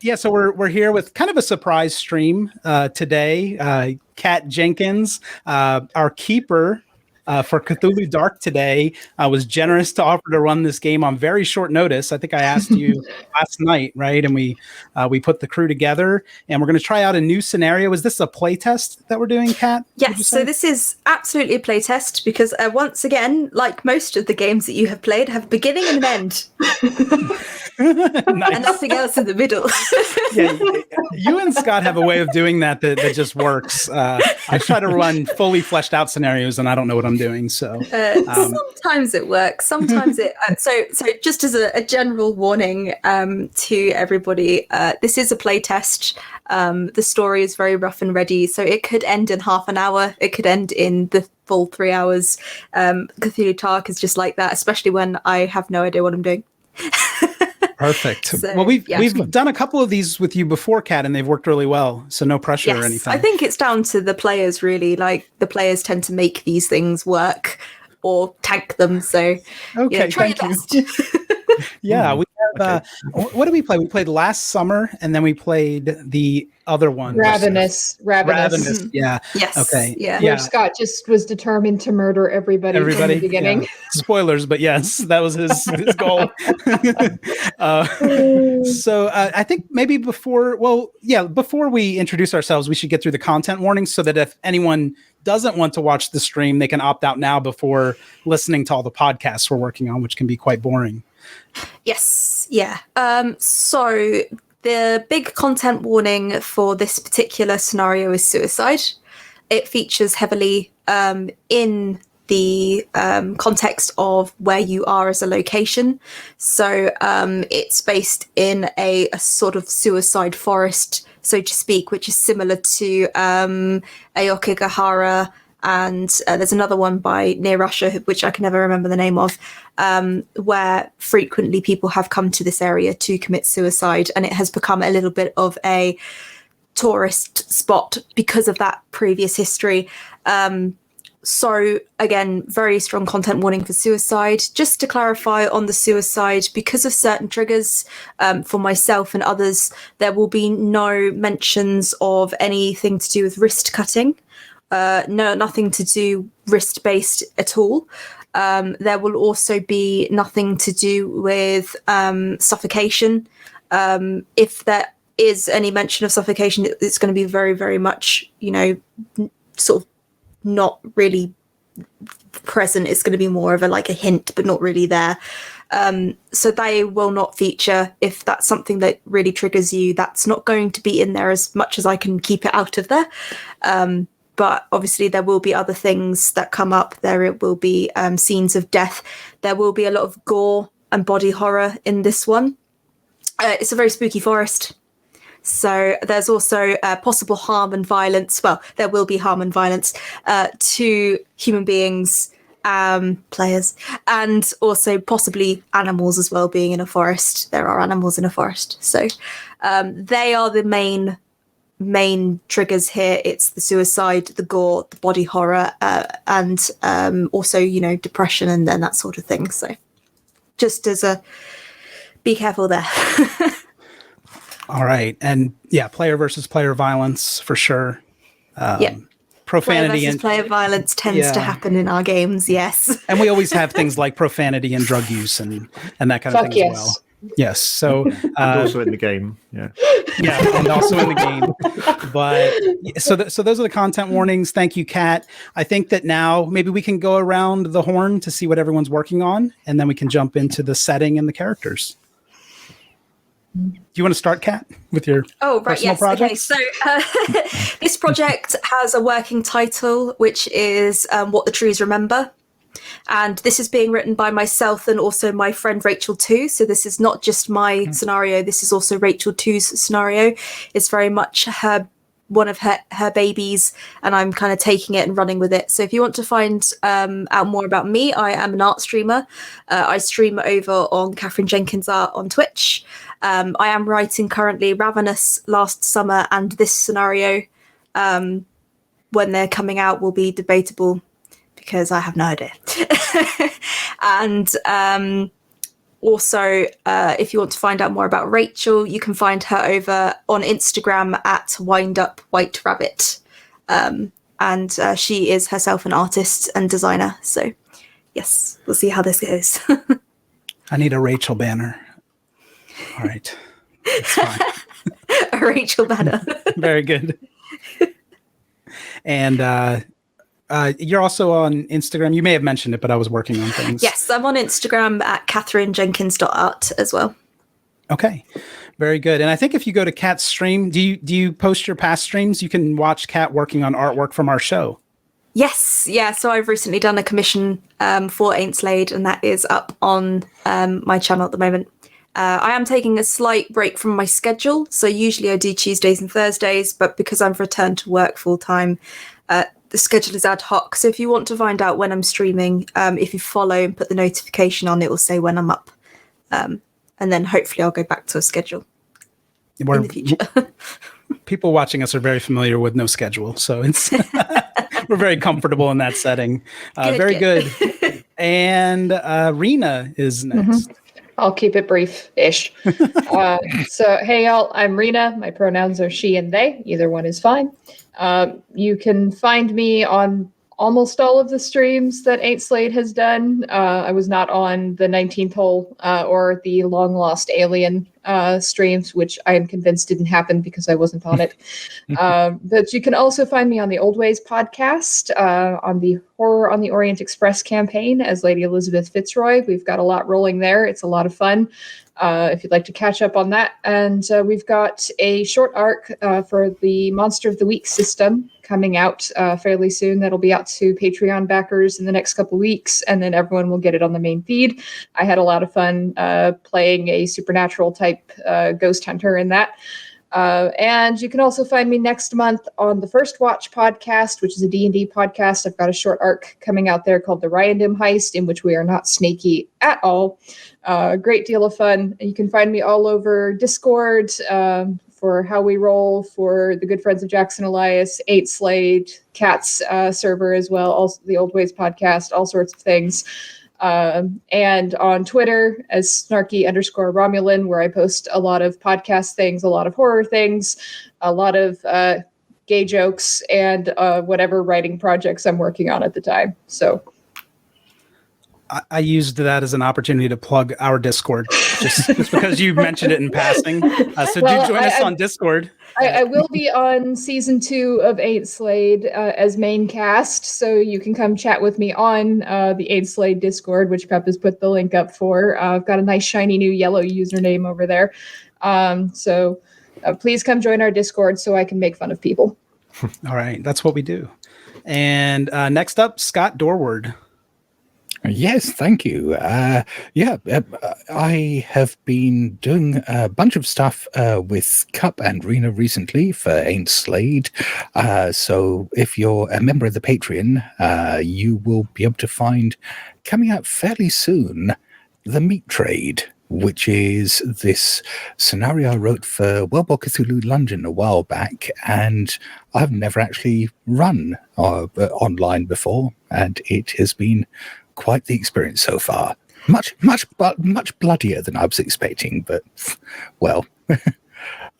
Yeah, so we're here with kind of a surprise stream today. Kat Jenkins, our keeper for Cthulhu Dark today, was generous to offer to run this game on very short notice. I think I asked you last night, right? And we put the crew together, and we're going to try out a new scenario. Is this a play test that we're doing, Kat? Yes, so this is absolutely a play test because once again, like most of the games that you have played, have beginning and an end. Nice. And nothing else in the middle. Yeah, you and Scott have a way of doing that just works. I try to run fully fleshed out scenarios, and I don't know what I'm doing. So sometimes it works. Sometimes it. So just as a general warning to everybody, this is a play test. The story is very rough and ready, so it could end in half an hour. It could end in the full 3 hours. Cthulhu Dark is just like that, especially when I have no idea what I'm doing. Perfect. So, well, we've done a couple of these with you before, Kat, and they've worked really well. So no pressure or anything. I think it's down to the players, really. Like the players tend to make these things work or tank them. So try your best. Yeah, we have. What did we play? We played last summer, and then we played the other one. Ravenous. Yeah. Yes. Okay. Yeah. Where Scott just was determined to murder everybody from the beginning. Yeah. Spoilers, but yes, that was his goal. So I think maybe before we introduce ourselves, we should get through the content warnings so that if anyone doesn't want to watch the stream, they can opt out now before listening to all the podcasts we're working on, which can be quite boring. Yes. Yeah. So the big content warning for this particular scenario is suicide. It features heavily in the context of where you are as a location. So it's based in a sort of suicide forest, so to speak, which is similar to Aokigahara. And there's another one near Russia, which I can never remember the name of, where frequently people have come to this area to commit suicide. And it has become a little bit of a tourist spot because of that previous history. So again, very strong content warning for suicide. Just to clarify on the suicide, because of certain triggers for myself and others, there will be no mentions of anything to do with wrist cutting. Nothing to do wrist-based at all. There will also be nothing to do with suffocation. If there is any mention of suffocation, it's going to be very, very much, sort of not really present. It's going to be more of a hint, but not really there. So they will not feature. If that's something that really triggers you, that's not going to be in there as much as I can keep it out of there. But obviously there will be other things that come up. There will be scenes of death. There will be a lot of gore and body horror in this one. It's a very spooky forest. So there's also possible harm and violence. Well, there will be harm and violence to human beings, players, and also possibly animals as well, being in a forest. There are animals in a forest. So they are the main triggers here. It's the suicide, the gore, the body horror, and also depression and that sort of thing. So just as be careful there. All right. And player versus player violence for sure. Profanity player versus player violence tends to happen in our games. Yes. And we always have things like profanity and drug use and that kind of thing as well. Yes. So and also in the game. Yeah, and also in the game. But so those are the content warnings. Thank you, Kat. I think that now maybe we can go around the horn to see what everyone's working on, and then we can jump into the setting and the characters. Do you want to start, Kat, with your personal projects? Okay, so this project has a working title, which is What the Trees Remember. And this is being written by myself and also my friend Rachel too. So this is not just my scenario. This is also Rachel 2's scenario. It's very much one of her babies, and I'm kind of taking it and running with it. So if you want to find out more about me, I am an art streamer. I stream over on Kat Jenkins Art on Twitch. I am writing currently Ravenous last summer, and this scenario, when they're coming out, will be debatable because I have no idea. And Also, if you want to find out more about Rachel, you can find her over on Instagram at WindUpWhiteRabbit. And she is herself an artist and designer. So, yes, we'll see how this goes. I need a Rachel banner. All right. That's fine. A Rachel banner. Very good. And you're also on Instagram. You may have mentioned it, but I was working on things. Yes, I'm on Instagram at KatherineJenkins.art as well. Okay. Very good. And I think if you go to Kat's stream, do you post your past streams? You can watch Kat working on artwork from our show. Yes, yeah. So I've recently done a commission for Ain't Slayed, and that is up on my channel at the moment. I am taking a slight break from my schedule. So usually I do Tuesdays and Thursdays, but because I've returned to work full time, the schedule is ad hoc. So if you want to find out when I'm streaming, if you follow and put the notification on, it will say when I'm up. And then hopefully I'll go back to a schedule in the future. People watching us are very familiar with no schedule. So it's we're very comfortable in that setting. Very good. And Rena is next. I'll keep it brief-ish. So, hey, y'all, I'm Rena. My pronouns are she and they. Either one is fine. You can find me on almost all of the streams that Ain't Slayed has done. I was not on the 19th hole or the long lost alien streams, which I am convinced didn't happen because I wasn't on it. But you can also find me on the Old Ways podcast, on the Horror on the Orient Express campaign as Lady Elizabeth Fitzroy. We've got a lot rolling there. It's a lot of fun. If you'd like to catch up on that. And we've got a short arc for the Monster of the Week system coming out fairly soon. That'll be out to Patreon backers in the next couple of weeks, and then everyone will get it on the main feed. I had a lot of fun playing a supernatural type ghost hunter in that. And you can also find me next month on the First Watch podcast, which is a D&D podcast. I've got a short arc coming out there called The Ryandom Heist, in which we are not snaky at all. A great deal of fun. You can find me all over Discord for How We Roll, for the Good Friends of Jackson Elias, Ain't Slayed, Kat's server as well, also the Old Ways podcast, all sorts of things. And on Twitter as snarky_Romulan, where I post a lot of podcast things, a lot of horror things, a lot of gay jokes, and whatever writing projects I'm working on at the time. So I used that as an opportunity to plug our Discord, just because you mentioned it in passing. So do join us on Discord. I will be on season 2 of Ain't Slayed as main cast, so you can come chat with me on the Ain't Slayed Discord, which Pep has put the link up for. I've got a nice shiny new yellow username over there. So please come join our Discord so I can make fun of people. All right, that's what we do. And next up, Scott Dorward. Yes, thank you. I have been doing a bunch of stuff with Cup and Rena recently for Ain't Slayed. So if you're a member of the Patreon, you will be able to find, coming out fairly soon, The Meat Trade, which is this scenario I wrote for World War Cthulhu London a while back, and I've never actually run online before, and it has been quite the experience so far. Much bloodier than I was expecting, but well.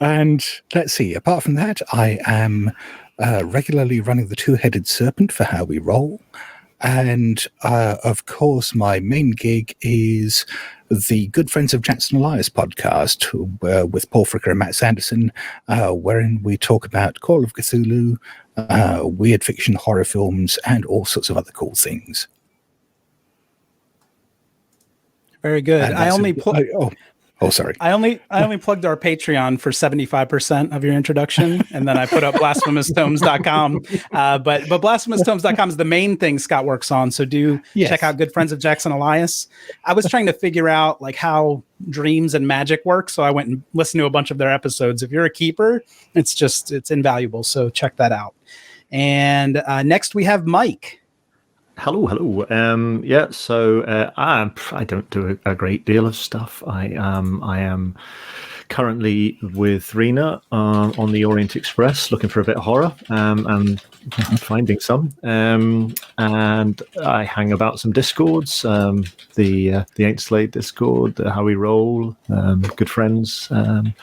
And let's see, apart from that, I am regularly running the Two-Headed Serpent for How We Roll. And of course, my main gig is the Good Friends of Jackson Elias podcast with Paul Fricker and Matt Sanderson, wherein we talk about Call of Cthulhu, weird fiction, horror films, and all sorts of other cool things. Very good. I only sorry. I only plugged our Patreon for 75% of your introduction, and then I put up blasphemoustomes.com. But blasphemoustomes.com is the main thing Scott works on. So check out Good Friends of Jackson Elias. I was trying to figure out like how dreams and magic work, so I went and listened to a bunch of their episodes. If you're a keeper, it's invaluable. So check that out. And next we have Mike. Hello. So I don't do a great deal of stuff. I am currently with Rena on the Orient Express, looking for a bit of horror and finding some. And I hang about some Discords, the Ain't Slayed Discord, the How We Roll, Good Friends, and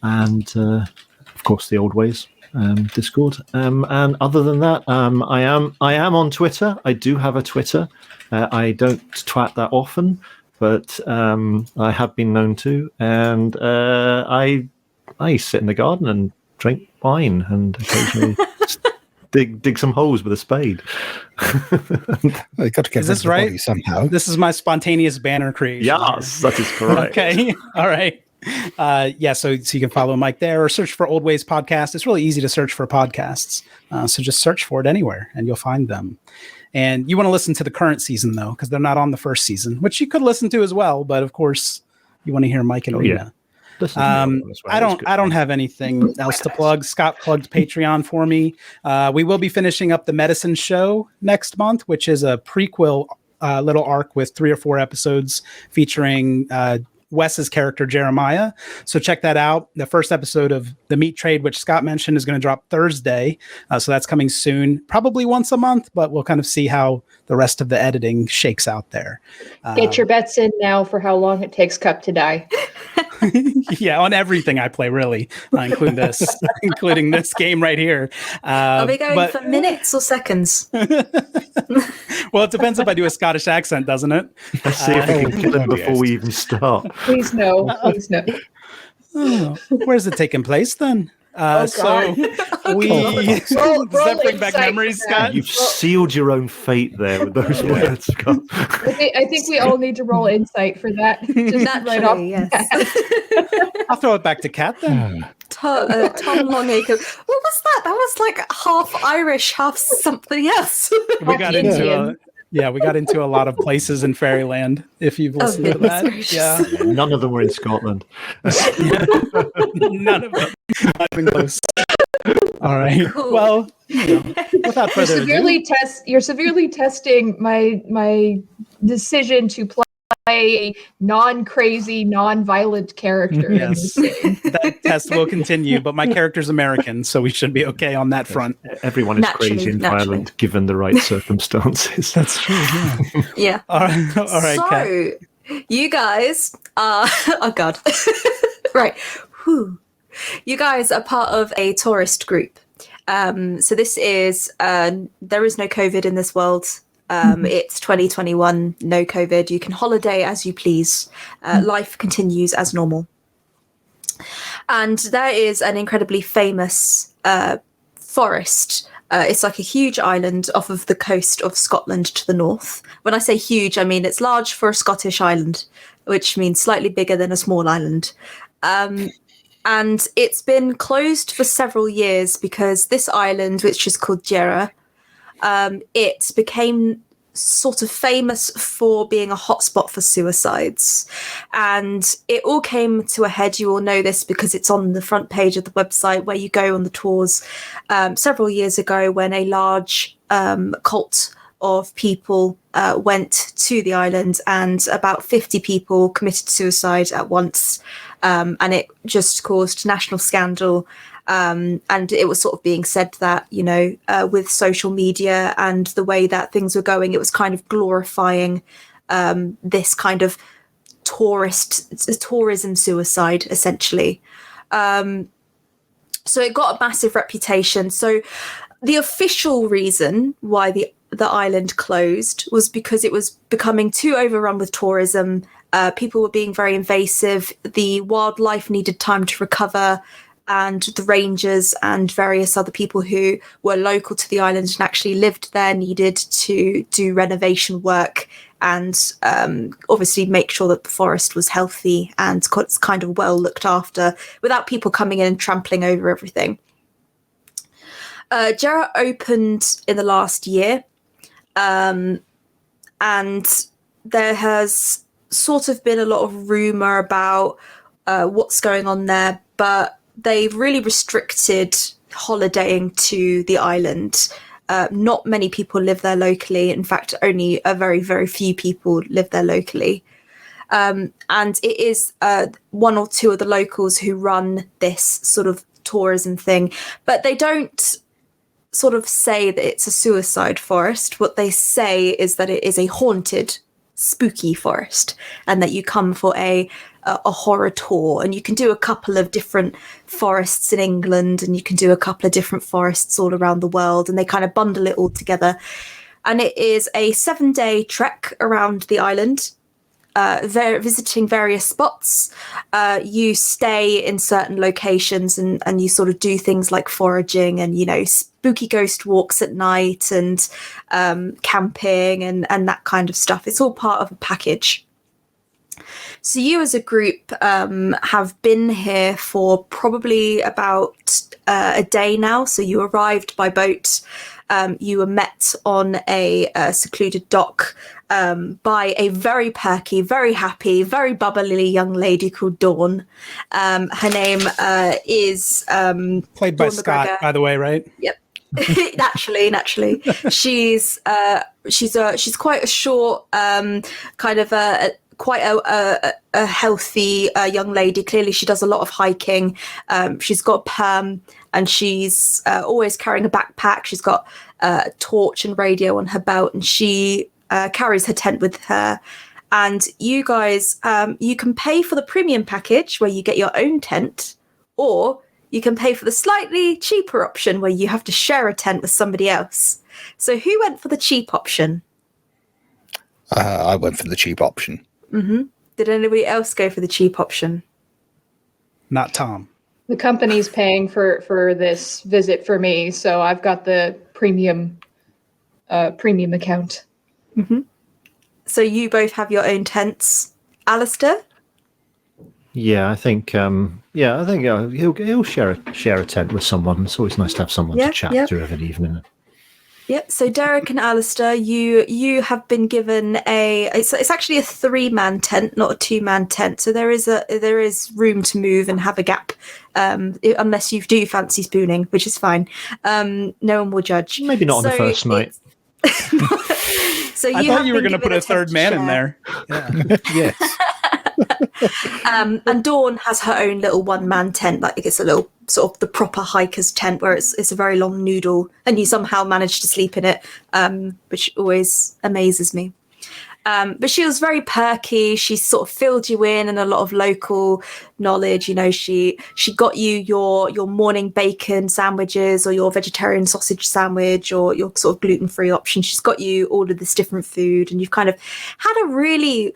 of course the Old Ways Discord. And other than that, I am on Twitter. I do have a Twitter. I don't twat that often, but I have been known to, and I sit in the garden and drink wine and occasionally dig some holes with a spade. Well, you got to get Is rid this of the right? body somehow. This is my spontaneous banner creation. Yes, that is correct. Okay. All right. So you can follow Mike there or search for Old Ways Podcast. It's really easy to search for podcasts. So just search for it anywhere and you'll find them. And you want to listen to the current season, though, because they're not on the first season, which you could listen to as well. But of course, you want to hear Mike and Rena. I don't have anything else to plug. Scott plugged Patreon for me. We will be finishing up the Medicine Show next month, which is a prequel little arc with 3 or 4 episodes featuring Wes's character Jeremiah. So check that out. The first episode of The Meat Trade, which Scott mentioned, is going to drop Thursday. So that's coming soon, probably once a month, but we'll kind of see how the rest of the editing shakes out there. Get your bets in now for how long it takes Cup to die. Yeah, on everything I play, really, including this game right here. Are we going for minutes or seconds? Well, it depends if I do a Scottish accent, doesn't it? Let's see if we can kill him before we even start. Please no, please no. Oh, where's it taking place then? So we Roll does that bring back insight memories, for that. Scott? You've sealed your own fate there with those words, Scott. I think we all need to roll insight for that. Just right off. Naturally, yes. I'll throw it back to Kat then. Tom Longacre. What was that? That was like half Irish, half something else. We got into a lot of places in Fairyland. If you've listened to goodness that, gracious. yeah, None of them were in Scotland. none of them, not even close. All right. Cool. Well, without further ado, You're severely testing my decision to play a non-crazy, non-violent character. in Yes. this game. that test will continue. But my character's American, so we should be okay on that front. Everyone is crazy and violent given the right circumstances. That's true. Yeah. Yeah. All right. Kat. So, you guys are. Oh, God. Right. Whew. You guys are part of a tourist group. So, this is. There is no COVID in this world. It's 2021, no COVID. You can holiday as you please. Life continues as normal. And there is an incredibly famous forest. It's like a huge island off of the coast of Scotland to the north. When I say huge, I mean it's large for a Scottish island, which means slightly bigger than a small island. And it's been closed for several years because this island, which is called Jera, it became sort of famous for being a hotspot for suicides. And it all came to a head. You all know this because it's on the front page of the website where you go on the tours several years ago when a large cult of people went to the island and about 50 people committed suicide at once. And it just caused national scandal. And it was sort of being said that, with social media and the way that things were going, it was kind of glorifying this kind of tourism suicide, essentially. So it got a massive reputation. So the official reason why the island closed was because it was becoming too overrun with tourism. People were being very invasive. The wildlife needed time to recover. And the rangers and various other people who were local to the island and actually lived there needed to do renovation work and obviously make sure that the forest was healthy and kind of well looked after without people coming in and trampling over everything. Jera opened in the last year, and there has sort of been a lot of rumour about what's going on there, but they've really restricted holidaying to the island. Not many people live there locally. In fact, only a very, very few people live there locally. And it is one or two of the locals who run this sort of tourism thing, but they don't sort of say that it's a suicide forest. What they say is that it is a haunted, spooky forest, and that you come for a horror tour, and you can do a couple of different forests in England, and you can do a couple of different forests all around the world, and they kind of bundle it all together. And it is a 7-day trek around the island, visiting various spots. You stay in certain locations, and you sort of do things like foraging and, spooky ghost walks at night and camping and that kind of stuff. It's all part of a package. So you as a group have been here for probably about a day now. So you arrived by boat. You were met on a secluded dock by a very perky, very happy, very bubbly young lady called Dawn. Her name is played by Dawn Scott, McGregor. by the way, right? Yep. naturally, she's quite a short, kind of quite a healthy young lady. Clearly, she does a lot of hiking. She's got a perm, and she's always carrying a backpack. She's got a torch and radio on her belt, and she carries her tent with her. And you guys, you can pay for the premium package where you get your own tent, or you can pay for the slightly cheaper option where you have to share a tent with somebody else. So who went for the cheap option? I went for the cheap option. Mm-hmm. Did anybody else go for the cheap option? Not Tom. The company's paying for this visit for me, so I've got the premium account. Mm-hmm. So you both have your own tents. Alistair? Yeah, I think he'll share a tent with someone. It's always nice to have someone to chat to of an evening. Yep. So Derek and Alistair, you have been given it's actually a 3-man tent, not a 2-man tent. So there is room to move and have a gap, unless you do fancy spooning, which is fine. No one will judge. Maybe not on the first night. So I thought you were going to put a third man in there. Yeah. Yes. And Dawn has her own little 1-man tent, like it's a little sort of the proper hiker's tent where it's a very long noodle, and you somehow manage to sleep in it, which always amazes me. But she was very perky. She sort of filled you in and a lot of local knowledge. She got you your morning bacon sandwiches, or your vegetarian sausage sandwich, or your sort of gluten-free option. She's got you all of this different food, and you've kind of had a really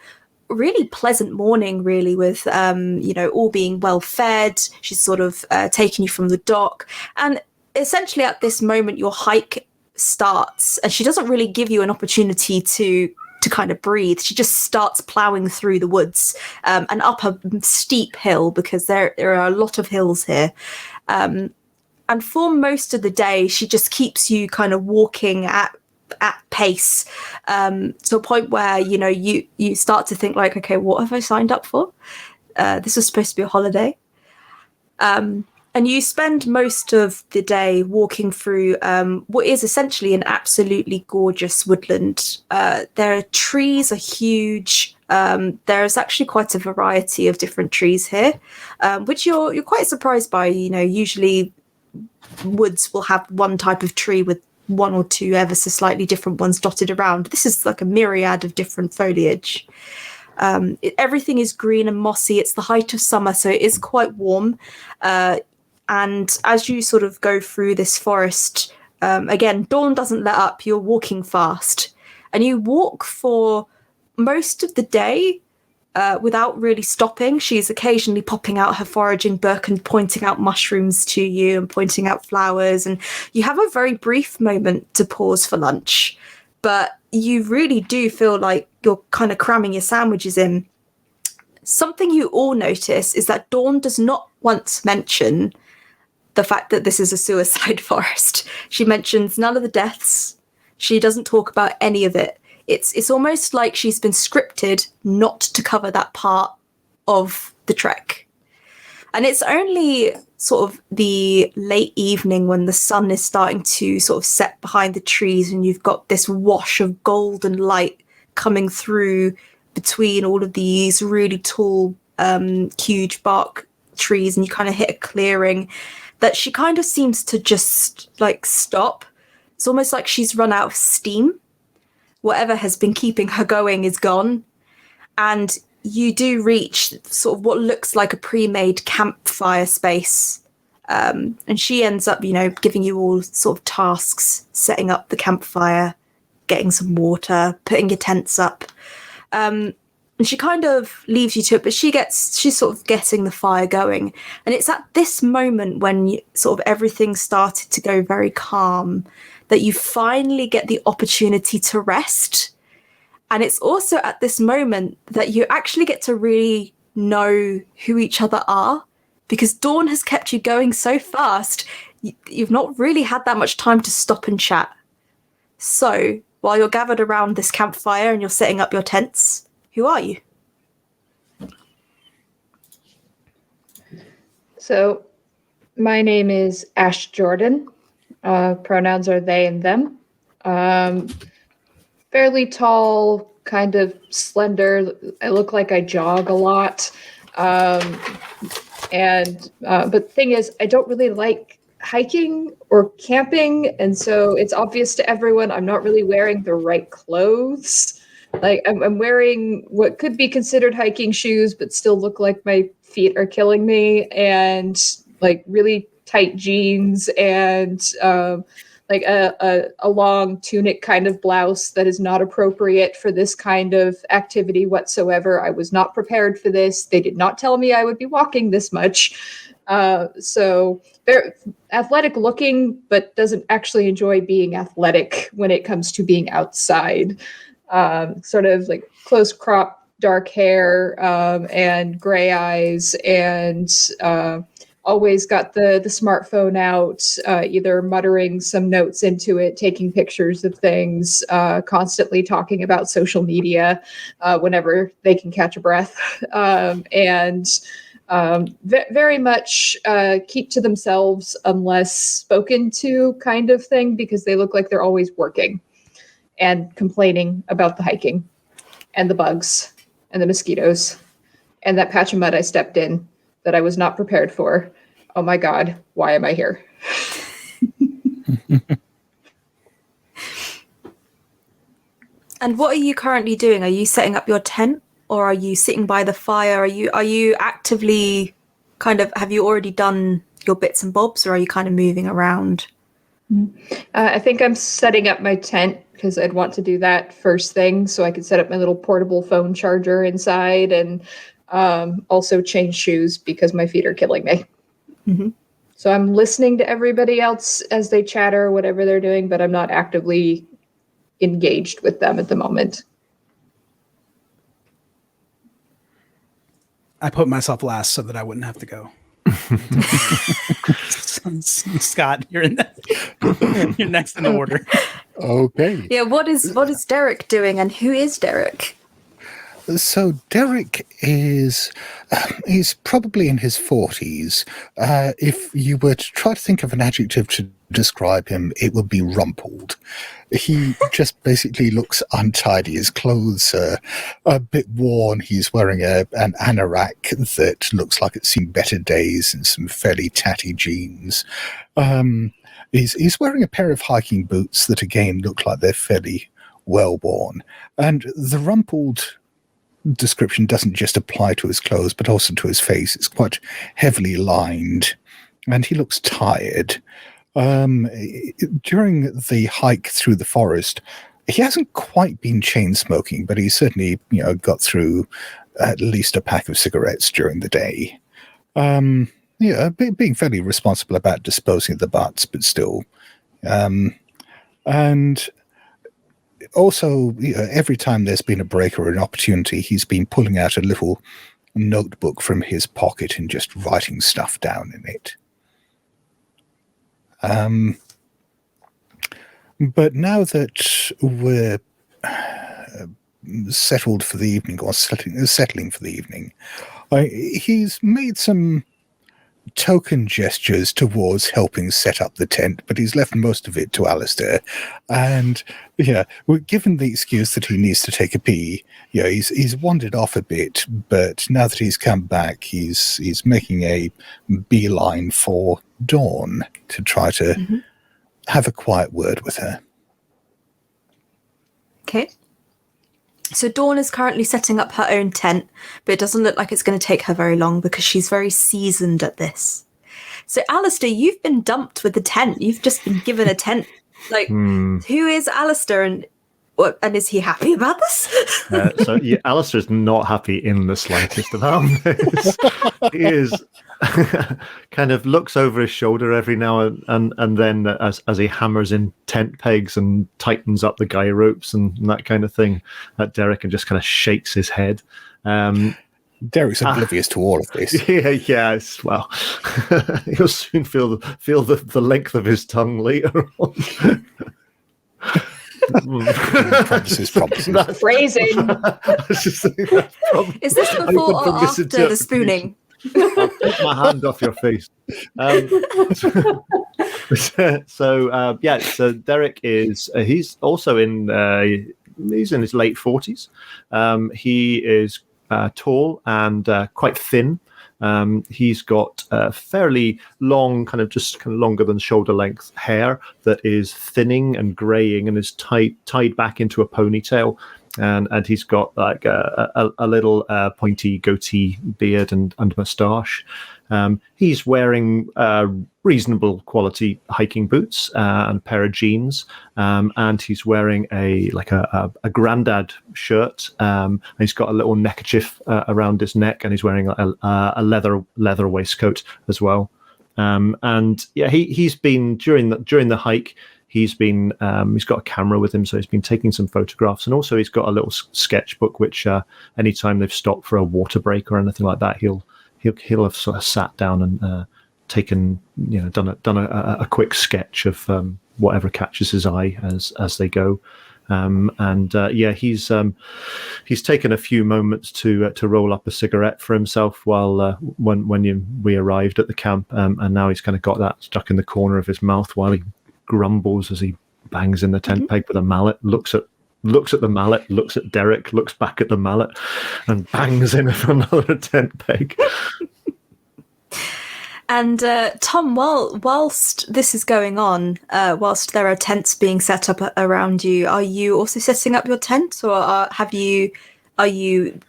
pleasant morning, really, with all being well fed. She's sort of taken you from the dock, and essentially at this moment your hike starts, and she doesn't really give you an opportunity to kind of breathe. She just starts plowing through the woods and up a steep hill, because there are a lot of hills here, and for most of the day she just keeps you kind of walking at pace, to a point where you start to think like, okay, what have I signed up for? This was supposed to be a holiday. And you spend most of the day walking through what is essentially an absolutely gorgeous woodland. Their trees are huge. There's actually quite a variety of different trees here, which you're quite surprised by. Usually woods will have one type of tree with 1 or 2 ever so slightly different ones dotted around. This is like a myriad of different foliage. Everything is green and mossy. It's the height of summer, so it is quite warm. And as you sort of go through this forest, again, dawn doesn't let up. You're walking fast, and you walk for most of the day without really stopping. She's occasionally popping out her foraging book and pointing out mushrooms to you and pointing out flowers. And you have a very brief moment to pause for lunch, but you really do feel like you're kind of cramming your sandwiches in. Something you all notice is that Dawn does not once mention the fact that this is a suicide forest. She mentions none of the deaths. She doesn't talk about any of it. It's almost like she's been scripted not to cover that part of the trek. And it's only sort of the late evening when the sun is starting to sort of set behind the trees, and you've got this wash of golden light coming through between all of these really tall, huge bark trees, and you kind of hit a clearing that she kind of seems to just like stop. It's almost like she's run out of steam. Whatever has been keeping her going is gone. And you do reach sort of what looks like a pre-made campfire space. And she ends up, giving you all sort of tasks, setting up the campfire, getting some water, putting your tents up. And she kind of leaves you to it, but she's sort of getting the fire going. And it's at this moment when sort of everything started to go very calm that you finally get the opportunity to rest. And it's also at this moment that you actually get to really know who each other are, because Dawn has kept you going so fast, you've not really had that much time to stop and chat. So while you're gathered around this campfire and you're setting up your tents, who are you? So, my name is Ash Jordan. Pronouns are they and them. Fairly tall, kind of slender. I look like I jog a lot. But the thing is, I don't really like hiking or camping, and so it's obvious to everyone I'm not really wearing the right clothes. Like I'm wearing what could be considered hiking shoes, but still look like my feet are killing me, and like really tight jeans and like a long tunic kind of blouse that is not appropriate for this kind of activity whatsoever. I was not prepared for this. They did not tell me I would be walking this much. So very athletic looking, but doesn't actually enjoy being athletic when it comes to being outside. Sort of like close crop, dark hair, and gray eyes, and always got the smartphone out, either muttering some notes into it, taking pictures of things, constantly talking about social media whenever they can catch a breath, and very much keep to themselves unless spoken to kind of thing, because they look like they're always working and complaining about the hiking and the bugs and the mosquitoes and that patch of mud I stepped in that I was not prepared for. Oh my God, why am I here? And what are you currently doing? Are you setting up your tent, or are you sitting by the fire? Are you actively have you already done your bits and bobs, or are you kind of moving around? I think I'm setting up my tent because I'd want to do that first thing, so I could set up my little portable phone charger inside, and also change shoes because my feet are killing me. Mm-hmm. So I'm listening to everybody else as they chatter, whatever they're doing, but I'm not actively engaged with them at the moment. I put myself last so that I wouldn't have to go. Scott, you're you're next in the order. Okay. Yeah, what is Derek doing, and who is Derek? So Derek is he's probably in his 40s. If you were to try to think of an adjective to describe him, it would be rumpled. He just basically looks untidy. His clothes are a bit worn. He's wearing an anorak that looks like it's seen better days, and some fairly tatty jeans. He's wearing a pair of hiking boots that again look like they're fairly well worn. And the rumpled description doesn't just apply to his clothes, but also to his face. It's quite heavily lined, and he looks tired. During the hike through the forest, he hasn't quite been chain smoking, but he's certainly, got through at least a pack of cigarettes during the day. Being fairly responsible about disposing of the butts, but still. And also, every time there's been a break or an opportunity, he's been pulling out a little notebook from his pocket and just writing stuff down in it. But now that we're settled for the evening, or settling for the evening, he's made some token gestures towards helping set up the tent, but he's left most of it to Alistair. And given the excuse that he needs to take a pee, he's wandered off a bit, but now that he's come back, he's making a beeline for Dawn to try to have a quiet word with her. Okay. So Dawn is currently setting up her own tent, but it doesn't look like it's going to take her very long because she's very seasoned at this. So Alistair, you've been dumped with the tent. You've just been given a tent. Like, who is Alistair, and is he happy about this? Alistair is not happy in the slightest about this. He is kind of looks over his shoulder every now and then as he hammers in tent pegs and tightens up the guy ropes and that kind of thing at Derek, and just kind of shakes his head. Derek's oblivious to all of this. Yes. Well, he'll soon feel the length of his tongue later on. Promises. Phrasing. Is this before or after the spooning? I'll take my hand off your face. So Derek is he's also he's in his late 40s. He is tall and quite thin. He's got fairly long, kind of longer than shoulder length hair that is thinning and graying and is tied back into a ponytail. And he's got like a little pointy goatee beard and moustache. He's wearing reasonable quality hiking boots and a pair of jeans, and he's wearing a grandad shirt. And he's got a little neckerchief around his neck, and he's wearing a leather waistcoat as well. He's been during the hike. He's got a camera with him, so he's been taking some photographs, and also he's got a little sketchbook. Which anytime they've stopped for a water break or anything like that, he'll have sort of sat down and done a quick sketch of whatever catches his eye as they go. He's taken a few moments to roll up a cigarette for himself while we arrived at the camp, and now he's kind of got that stuck in the corner of his mouth while he grumbles as he bangs in the tent peg with a mallet, looks at the mallet, looks at Derek, looks back at the mallet, and bangs in another tent peg. And Tom, whilst this is going on, whilst there are tents being set up around you, are you also setting up your tent, or are you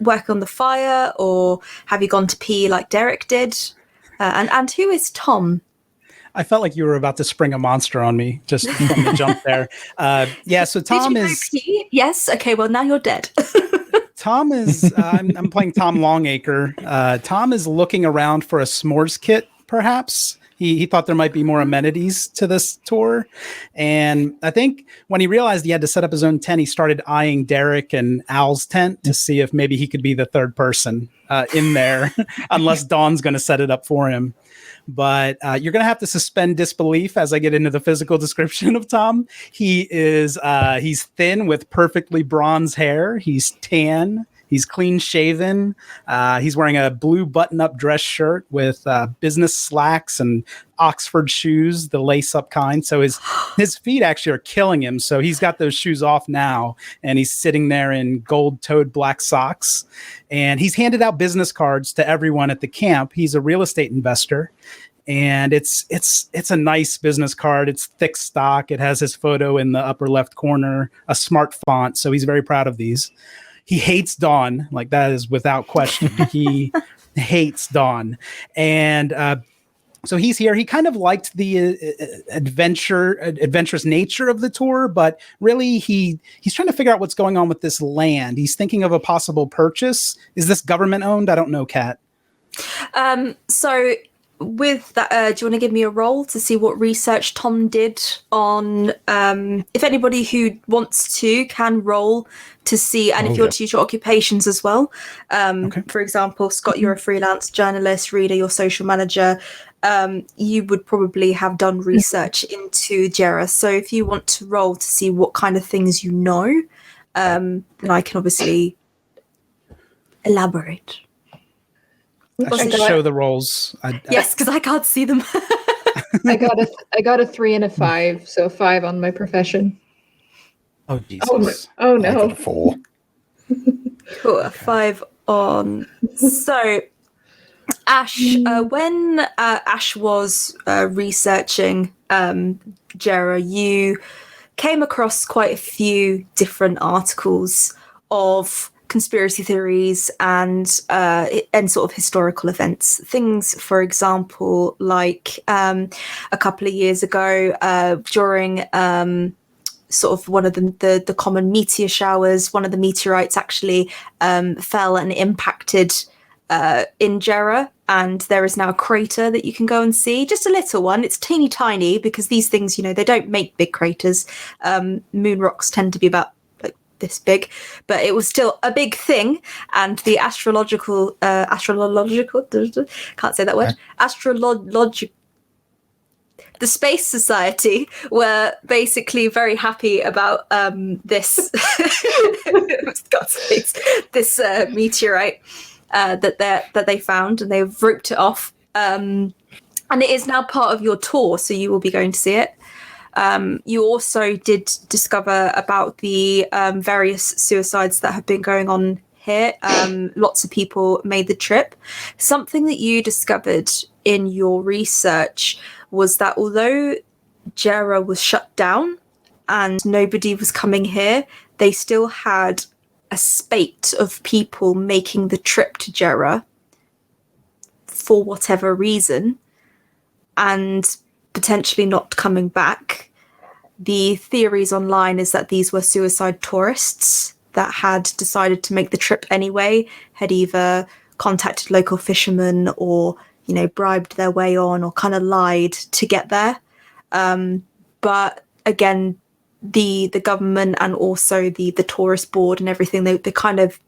working on the fire, or have you gone to pee like Derek did? And who is Tom? I felt like you were about to spring a monster on me just from the jump there. So Tom is... Yes, okay, well, now you're dead. Tom is... I'm playing Tom Longacre. Tom is looking around for a s'mores kit, perhaps. He thought there might be more amenities to this tour. And I think when he realized he had to set up his own tent, he started eyeing Derek and Al's tent to see if maybe he could be the third person in there, unless Dawn's going to set it up for him. But you're going to have to suspend disbelief as I get into the physical description of Tom. He's thin with perfectly bronze hair. He's tan. He's clean shaven. He's wearing a blue button-up dress shirt with business slacks and Oxford shoes, the lace-up kind. So his feet actually are killing him. So he's got those shoes off now, and he's sitting there in gold-toed black socks. And he's handed out business cards to everyone at the camp. He's a real estate investor. And it's a nice business card. It's thick stock. It has his photo in the upper left corner, a smart font. So he's very proud of these. He hates Dawn, like that is without question. He hates Dawn. And so he's here. He kind of liked the adventurous nature of the tour, but really he's trying to figure out what's going on with this land. He's thinking of a possible purchase. Is this government owned? I don't know, Kat. So with that, do you want to give me a roll to see what research Tom did on, if anybody who wants to can roll to see, and if you want to use your occupations as well. Okay. For example, Scott, you're a freelance journalist, Reader, your social manager. You would probably have done research into Jera. So if you want to roll to see what kind of things you know, then I can obviously elaborate. I should show the rolls. Yes, because I can't see them. I got a 3 and a 5, so 5 on my profession. Oh Jesus! Oh I got no! a 4. Cool, a 5 on. So, Ash, when Ash was researching Jera, you came across quite a few different articles of conspiracy theories and sort of historical events. Things, for example, like a couple of years ago during sort of one of the common meteor showers, one of the meteorites actually fell and impacted in Jera, and there is now a crater that you can go and see. Just a little one. It's teeny tiny because these things, they don't make big craters. Moon rocks tend to be about like this big, but it was still a big thing. And the astrological can't say that word. The Space Society were basically very happy about this God's sakes, this meteorite that they found, and they've roped it off. And it is now part of your tour, so you will be going to see it. You also did discover about the various suicides that have been going on here. Lots of people made the trip. Something that you discovered in your research was that although Jera was shut down and nobody was coming here, they still had a spate of people making the trip to Jera for whatever reason and potentially not coming back. The theories online is that these were suicide tourists that had decided to make the trip anyway, had either contacted local fishermen or bribed their way on or kind of lied to get there. But again, the government and also the tourist board and everything, they kind of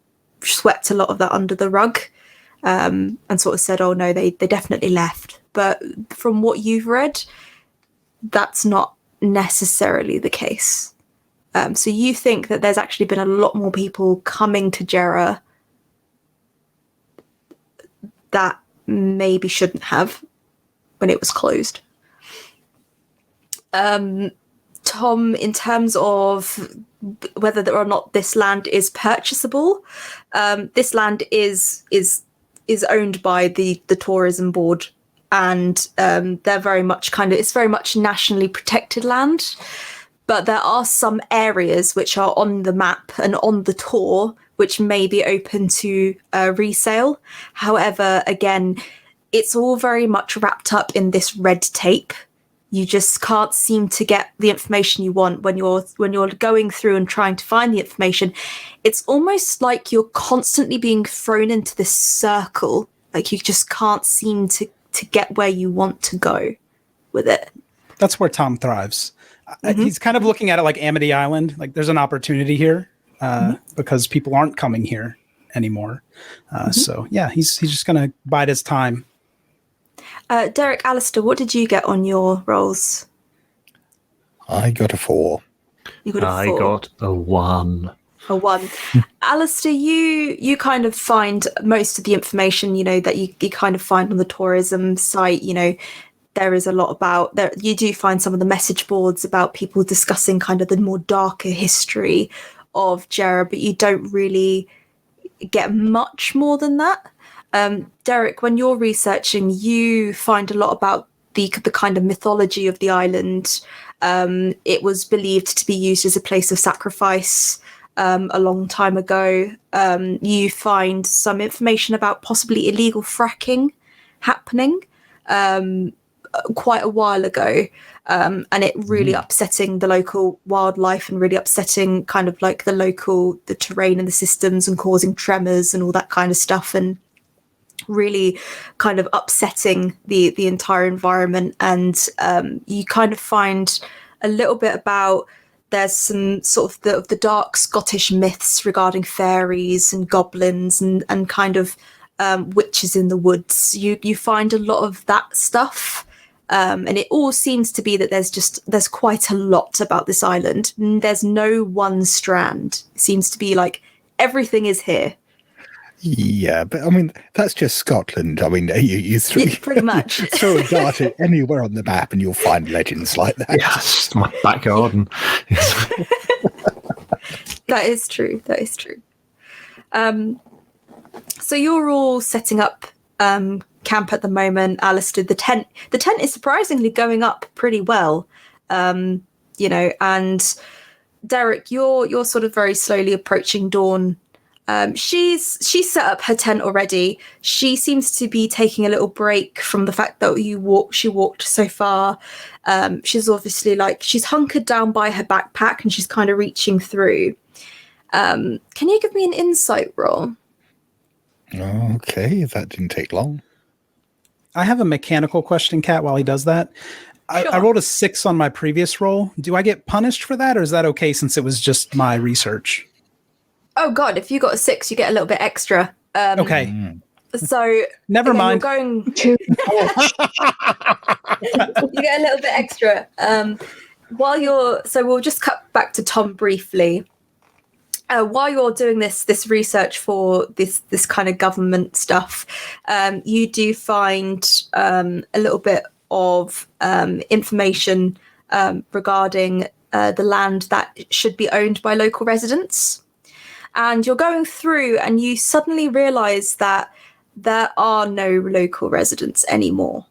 swept a lot of that under the rug and sort of said, oh no, they definitely left. But from what you've read, that's not necessarily the case. So you think that there's actually been a lot more people coming to Jera that maybe shouldn't have when it was closed. Tom, in terms of whether or not this land is purchasable, this land is owned by the tourism board, and they're very much it's very much nationally protected land. But there are some areas which are on the map and on the tour which may be open to resale. However, again, it's all very much wrapped up in this red tape. You just can't seem to get the information you want when you're going through and trying to find the information. It's almost like you're constantly being thrown into this circle. Like you just can't seem to get where you want to go with it. That's where Tom thrives. He's kind of looking at it like Amity Island. Like there's an opportunity here because people aren't coming here anymore. So yeah, he's just going to bide his time. Derek, Alistair, what did you get on your rolls? I got a 4. You got a 4. I got a 1. A 1. Alistair, you kind of find most of the information, that you kind of find on the tourism site. There is a lot about there. You do find some of the message boards about people discussing kind of the more darker history of Jera, but you don't really get much more than that. Derek, when you're researching, you find a lot about the kind of mythology of the island. It was believed to be used as a place of sacrifice a long time ago. You find some information about possibly illegal fracking happening quite a while ago, and it really upsetting the local wildlife and really upsetting kind of like the terrain and the systems and causing tremors and all that kind of stuff, and really kind of upsetting the entire environment. And you kind of find a little bit about there's some sort of the dark Scottish myths regarding fairies and goblins and kind of witches in the woods. You find a lot of that stuff. And it all seems to be that there's quite a lot about this island. There's no one strand. It seems to be like everything is here. Yeah, but I mean, that's just Scotland. I mean, you Yeah, pretty much. throw a dart at anywhere on the map and you'll find legends like that. Yes, my back garden. That is true. So you're all setting up camp at the moment, Alistair. The tent is surprisingly going up pretty well. And Derek, you're sort of very slowly approaching Dawn. She's set up her tent already. She seems to be taking a little break from the fact that she walked so far. She's obviously she's hunkered down by her backpack and she's kind of reaching through. Can you give me an insight roll? Okay, that didn't take long. I have a mechanical question, Kat, while he does that. Sure. I rolled a 6 on my previous roll. Do I get punished for that, or is that okay since it was just my research? Oh God, if you got a 6, you get a little bit extra. Okay. So Never mind. You're going you get a little bit extra. So we'll just cut back to Tom briefly. While you're doing this research for this kind of government stuff, you do find a little bit of information regarding the land that should be owned by local residents. And you're going through and you suddenly realize that there are no local residents anymore.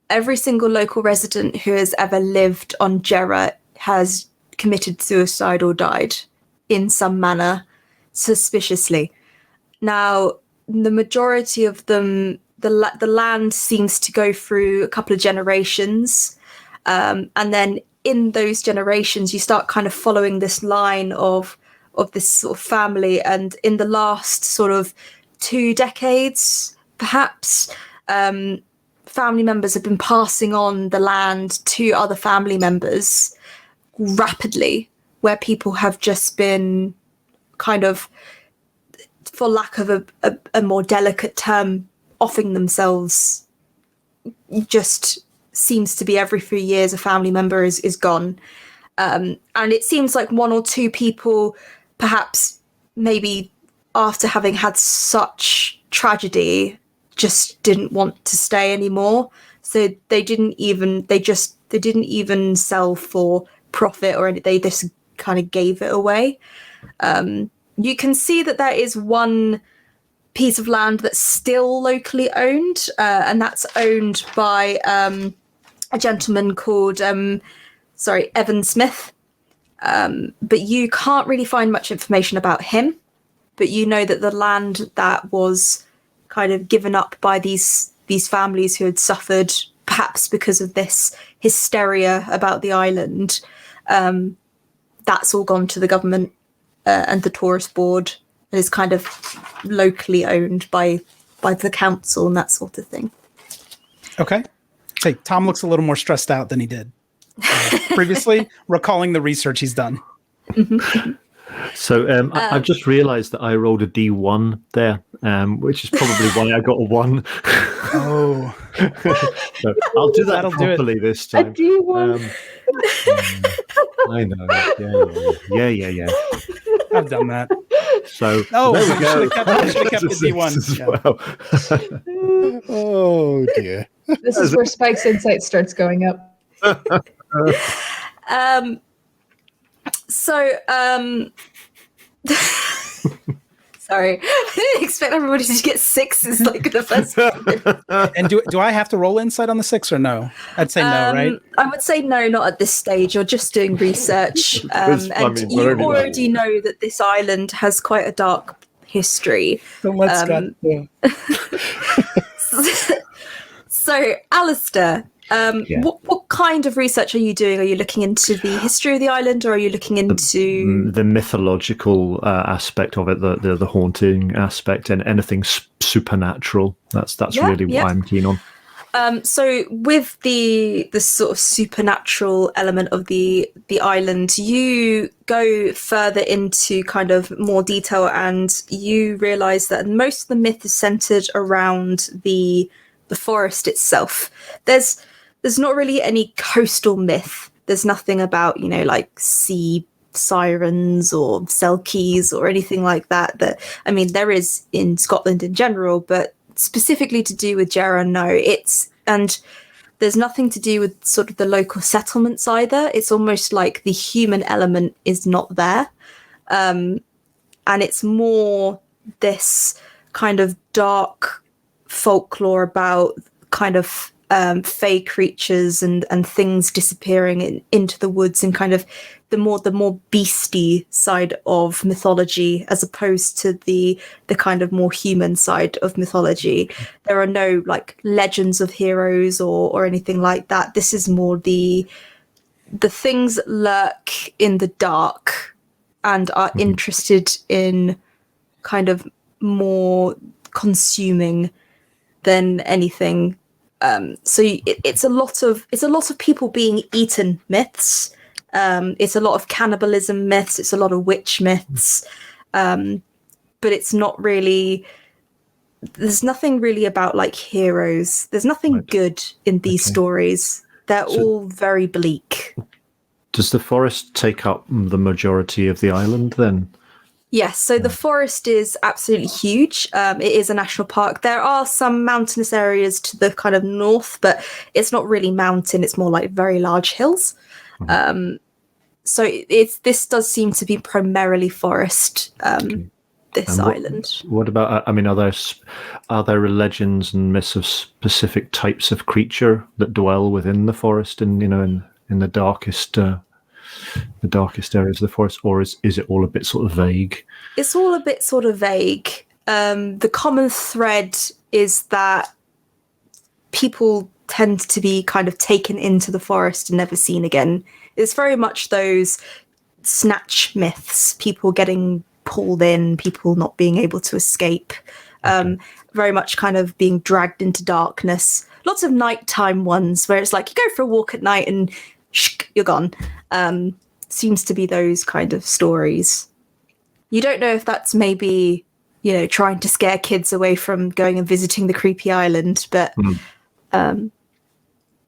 Every single local resident who has ever lived on Jera has committed suicide or died in some manner, suspiciously. Now, the majority of them, the land seems to go through a couple of generations. And then in those generations, you start kind of following this line of this sort of family. And in the last sort of 2 decades, perhaps, family members have been passing on the land to other family members rapidly, where people have just been kind of, for lack of a more delicate term, offing themselves. Just seems to be every few years a family member is gone. And it seems like 1 or 2 people, perhaps maybe after having had such tragedy, just didn't want to stay anymore. So they didn't even sell for profit or anything. They just kind of gave it away. You can see that there is one piece of land that's still locally owned, and that's owned by a gentleman called Evan Smith. But you can't really find much information about him. But you know that the land that was kind of given up by these families who had suffered, perhaps because of this hysteria about the island, that's all gone to the government and the tourist board, and is kind of locally owned by the council and that sort of thing. Okay. Hey, Tom looks a little more stressed out than he did previously, recalling the research he's done. So I've just realised that I rolled a D1 there, which is probably why I got a 1. Oh. So I'll do that properly this time. A D1. I know. Yeah. I've done that. So Oh, there we go. I should have kept the D1. As Yeah. well. Oh dear. This is where Spike's insight starts going up. Sorry, I didn't expect everybody to get 6s like the first one. And do I have to roll insight on the 6 or no? I'd say no, right? I would say no, not at this stage. You're just doing research. And you we're only already know that this island has quite a dark history. So let's So, Alistair, Yeah. what kind of research are you doing? Are you looking into the history of the island, or are you looking into the mythological aspect of it, the haunting aspect, and anything supernatural? That's really what I'm keen on. So with the sort of supernatural element of the island, you go further into kind of more detail, and you realise that most of the myth is centred around the forest itself. There's not really any coastal myth. There's nothing about, like sea sirens or selkies or anything like that. That, I mean, there is in Scotland in general, but specifically to do with Jera, no. And there's nothing to do with sort of the local settlements either. It's almost like the human element is not there. And it's more this kind of dark folklore about kind of fey creatures and things disappearing into the woods, and kind of the more beastie side of mythology, as opposed to the kind of more human side of mythology. There are no like legends of heroes or anything like that. This is more the things that lurk in the dark and are interested in kind of more consuming than anything. So it's a lot of people being eaten myths. It's a lot of cannibalism myths. It's a lot of witch myths. But it's not really. There's nothing really about like heroes. There's nothing good in these stories. They're all very bleak. Does the forest take up the majority of the island then? Yes, so the forest is absolutely huge. It is a national park. There are some mountainous areas to the kind of north, but it's not really mountain. It's more like very large hills. So this does seem to be primarily forest. This island. What about? I mean, are there legends and myths of specific types of creature that dwell within the forest, and in the darkest areas of the forest, or is it all a bit sort of vague? It's all a bit sort of vague. The common thread is that people tend to be kind of taken into the forest and never seen again. It's very much those snatch myths, people getting pulled in, people not being able to escape, very much kind of being dragged into darkness. Lots of nighttime ones where it's like you go for a walk at night and you're gone. Seems to be those kind of stories. You don't know if that's maybe, trying to scare kids away from going and visiting the creepy island, but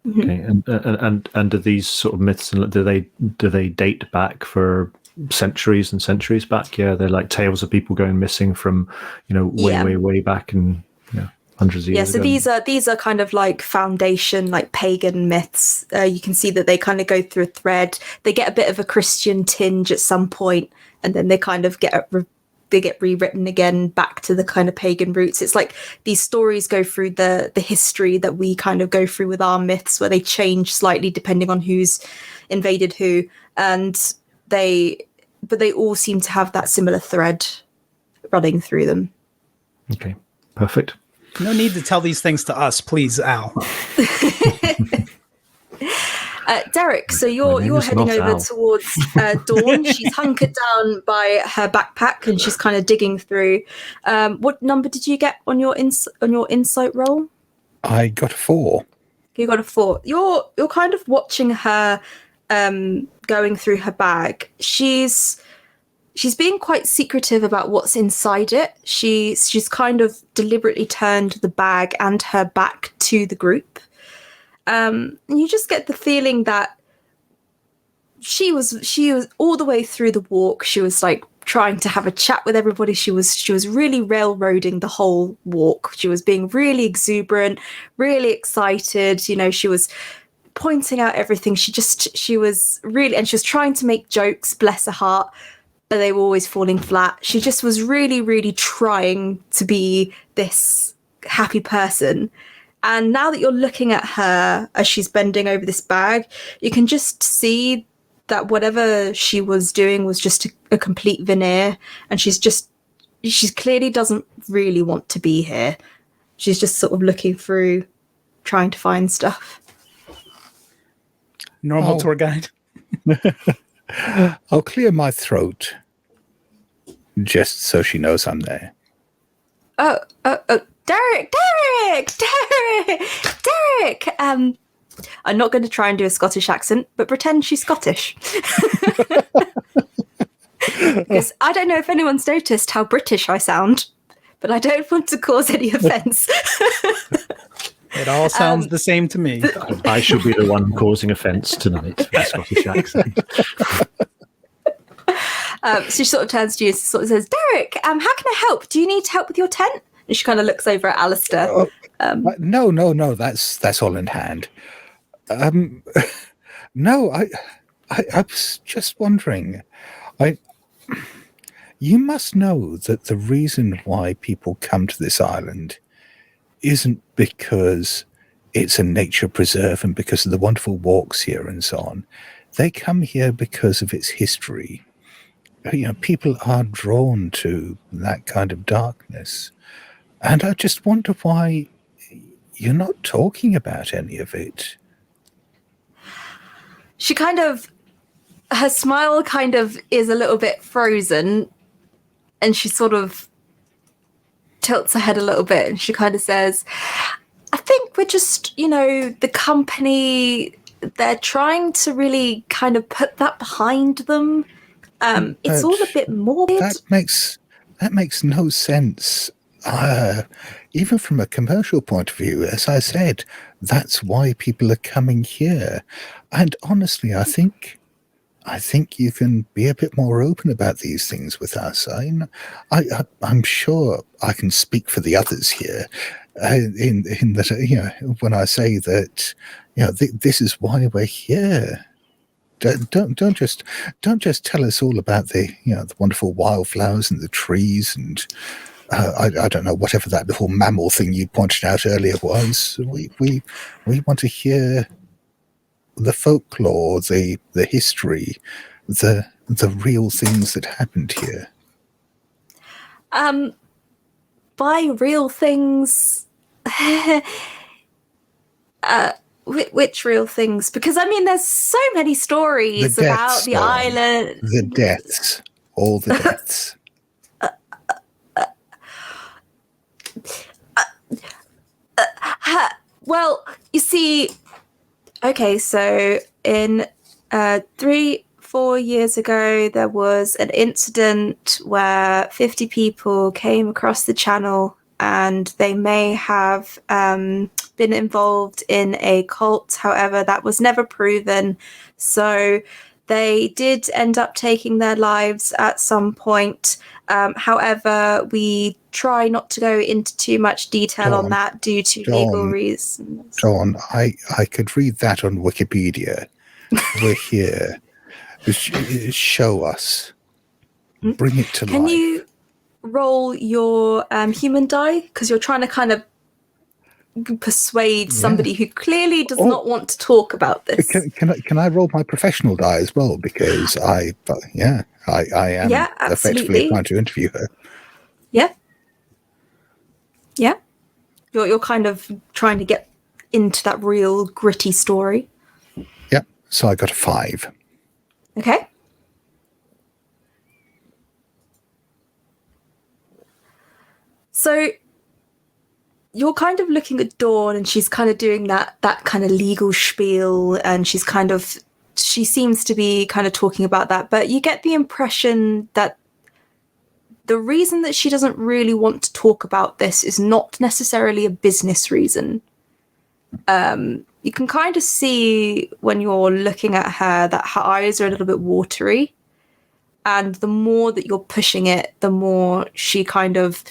Okay, and do these sort of myths, do they date back for centuries and centuries back? Yeah, they're like tales of people going missing from way back and hundreds of years so ago. these are kind of like foundation, like pagan myths. You can see that they kind of go through a thread. They get a bit of a Christian tinge at some point, and then they kind of get rewritten again back to the kind of pagan roots. It's like these stories go through the history that we kind of go through with our myths, where they change slightly depending on who's invaded who, but they all seem to have that similar thread running through them. Okay, perfect. No need to tell these things to us, please, Al. Derek, so you're heading over towards Dawn. She's hunkered down by her backpack and she's kind of digging through. What number did you get on your insight roll? I got a 4. You got a 4. You're kind of watching her going through her bag. She's being quite secretive about what's inside it. She's kind of deliberately turned the bag and her back to the group. And you just get the feeling that she was all the way through the walk. She was like trying to have a chat with everybody. She was really railroading the whole walk. She was being really exuberant, really excited. She was pointing out everything. She was really, and she was trying to make jokes, bless her heart, but they were always falling flat. She just was really, really trying to be this happy person. And now that you're looking at her as she's bending over this bag, you can just see that whatever she was doing was just a complete veneer. And she clearly doesn't really want to be here. She's just sort of looking through, trying to find stuff. Normal tour guide. I'll clear my throat just so she knows I'm there. Oh, Derek! I'm not going to try and do a Scottish accent, but pretend she's Scottish. Because I don't know if anyone's noticed how British I sound, but I don't want to cause any offence. It all sounds the same to me. I should be the one causing offence tonight with a Scottish accent. So she sort of turns to you and sort of says, Derek, how can I help? Do you need help with your tent? And she kind of looks over at Alistair. No, that's all in hand. No, I was just wondering. You must know that the reason why people come to this island isn't because it's a nature preserve and because of the wonderful walks here and so on. They come here because of its history. You know, people are drawn to that kind of darkness. And I just wonder why you're not talking about any of it. She kind of, her smile kind of is a little bit frozen, and she sort of tilts her head a little bit, and she kind of says, I think we're just, the company, they're trying to really kind of put that behind them. It's all a bit morbid. That makes no sense. Even from a commercial point of view, as I said, that's why people are coming here. And honestly, I think you can be a bit more open about these things with us. I'm sure I can speak for the others here, in that when I say that this is why we're here. Don't just tell us all about the the wonderful wildflowers and the trees and I don't know, whatever that little mammal thing you pointed out earlier was. We want to hear the folklore, the history, the real things that happened here. By real things, which real things? Because there's so many stories about the island. The deaths, all the deaths. Well, you see, okay, so in 3-4 years ago, there was an incident where 50 people came across the channel and they may have been involved in a cult. However, that was never proven. So they did end up taking their lives at some point. However, we try not to go into too much detail on that due to legal reasons. Dawn, I could read that on Wikipedia. We're here. Show us. Bring it to life. Can you roll your human die? Because you're trying to kind of persuade somebody who clearly does not want to talk about this. Can I roll my professional die as well? Because I am effectively trying to interview her. Yeah. You're kind of trying to get into that real gritty story. Yep. So I got a 5. Okay. So you're kind of looking at Dawn, and she's kind of doing that kind of legal spiel, and she seems to be kind of talking about that, but you get the impression that the reason that she doesn't really want to talk about this is not necessarily a business reason. You can kind of see when you're looking at her that her eyes are a little bit watery, and the more that you're pushing it, the more she kind of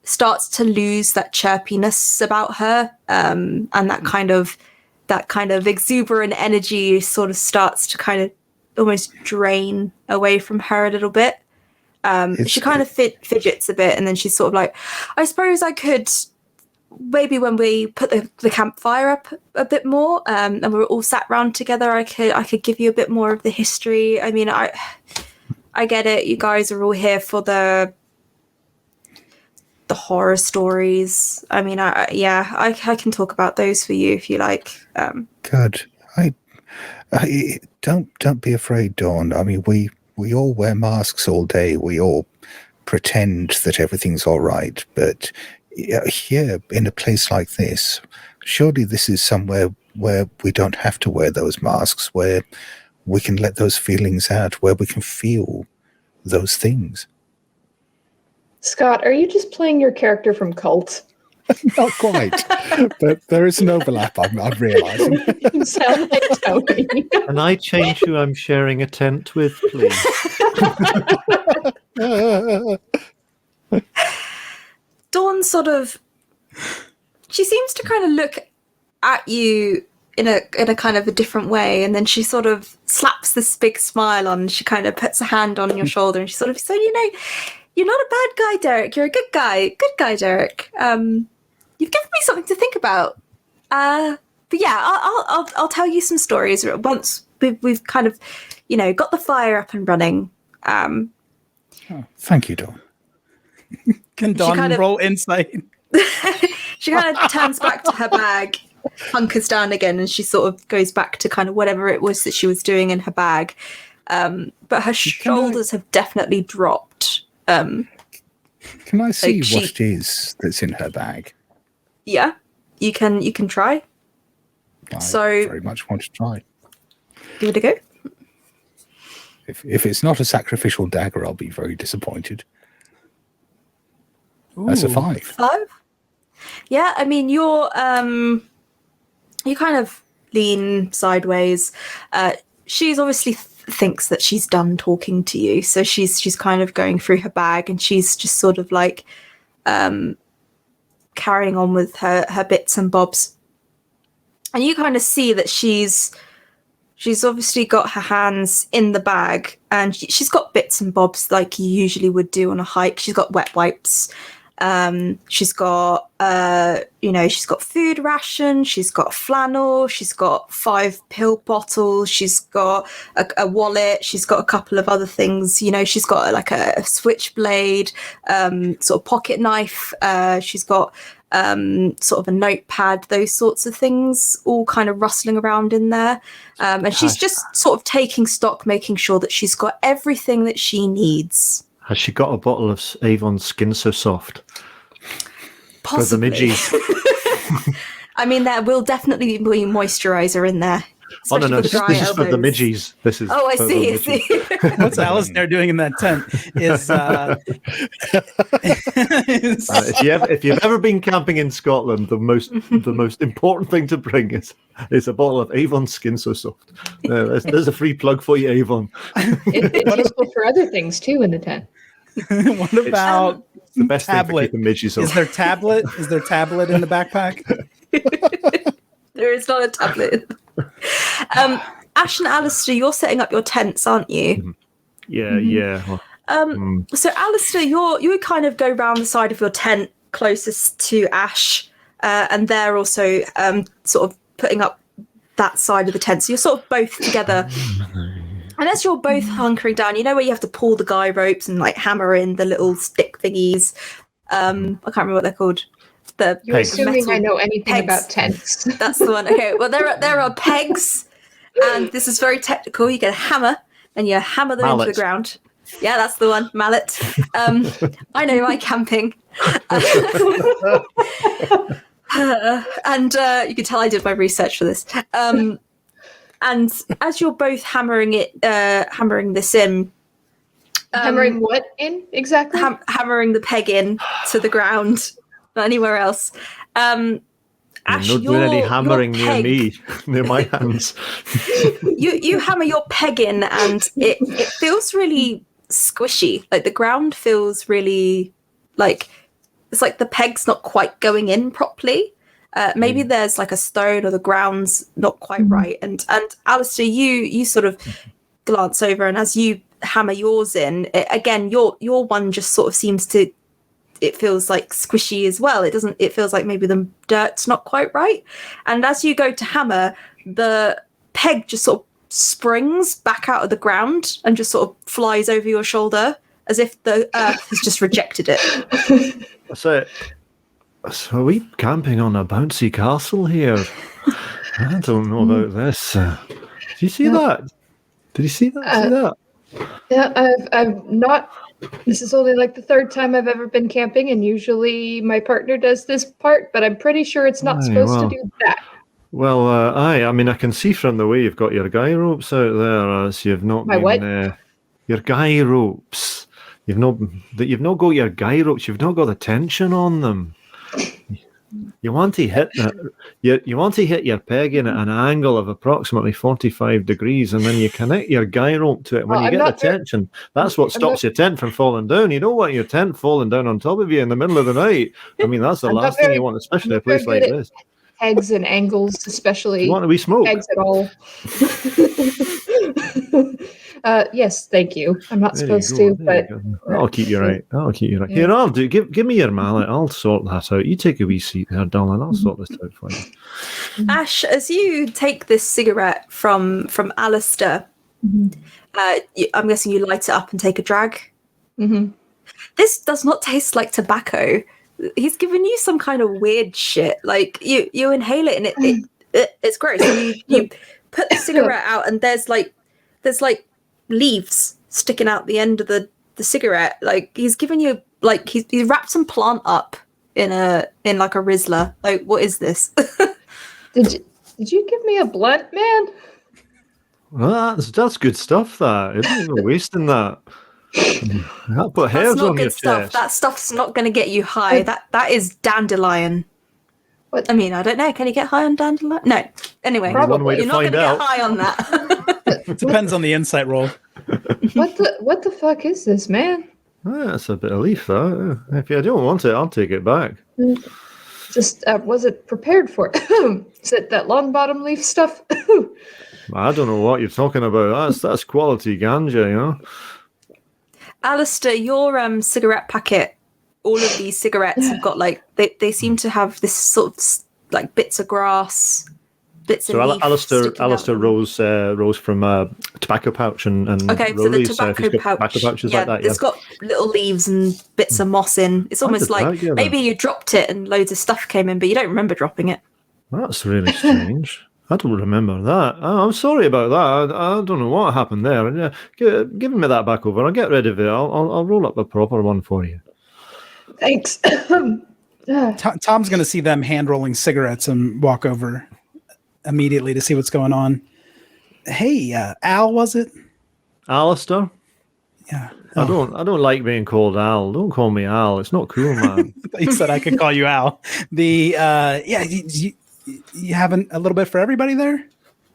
starts to lose that chirpiness about her, and that kind of exuberant energy sort of starts to kind of almost drain away from her a little bit. She kind of fidgets a bit, and then she's sort of like, I suppose I could, maybe when we put the campfire up a bit more, and we're all sat round together, I could give you a bit more of the history. I mean, I get it. You guys are all here for the horror stories. I mean, I can talk about those for you if you like. Good. I don't be afraid, Dawn. I mean, we all wear masks all day. We all pretend that everything's all right. But here, in a place like this, surely this is somewhere where we don't have to wear those masks, where we can let those feelings out, where we can feel those things. Scott, are you just playing your character from Cult? Not quite, but there is an overlap. I'm realising. You sound like Tony. Can I change who I'm sharing a tent with, please? Dawn she seems to kind of look at you in a kind of a different way, and then she sort of slaps this big smile on, and she kind of puts a hand on your shoulder, and she sort of says, you're not a bad guy, Derek. You're a good guy. Good guy, Derek. You've given me something to think about. But yeah, I'll tell you some stories once we've kind of, got the fire up and running. Thank you, Dawn. Can Dawn roll insight? She kind of turns back to her bag, hunkers down again, and she sort of goes back to kind of whatever it was that she was doing in her bag. But her shoulders have definitely dropped. Can I see what it is that's in her bag? Yeah, you can try. I very much want to try. Give it a go. If it's not a sacrificial dagger, I'll be very disappointed. That's a 5. 5? Yeah, I mean, you kind of lean sideways. She's obviously thinks that she's done talking to you, so she's kind of going through her bag, and she's just sort of like carrying on with her bits and bobs. And you kind of see that she's obviously got her hands in the bag, and she's got bits and bobs like you usually would do on a hike. She's got wet wipes. She's got she's got food ration, she's got flannel, she's got 5 pill bottles, she's got a wallet, she's got a couple of other things, she's got like a switchblade, sort of pocket knife, she's got sort of a notepad, those sorts of things all kind of rustling around in there, and she's just sort of taking stock, making sure that she's got everything that she needs. Has she got a bottle of Avon Skin So Soft? Possibly. For the midgies. I mean, there will definitely be moisturizer in there. Oh, no, this is for the midgies. This is. Oh, I see. What's Alistair doing in that tent? If you've ever been camping in Scotland, the most important thing to bring is a bottle of Avon Skin So Soft. There's a free plug for you, Avon. It's useful for other things too in the tent. What about the best tablet? Thing for keeping midgies off. Is there tablet in the backpack? There is not a tablet. Ash and Alistair, you're setting up your tents, aren't you? Yeah. So Alistair, you kind of go round the side of your tent closest to Ash, and they're also sort of putting up that side of the tent. So you're sort of both together. And as you're both hunkering down, where you have to pull the guy ropes and like hammer in the little stick thingies. I can't remember what they're called. You're assuming I know anything about tents. That's the one. Okay. Well, there are pegs, and this is very technical. You get a hammer, and you hammer them into the ground. Yeah, that's the one. Mallet. I know my camping. And you can tell I did my research for this. And as you're both hammering this in. Hammering what in exactly? Hammering the peg in to the ground. Not anywhere else. Ash, not doing any hammering near my hands. you hammer your peg in, and it feels really squishy. Like the ground feels really like it's like the peg's not quite going in properly. Maybe there's like a stone or the ground's not quite right. And Alistair, you sort of glance over, and as you hammer yours in, again, your one just sort of seems to. It feels like squishy as well. It feels like maybe the dirt's not quite right. And as you go to hammer, the peg just sort of springs back out of the ground and just sort of flies over your shoulder as if the earth has just rejected it. So are we camping on a bouncy castle here? I don't know about this. Did you see that? Did you see that? Yeah, I've not. This is only like the 3rd time I've ever been camping, and usually my partner does this part, but I'm pretty sure it's not supposed to do that. Well, I mean, I can see from the way you've got your guy ropes out there, as you've not your guy ropes. You've not got your guy ropes. You've not got the tension on them. You want to hit you want to hit your peg in at an angle of approximately 45 degrees, and then you connect your guy rope to it. When you get the tension, that's what stops your tent from falling down. You don't want your tent falling down on top of you in the middle of the night. I mean, that's the last thing you want, especially a place like this. Pegs and angles, especially. You want to be smoke? Pegs at all. Yes, thank you. I'm not supposed to, but I'll keep you right. I'll keep you right. Here, I'll do. Give me your mallet. I'll sort that out. You take a wee seat there, darling. I'll sort this out for you. Ash, as you take this cigarette from Alistair, I'm guessing you light it up and take a drag. Mm-hmm. This does not taste like tobacco. He's given you some kind of weird shit. Like you inhale it and it's gross. And you put the cigarette out and there's like leaves sticking out the end of the cigarette. Like he's given you like he's wrapped some plant up in like a Rizzler. Like what is this? Did you give me a blunt, man? Well, that's good stuff. That isn't no wasting that. I'll put hairs on your chest. That stuff's not going to get you high. That is dandelion. What? I mean, I don't know. Can you get high on dandelion? No. Anyway, Probably. you're not going to get high on that. It depends on the insight roll. What the fuck is this, man? That's a bit of leaf, though. If you don't want it, I'll take it back. Just wasn't prepared for it. Is it that long bottom leaf stuff? I don't know what you're talking about. That's quality ganja, you know. Alistair, your cigarette packet, all of these cigarettes have got like they seem to have this sort of like bits of grass, bits of leaf. So Alistair rose from a tobacco pouch and okay, so the tobacco pouches yeah, like that. It's got little leaves and bits of moss in. It's almost like maybe you dropped it and loads of stuff came in, but you don't remember dropping it. That's really strange. I don't remember that. I'm sorry about that. I don't know what happened there. Give me that back over. I'll get rid of it. I'll roll up a proper one for you. Thanks. Tom's going to see them hand rolling cigarettes and walk over immediately to see what's going on. Hey, Al, was it? Alistair? Yeah. I don't like being called Al. Don't call me Al. It's not cool, man. You said I could call you Al. You having a little bit for everybody there?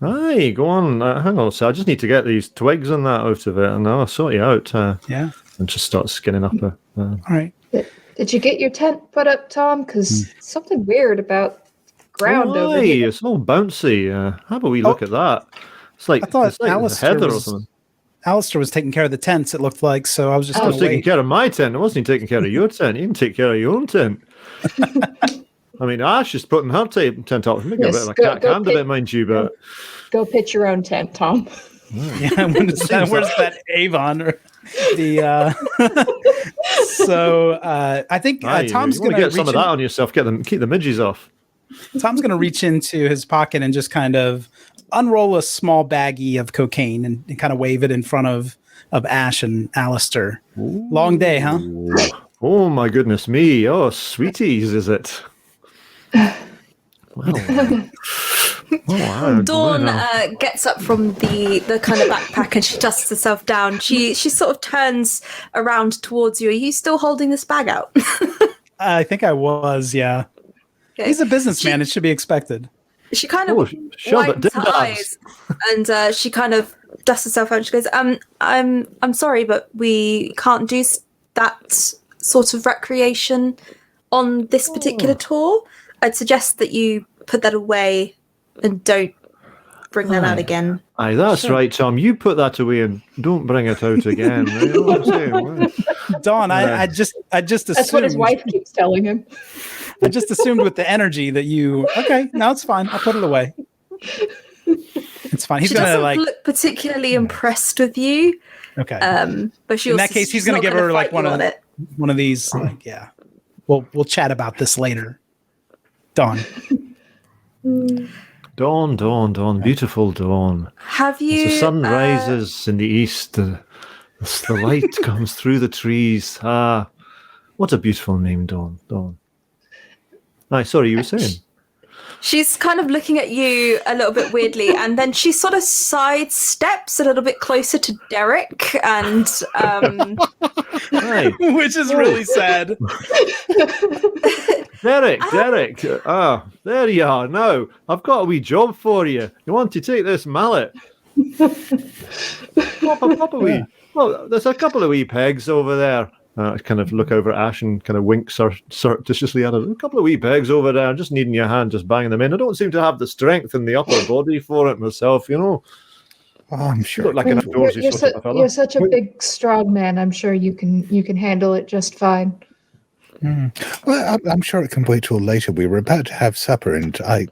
Aye, go on. Hang on. So I just need to get these twigs and that out of it, and I'll sort you out. Yeah. And just start skinning up. All right. Did you get your tent put up, Tom? Because something weird about ground over here. It's all bouncy. Have a wee look at that. It's like, I thought it's like heather or something. Alistair was taking care of the tents, it looked like, so I was just I was taking care of my tent. I wasn't taking care of your tent. You can take care of your own tent. I mean, Ash is putting her tent up. Make a bit of a cat hand of it, mind you, but go pitch your own tent, Tom. Yeah, where's that Avon? Or so I think Tom's going to get some of that on yourself. Keep the midges off. Tom's going to reach into his pocket and just kind of unroll a small baggie of cocaine and kind of wave it in front of Ash and Alistair. Ooh. Long day, huh? Oh my goodness me! Oh, sweeties, is it? Wow. Dawn gets up from the kind of backpack and she dusts herself down. She sort of turns around towards you. Are you still holding this bag out? I think I was, yeah. Okay. He's a businessman. It should be expected. She kind of winds her eyes and she kind of dusts herself out and she goes, I'm sorry, but we can't do that sort of recreation on this particular tour. I'd suggest that you put that away and don't bring that out again. Aye, that's right, Tom. You put that away and don't bring it out again. You know what I'm saying? Dawn, I just assumed. That's what his wife keeps telling him. I just assumed with the energy that you. Okay, no, it's fine. I'll put it away. It's fine. He's she gonna doesn't look particularly impressed with you. Okay. But she in that case, he's gonna give her like one of these. Like, yeah. We'll chat about this later. Dawn. Dawn, beautiful dawn. Have you? As the sun rises in the east, the light comes through the trees. Ah, what a beautiful name, Dawn. Aye, sorry, you were saying. She's kind of looking at you a little bit weirdly, and then she sort of sidesteps a little bit closer to Derek, and Hey, Which is really sad. Derek. There you are. Now, I've got a wee job for you. You want to take this mallet? Pop a wee. Well, there's a couple of wee pegs over there. I kind of look over at Ash and kind of wink surreptitiously at her. A couple of wee pegs over there. I'm just needing your hand, just banging them in. I don't seem to have the strength in the upper body for it myself, you know. Oh, I'm You sure. look like an outdoorsy sort of a fella. You're such a big, strong man. I'm sure you can handle it just fine. Well, I'm sure it can wait till later. We were about to have supper, and I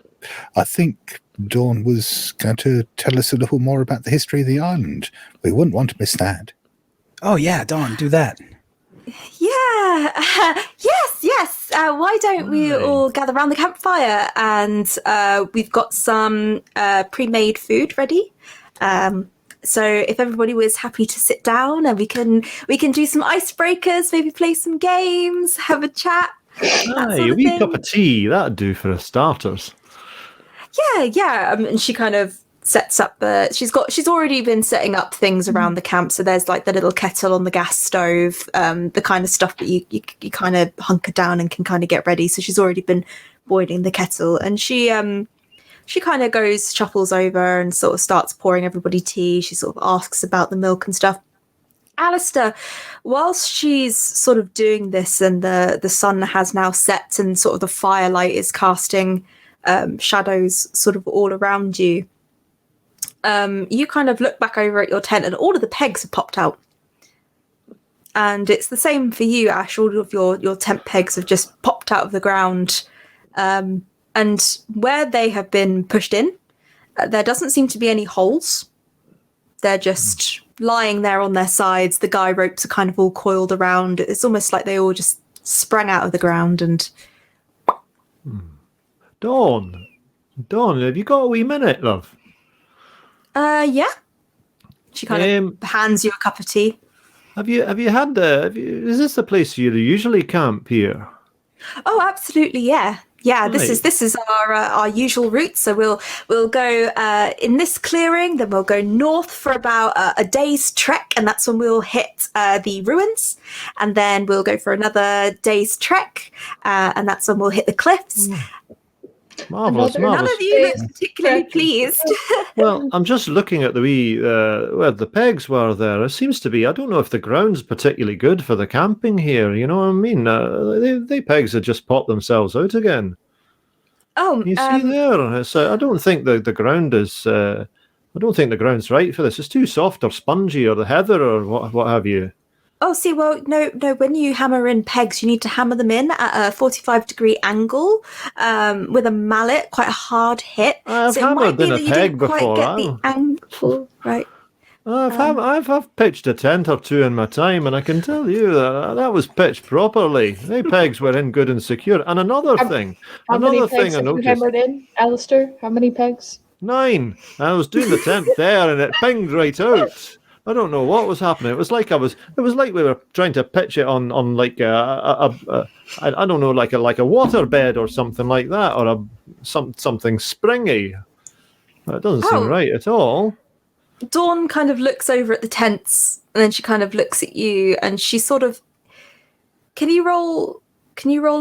think Dawn was going to tell us a little more about the history of the island. We wouldn't want to miss that. Oh yeah, Dawn, do that. yeah, yes. Why don't we all gather around the campfire? And we've got some pre-made food ready. So if everybody was happy to sit down, and we can do some icebreakers, maybe play some games, have a chat. Aye, a wee cup of tea, that'd do for starters. Yeah. And she kind of sets up she's already been setting up things around the camp. So there's like the little kettle on the gas stove, the kind of stuff that you kind of hunker down and can kind of get ready. So she's already been boiling the kettle, and she kind of shuffles over and sort of starts pouring everybody tea. She sort of asks about the milk and stuff. Alistair, whilst she's sort of doing this and the sun has now set and sort of the firelight is casting shadows sort of all around you, you kind of look back over at your tent and all of the pegs have popped out. And it's the same for you, Ash. All of your tent pegs have just popped out of the ground. And where they have been pushed in, there doesn't seem to be any holes. They're just lying there on their sides. The guy ropes are kind of all coiled around. It's almost like they all just sprang out of the ground. And Dawn, have you got a wee minute, love? yeah. She kind of hands you a cup of tea. Is this the place you usually camp here? Oh, absolutely, yeah. Yeah, this is our usual route. So we'll go in this clearing, then we'll go north for about a day's trek, and that's when we'll hit the ruins, and then we'll go for another day's trek, and that's when we'll hit the cliffs. Marvelous. None of you look particularly pleased. Well, I'm just looking at the wee where the pegs were there. It seems to be. I don't know if the ground's particularly good for the camping here. You know what I mean? They pegs had just popped themselves out again. Oh, you see there. I don't think the ground is. I don't think the ground's right for this. It's too soft or spongy or the heather or what have you. Oh, see, well, no. When you hammer in pegs, you need to hammer them in at a 45-degree angle with a mallet, quite a hard hit. I've hammered in a peg before. The angle right. I've pitched a tent or two in my time, and I can tell you that was pitched properly. The pegs were in good and secure. And another thing I noticed. Have you hammered in, Alistair? How many pegs? 9. I was doing the tent there, and it pinged right out. I don't know what was happening. It was like we were trying to pitch it on like I don't know, like a water bed or something like that, or something springy. It doesn't seem right at all. Dawn kind of looks over at the tents, and then she kind of looks at you, and she sort of, can you roll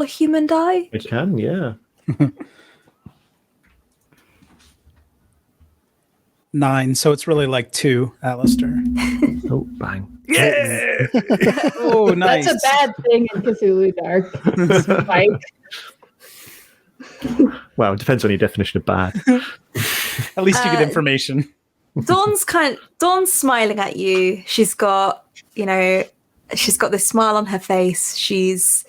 a human die? I can, yeah. 9, so it's really like 2, Alistair. Oh, bang. Yeah! Oh, nice. That's a bad thing in Cthulhu Dark. Spike. Well, it depends on your definition of bad. At least you get information. Dawn's smiling at you. She's got this smile on her face. She's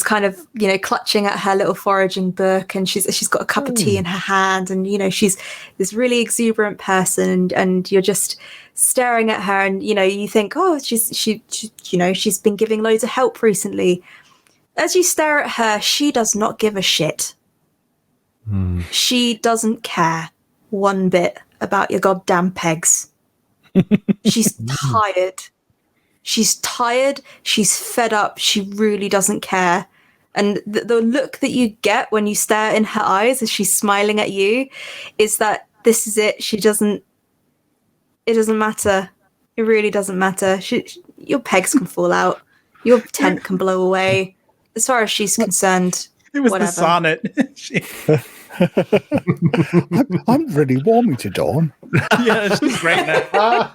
kind of, clutching at her little foraging book, and she's got a cup of tea in her hand, and she's this really exuberant person, and you're just staring at her, and you think, oh, she's been giving loads of help recently. As you stare at her, she does not give a shit. She doesn't care one bit about your goddamn pegs. She's tired. She's tired. She's fed up. She really doesn't care. And the look that you get when you stare in her eyes as she's smiling at you is that this is it. It doesn't matter. It really doesn't matter. Your pegs can fall out. Your tent can blow away. As far as she's concerned, It was whatever. the sonnet. I'm really warming to Dawn. Yeah, she's great now.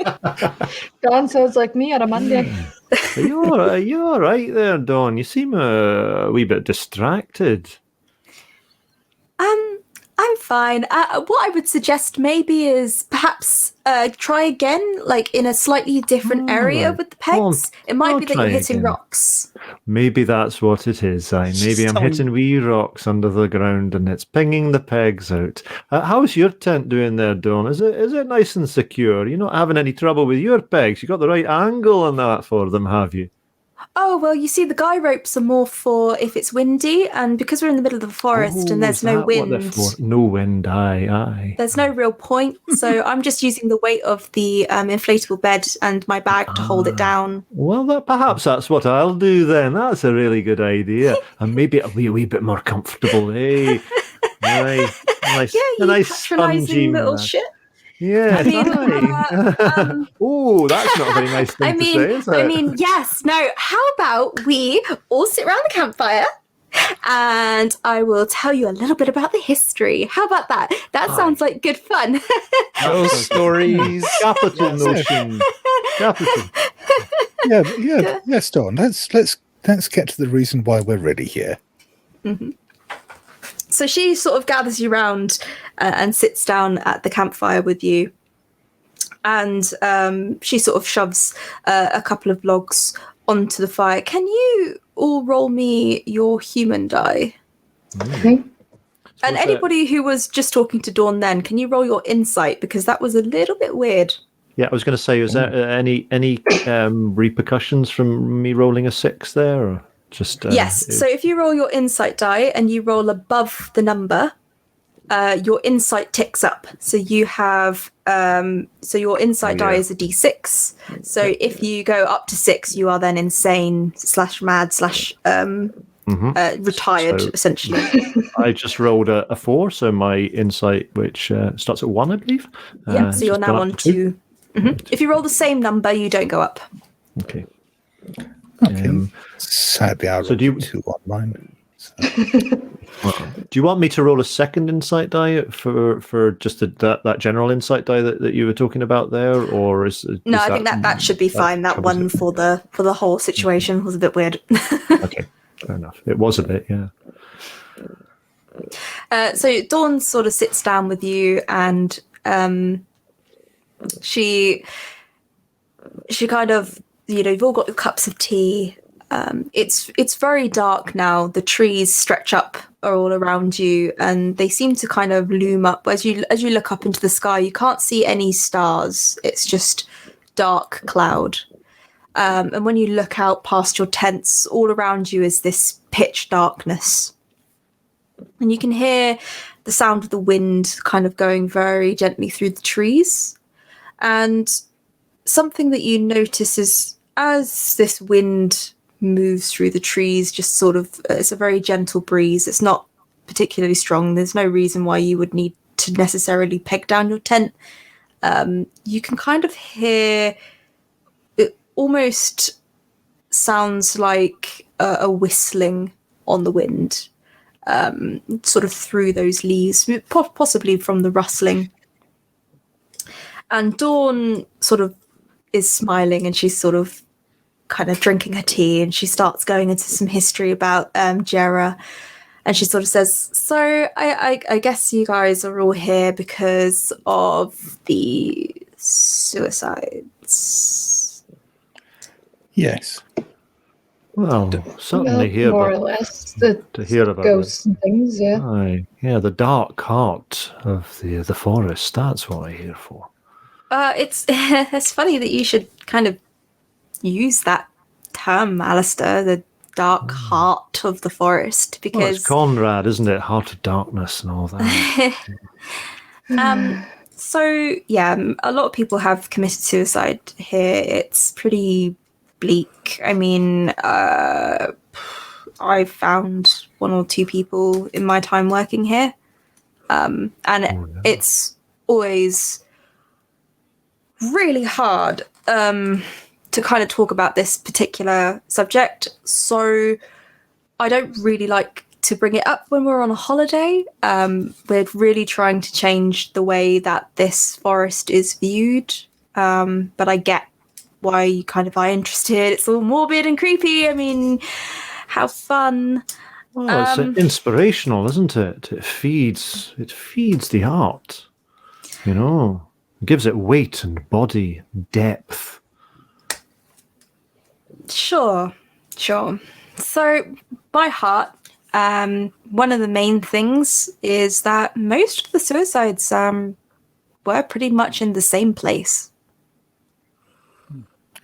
Dawn sounds like me on a Monday. You're all right there, Dawn. You seem a wee bit distracted. I'm fine. What I would suggest maybe is perhaps try again, like in a slightly different area with the pegs. It might be that you're hitting rocks. Maybe that's what it is. Maybe I'm hitting wee rocks under the ground and it's pinging the pegs out. How's your tent doing there, Dawn? Is it nice and secure? You're not having any trouble with your pegs? You got the right angle on that for them, have you? Oh, well, you see, the guy ropes are more for if it's windy, and because we're in the middle of the forest and there's no wind. No wind, aye. There's no real point, so I'm just using the weight of the inflatable bed and my bag to hold it down. Well, perhaps that's what I'll do then. That's a really good idea. And maybe it'll be a wee bit more comfortable, eh? Nice, Yeah, you nice patronising spongy little mat. shit. Yes, I mean, aye. Oh, that's not a very nice thing to say, is it? Yes. No, how about we all sit around the campfire and I will tell you a little bit about the history. How about that? That sounds like good fun. Ghost stories. Capital notion. Capital. Yes, Dawn. Let's get to the reason why we're really here. Mm-hmm. So she sort of gathers you round and sits down at the campfire with you. And she sort of shoves a couple of logs onto the fire. Can you all roll me your human die? Okay. And anybody who was just talking to Dawn then, can you roll your insight? Because that was a little bit weird. Yeah, I was going to say, was there any repercussions from me rolling a 6 there? Or just yes. So if you roll your insight die and you roll above the number, your insight ticks up. So you have your insight die is a d6. So if you go up to 6, you are then insane / mad / retired, essentially. I just rolled a 4, so my insight, which starts at 1, I believe. Yeah, so you're now on 2. If you roll the same number, you don't go up. Okay. Sadly, I rolled 2 on mine. So. Do you want me to roll a second insight die for just that general insight die that you were talking about there, or is no? I think that should be fine. That one for the whole situation was a bit weird. Okay, fair enough. It was a bit, yeah. So Dawn sort of sits down with you, and she kind of, you've all got your cups of tea. It's very dark now. The trees stretch up all around you, and they seem to kind of loom up as you look up into the sky. You can't see any stars. It's just dark cloud. And when you look out past your tents, all around you is this pitch darkness. And you can hear the sound of the wind kind of going very gently through the trees. And something that you notice is as this wind moves through the trees, just sort of, it's a very gentle breeze. It's not particularly strong. There's no reason why you would need to necessarily peg down your tent. You can kind of hear, it almost sounds like a whistling on the wind, sort of through those leaves, possibly from the rustling. And Dawn sort of is smiling, and she's sort of kind of drinking her tea, and she starts going into some history about Jera, and she sort of says, so I guess you guys are all here because of the suicides. Yes. Well, certainly here more or less to hear about ghosts and things. Yeah. Aye. Yeah, the dark heart of the forest. That's what I'm here for. It's funny that you should kind of use that term, Alistair, the dark heart of the forest, because it's Conrad, isn't it? Heart of darkness and all that. So yeah, a lot of people have committed suicide here. It's pretty bleak. I mean, I've found 1 or 2 people in my time working here. It's always really hard to kind of talk about this particular subject. So I don't really like to bring it up when we're on a holiday. We're really trying to change the way that this forest is viewed. But I get why you kind of are interested. It's all morbid and creepy. I mean, how fun. Well, it's inspirational, isn't it? It feeds the art. You know, it gives it weight and body, depth. Sure. So, by heart, one of the main things is that most of the suicides were pretty much in the same place.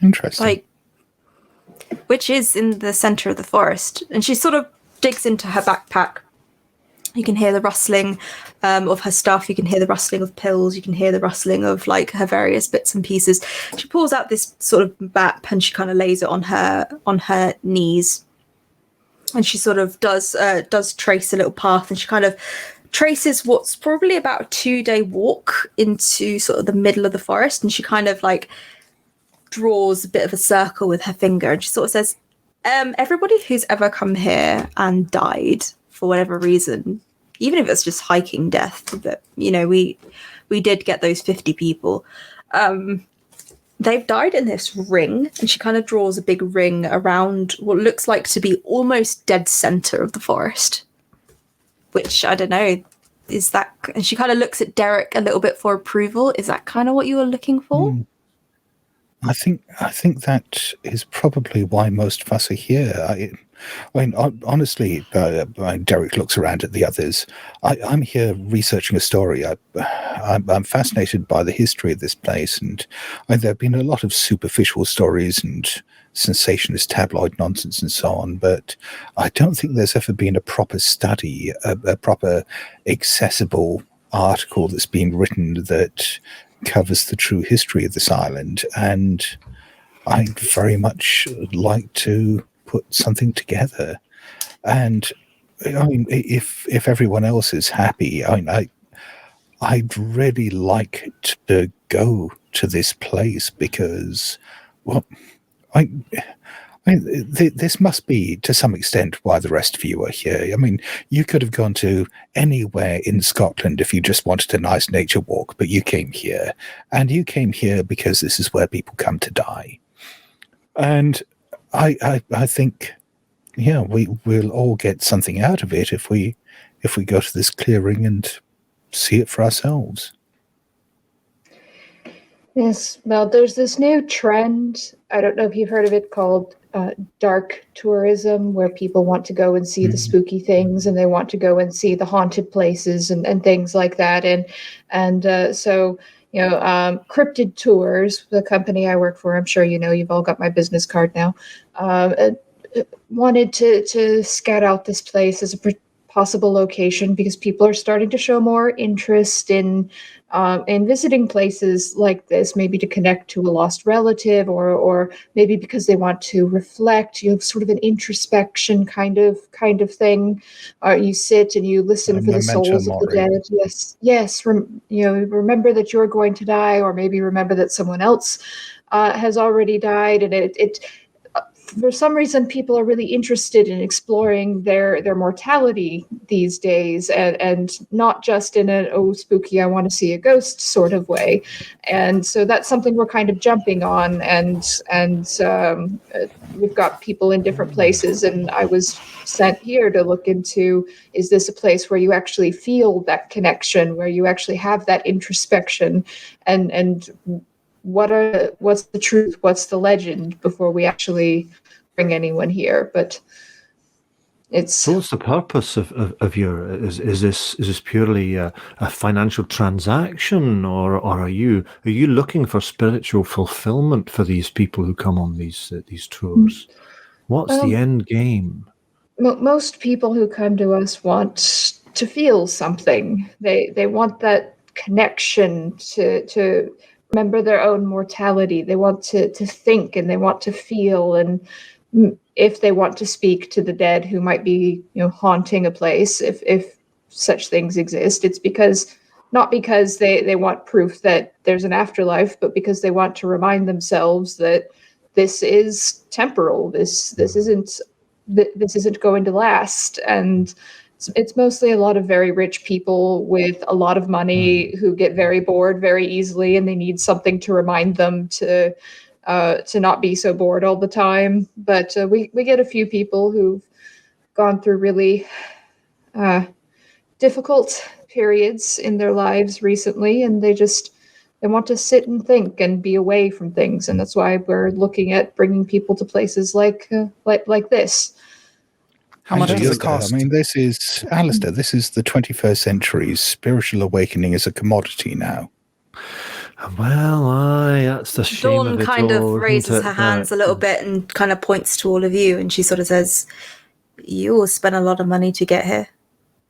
Interesting. Which is in the center of the forest. And she sort of digs into her backpack. You can hear the rustling of her stuff. You can hear the rustling of pills. You can hear the rustling of her various bits and pieces. She pulls out this sort of map and she kind of lays it on her knees. And she sort of does trace a little path, and she kind of traces what's probably about a 2-day walk into sort of the middle of the forest. And she kind of draws a bit of a circle with her finger, and she sort of says, everybody who's ever come here and died for whatever reason, even if it's just hiking death, but we did get those 50 people, they've died in this ring. And she kind of draws a big ring around what looks like to be almost dead center of the forest, which I don't know, is that, and she kind of looks at Derek a little bit for approval. Is that kind of what you were looking for? I think that is probably why most of us are here. I mean, honestly, Derek looks around at the others. I'm here researching a story. I'm fascinated by the history of this place, and there have been a lot of superficial stories and sensationalist tabloid nonsense and so on, but I don't think there's ever been a proper study, a proper accessible article that's been written that covers the true history of this island, and I'd very much like to put something together. And I mean, if everyone else is happy, I'd really like to go to this place because, well, this must be, to some extent, why the rest of you are here. I mean, you could have gone to anywhere in Scotland if you just wanted a nice nature walk, but you came here. And you came here because this is where people come to die. And I think, yeah, we'll all get something out of it if we go to this clearing and see it for ourselves. Yes, well, there's this new trend. I don't know if you've heard of it, called dark tourism, where people want to go and see the spooky things, and they want to go and see the haunted places and things like that. And so, Cryptid Tours, the company I work for, I'm sure you've all got my business card now, wanted to scout out this place as a possible location because people are starting to show more interest in visiting places like this, maybe to connect to a lost relative, or maybe because they want to reflect. You have sort of an introspection kind of thing. You sit and you listen for the souls of the dead. Yes. Remember that you're going to die, or maybe remember that someone else has already died, and it for some reason, people are really interested in exploring their mortality these days, and not just in an, oh, spooky, I want to see a ghost sort of way. And so that's something we're kind of jumping on, and we've got people in different places, and I was sent here to look into, is this a place where you actually feel that connection, where you actually have that introspection, and what's the truth, what's the legend, before we actually bring anyone here. But it's, so what's the purpose of your, is this purely a financial transaction, or are you looking for spiritual fulfillment for these people who come on these tours? What's the end game? Most people who come to us want to feel something. They want that connection to remember their own mortality. They want to think, and they want to feel, and if they want to speak to the dead who might be, haunting a place, if such things exist, it's not because they want proof that there's an afterlife, but because they want to remind themselves that this is temporal. This isn't going to last. And it's mostly a lot of very rich people with a lot of money who get very bored very easily, and they need something to remind them to not be so bored all the time. But we get a few people who've gone through really difficult periods in their lives recently, and they want to sit and think and be away from things. And that's why we're looking at bringing people to places like this. How much does it cost? I mean, this is, Alistair, this is the 21st century. Spiritual awakening is a commodity now. Well, that's the shame Dawn of it kind of all, raises isn't her it? hands a little bit and kind of points to all of you, and she sort of says, "You all spent a lot of money to get here."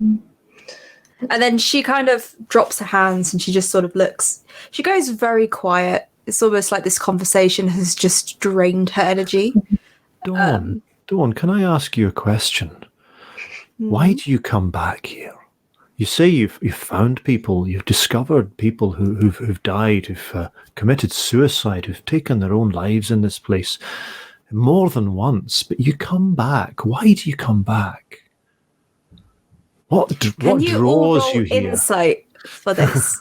And then she kind of drops her hands and she just sort of looks. She goes very quiet. It's almost like this conversation has just drained her energy. Dawn, can I ask you a question? Why do you come back here? You say you've found people, you've discovered people who've died, who've committed suicide, who've taken their own lives in this place more than once, but you come back. Why do you come back? What Can you all draws roll you here? insight for this?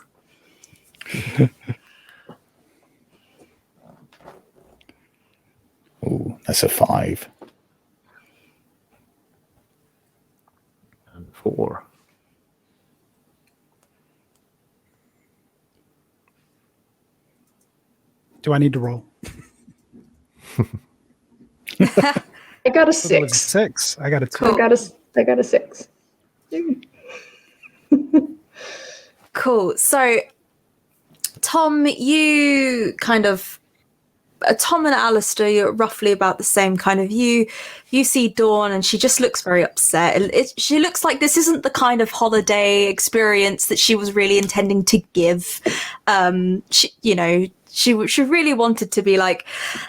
Oh, that's a 5. And 4. Do I need to roll? I got a It was a 6. 6. I got a 2. Cool. I got a 6. Cool. So, Tom, you kind of... Tom and Alistair, you're roughly about the same kind of you. You see Dawn and she just looks very upset. She looks like this isn't the kind of holiday experience that she was really intending to give. She really wanted to be like,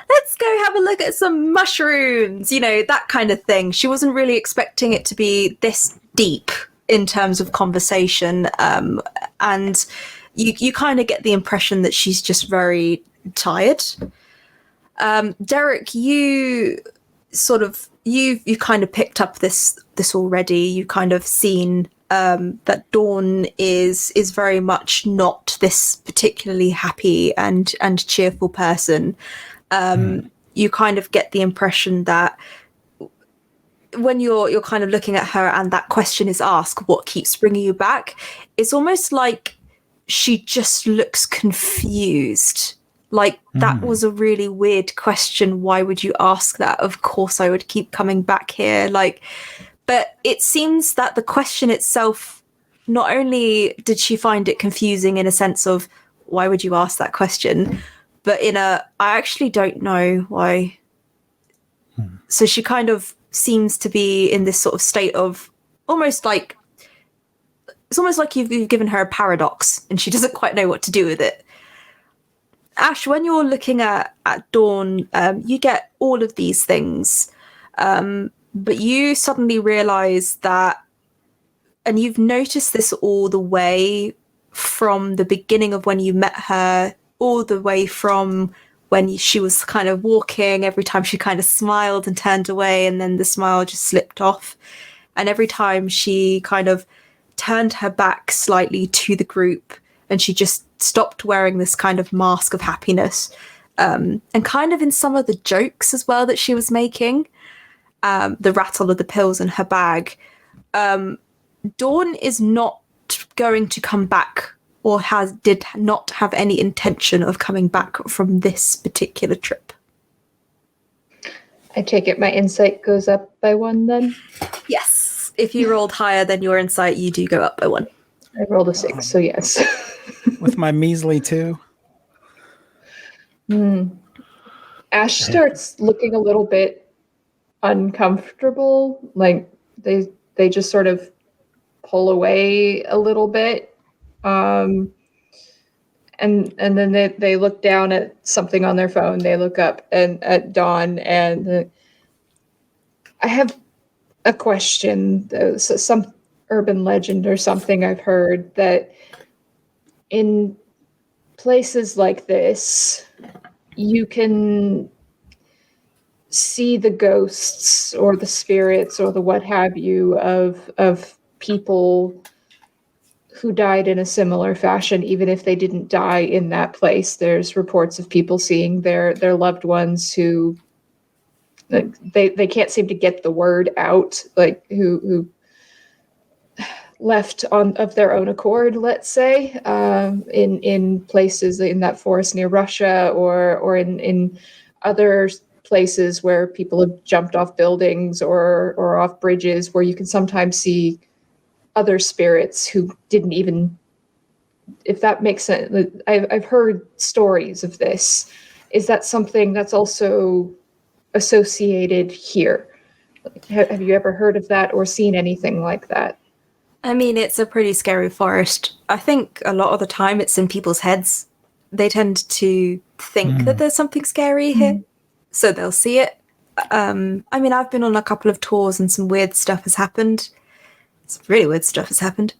let's go have a look at some mushrooms, that kind of thing. She wasn't really expecting it to be this deep in terms of conversation. And you kind of get the impression that she's just very tired. Derek, you kind of picked up this already. You kind of seen that Dawn is very much not this particularly happy and cheerful person. You kind of get the impression that when you're kind of looking at her and that question is asked, what keeps bringing you back? It's almost like she just looks confused. Like, that was a really weird question. Why would you ask that? Of course I would keep coming back here. But it seems that the question itself, not only did she find it confusing in a sense of, why would you ask that question? But I actually don't know why. So she kind of seems to be in this sort of state of it's almost like you've given her a paradox and she doesn't quite know what to do with it. Ash, when you're looking at Dawn, you get all of these things, but you suddenly realize that, and you've noticed this all the way from the beginning of when you met her, all the way from when she was kind of walking, every time she kind of smiled and turned away, and then the smile just slipped off. And every time she kind of turned her back slightly to the group, and she just stopped wearing this kind of mask of happiness. And kind of in some of the jokes as well that she was making, the rattle of the pills in her bag, Dawn is not going to come back, or did not have any intention of coming back from this particular trip. I take it my insight goes up by 1 then? Yes. If you rolled higher than your insight, you do go up by 1. I rolled a 6, so yes. With my measly 2. Ash starts looking a little bit uncomfortable. Like they just sort of pull away a little bit. And then they look down at something on their phone. They look up and at Dawn, and I have a question, though. So some urban legend or something I've heard that in places like this, you can see the ghosts or the spirits or the what have you of people who died in a similar fashion, even if they didn't die in that place. There's reports of people seeing their loved ones who they can't seem to get the word out, like who left on of their own accord, let's say, in places in that forest near Russia, or in other places where people have jumped off buildings or off bridges, where you can sometimes see other spirits who didn't even, if that makes sense. I've heard stories of this. Is that something that's also associated here? Have you ever heard of that or seen anything like that? I mean, it's a pretty scary forest. I think a lot of the time it's in people's heads. They tend to think that there's something scary here, so they'll see it. I mean, I've been on a couple of tours and some weird stuff has happened. Some really weird stuff has happened.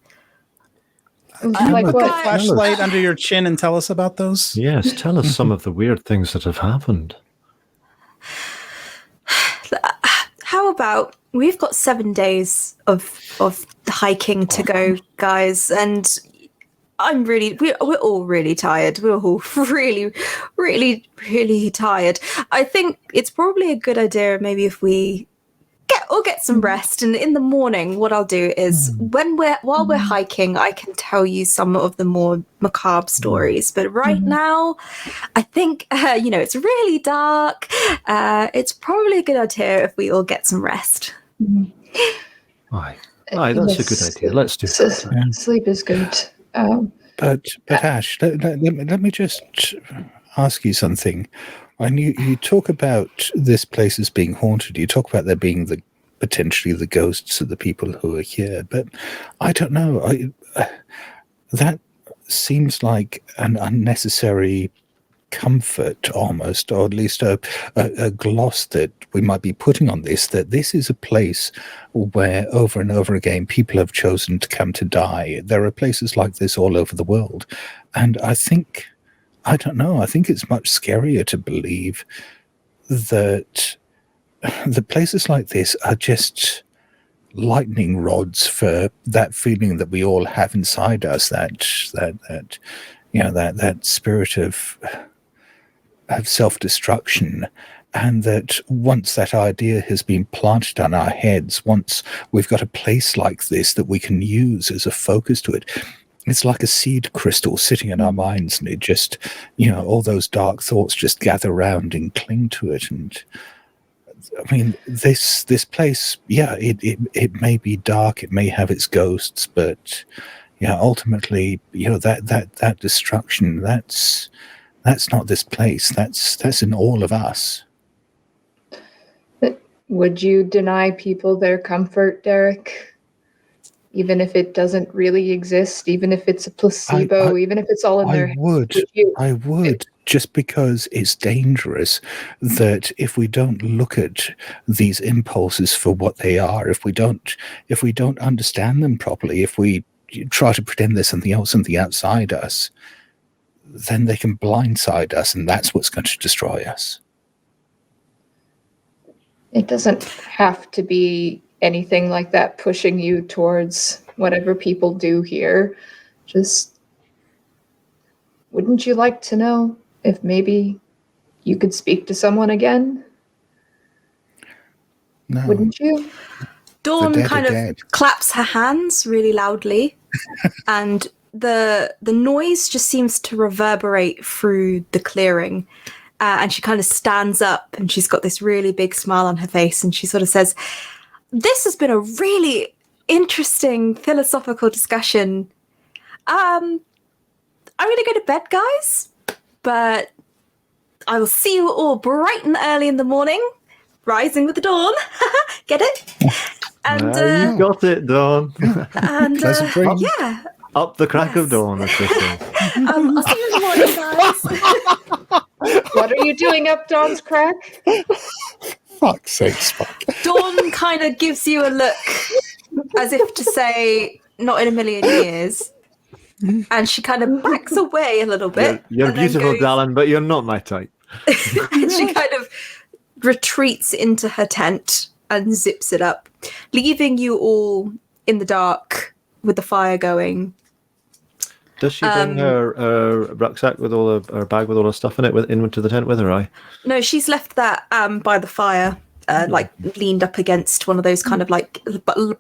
Like Put what? the flashlight under your chin and tell us about those. Yes, tell us some of the weird things that have happened. How about we've got 7 days of hiking to go, guys, and we're all really tired. We're all really tired. I think it's probably a good idea maybe if we get some rest, and in the morning what I'll do is while we're hiking, I can tell you some of the more macabre stories, but right now I think it's really dark. It's probably a good idea if we all get some rest. Aye, that's a good idea. Let's do that. Sleep is good. But Ash, let me just ask you something. And you talk about this place as being haunted. You talk about there being potentially the ghosts of the people who are here. But I don't know. That seems like an unnecessary comfort almost, or at least a gloss that we might be putting on this, that this is a place where over and over again people have chosen to come to die. There are places like this all over the world. And I think it's much scarier to believe that the places like this are just lightning rods for that feeling that we all have inside us, that spirit of self-destruction. And that once that idea has been planted on our heads, once we've got a place like this that we can use as a focus to it, it's like a seed crystal sitting in our minds, and it just, all those dark thoughts just gather around and cling to it. And I mean, this place, it may be dark, it may have its ghosts, but ultimately, that destruction, that's not this place. That's in all of us. Would you deny people their comfort, Derek? Even if it doesn't really exist, even if it's a placebo, even if it's all in their head? I would, just because it's dangerous that if we don't look at these impulses for what they are, if we don't understand them properly, if we try to pretend there's something else, something outside us, then they can blindside us, and that's what's going to destroy us. It doesn't have to be anything like that pushing you towards whatever people do here. Just, wouldn't you like to know if maybe you could speak to someone again? No. Wouldn't you? Dawn kind of claps her hands really loudly, and the noise just seems to reverberate through the clearing. And she kind of stands up, and she's got this really big smile on her face, and she sort of says, "This has been a really interesting philosophical discussion. I'm going to go to bed, guys, but I will see you all bright and early in the morning, rising with the dawn." Get it? And you got it, Dawn. And yeah. Up the crack of dawn, as they say. I'll see you in the morning, guys. What are you doing up dawn's crack? fuck's sake, Spike. Dawn kind of gives you a look as if to say, not in a million years. And she kind of backs away a little bit. You're and then beautiful, goes- darling, but you're not my type. and she kind of retreats into her tent and zips it up, leaving you all in the dark with the fire going. Does she bring her rucksack with all her bag with all her stuff in it into the tent with her? No, she's left that by the fire, like leaned up against one of those kind of like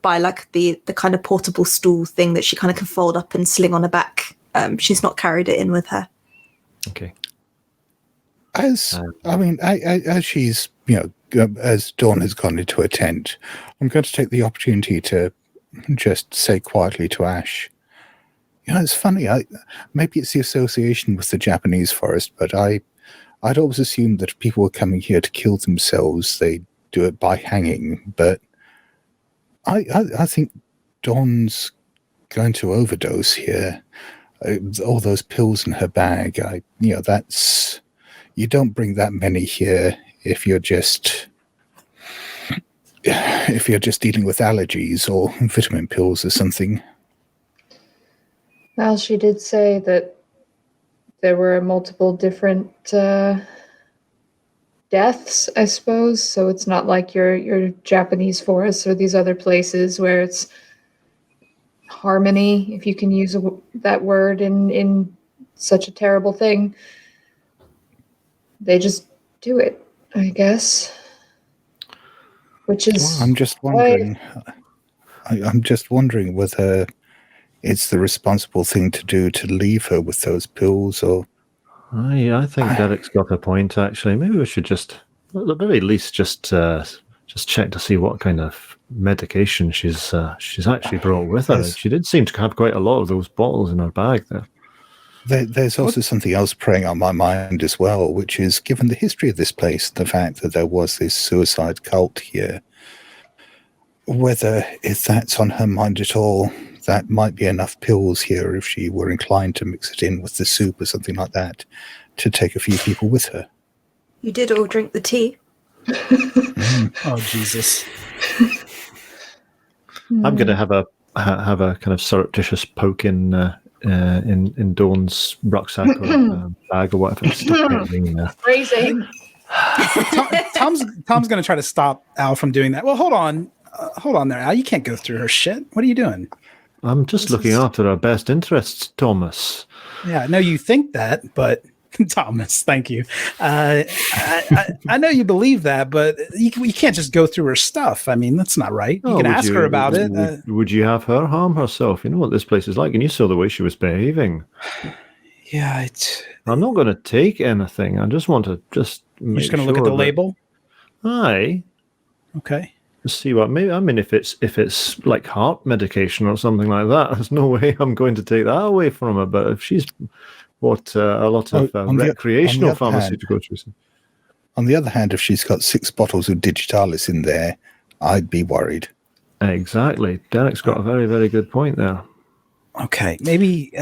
by like the kind of portable stool thing that she kind of can fold up and sling on her back. She's not carried it in with her. Okay. As she's, as Dawn has gone into her tent, I'm going to take the opportunity to just say quietly to Ash, it's funny. Maybe it's the association with the Japanese forest, but I'd always assumed that if people were coming here to kill themselves, they'd do it by hanging. But I think Dawn's going to overdose here. All those pills in her bag. That's you don't bring that many here if you're just dealing with allergies or vitamin pills or something. Well, she did say that there were multiple different deaths, I suppose. So it's not like your Japanese forests or these other places where it's harmony, if you can use that word in such a terrible thing. They just do it, I guess. Which is. Well, I'm just wondering. I'm just wondering whether it's the responsible thing to do to leave her with those pills, or. I think Derek's got a point. Actually, maybe we should just, at the very least, just check to see what kind of medication she's actually brought with her. She did seem to have quite a lot of those bottles in her bag there. There's also something else preying on my mind as well, which is, given the history of this place, the fact that there was this suicide cult here, whether if that's on her mind at all, that might be enough pills here if she were inclined to mix it in with the soup or something like that to take a few people with her. You did all drink the tea. Oh, Jesus. I'm going to have a kind of surreptitious poke in Dawn's rucksack or bag or whatever. Phrasing. Tom's going to try to stop Al from doing that. Well, hold on there, Al. You can't go through her shit. What are you doing? I'm just looking after our best interests, Thomas. Yeah, I know you think that, but Thomas, thank you. I know you believe that, but you can't just go through her stuff. I mean, that's not right. You can ask her about it. Would you have her harm herself? You know what this place is like, and you saw the way she was behaving. Yeah, I'm not going to take anything. I just want to you're just going to look at the label. Aye. Okay. See what if it's like heart medication or something like that, there's no way I'm going to take that away from her. But if she's a lot of recreational pharmaceuticals. On the other hand, if she's got 6 bottles of Digitalis in there, I'd be worried. Exactly. Derek's got a very, very good point there. Okay, maybe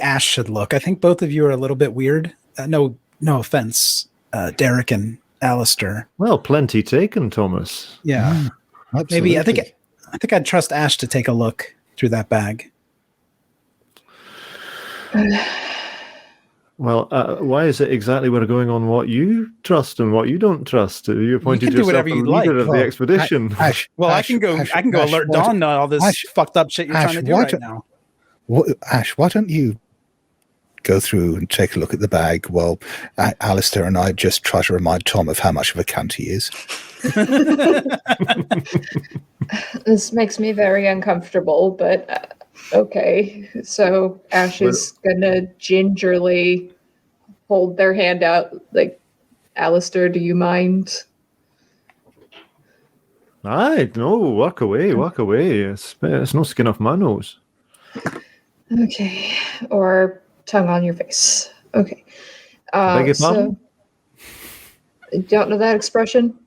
Ash should look. I think both of you are a little bit weird. No offense, Derek and Alistair. Well, plenty taken, Thomas. Yeah. Maybe I think I'd trust Ash to take a look through that bag. Well, why is it exactly we're going on what you trust and what you don't trust? You appointed yourself the leader of the expedition. Ash, I can go alert Dawn on all this fucked up shit you're trying to do right now. Ash, why don't you go through and take a look at the bag while Alistair and I just try to remind Tom of how much of a cunt he is? This makes me very uncomfortable, but okay. So Ash is going to gingerly hold their hand out like, Alistair, do you mind? Aye, no, walk away. It's no skin off my nose. Okay. Or tongue on your face. Okay. Beg your pardon? Don't know that expression?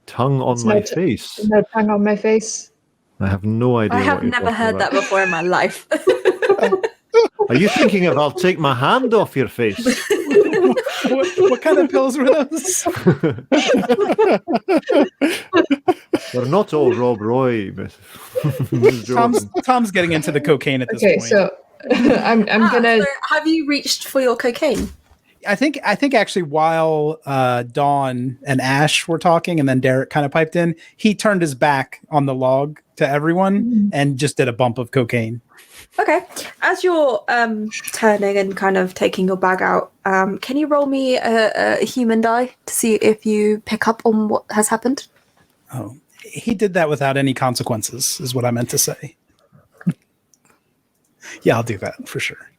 Tongue on my face? No tongue on my face? I have no idea. I have never heard that before in my life. Are you thinking of I'll take my hand off your face? What kind of pills were those? They're not all Rob Roy, Miss Jordan. Tom's getting into the cocaine at this Okay, point. so I'm gonna. So have you reached for your cocaine? I think actually while Dawn and Ash were talking, and then Derek kind of piped in, he turned his back on the log to everyone and just did a bump of cocaine. Okay. As you're turning and kind of taking your bag out, can you roll me a human die to see if you pick up on what has happened? Oh, he did that without any consequences, is what I meant to say. Yeah, I'll do that for sure.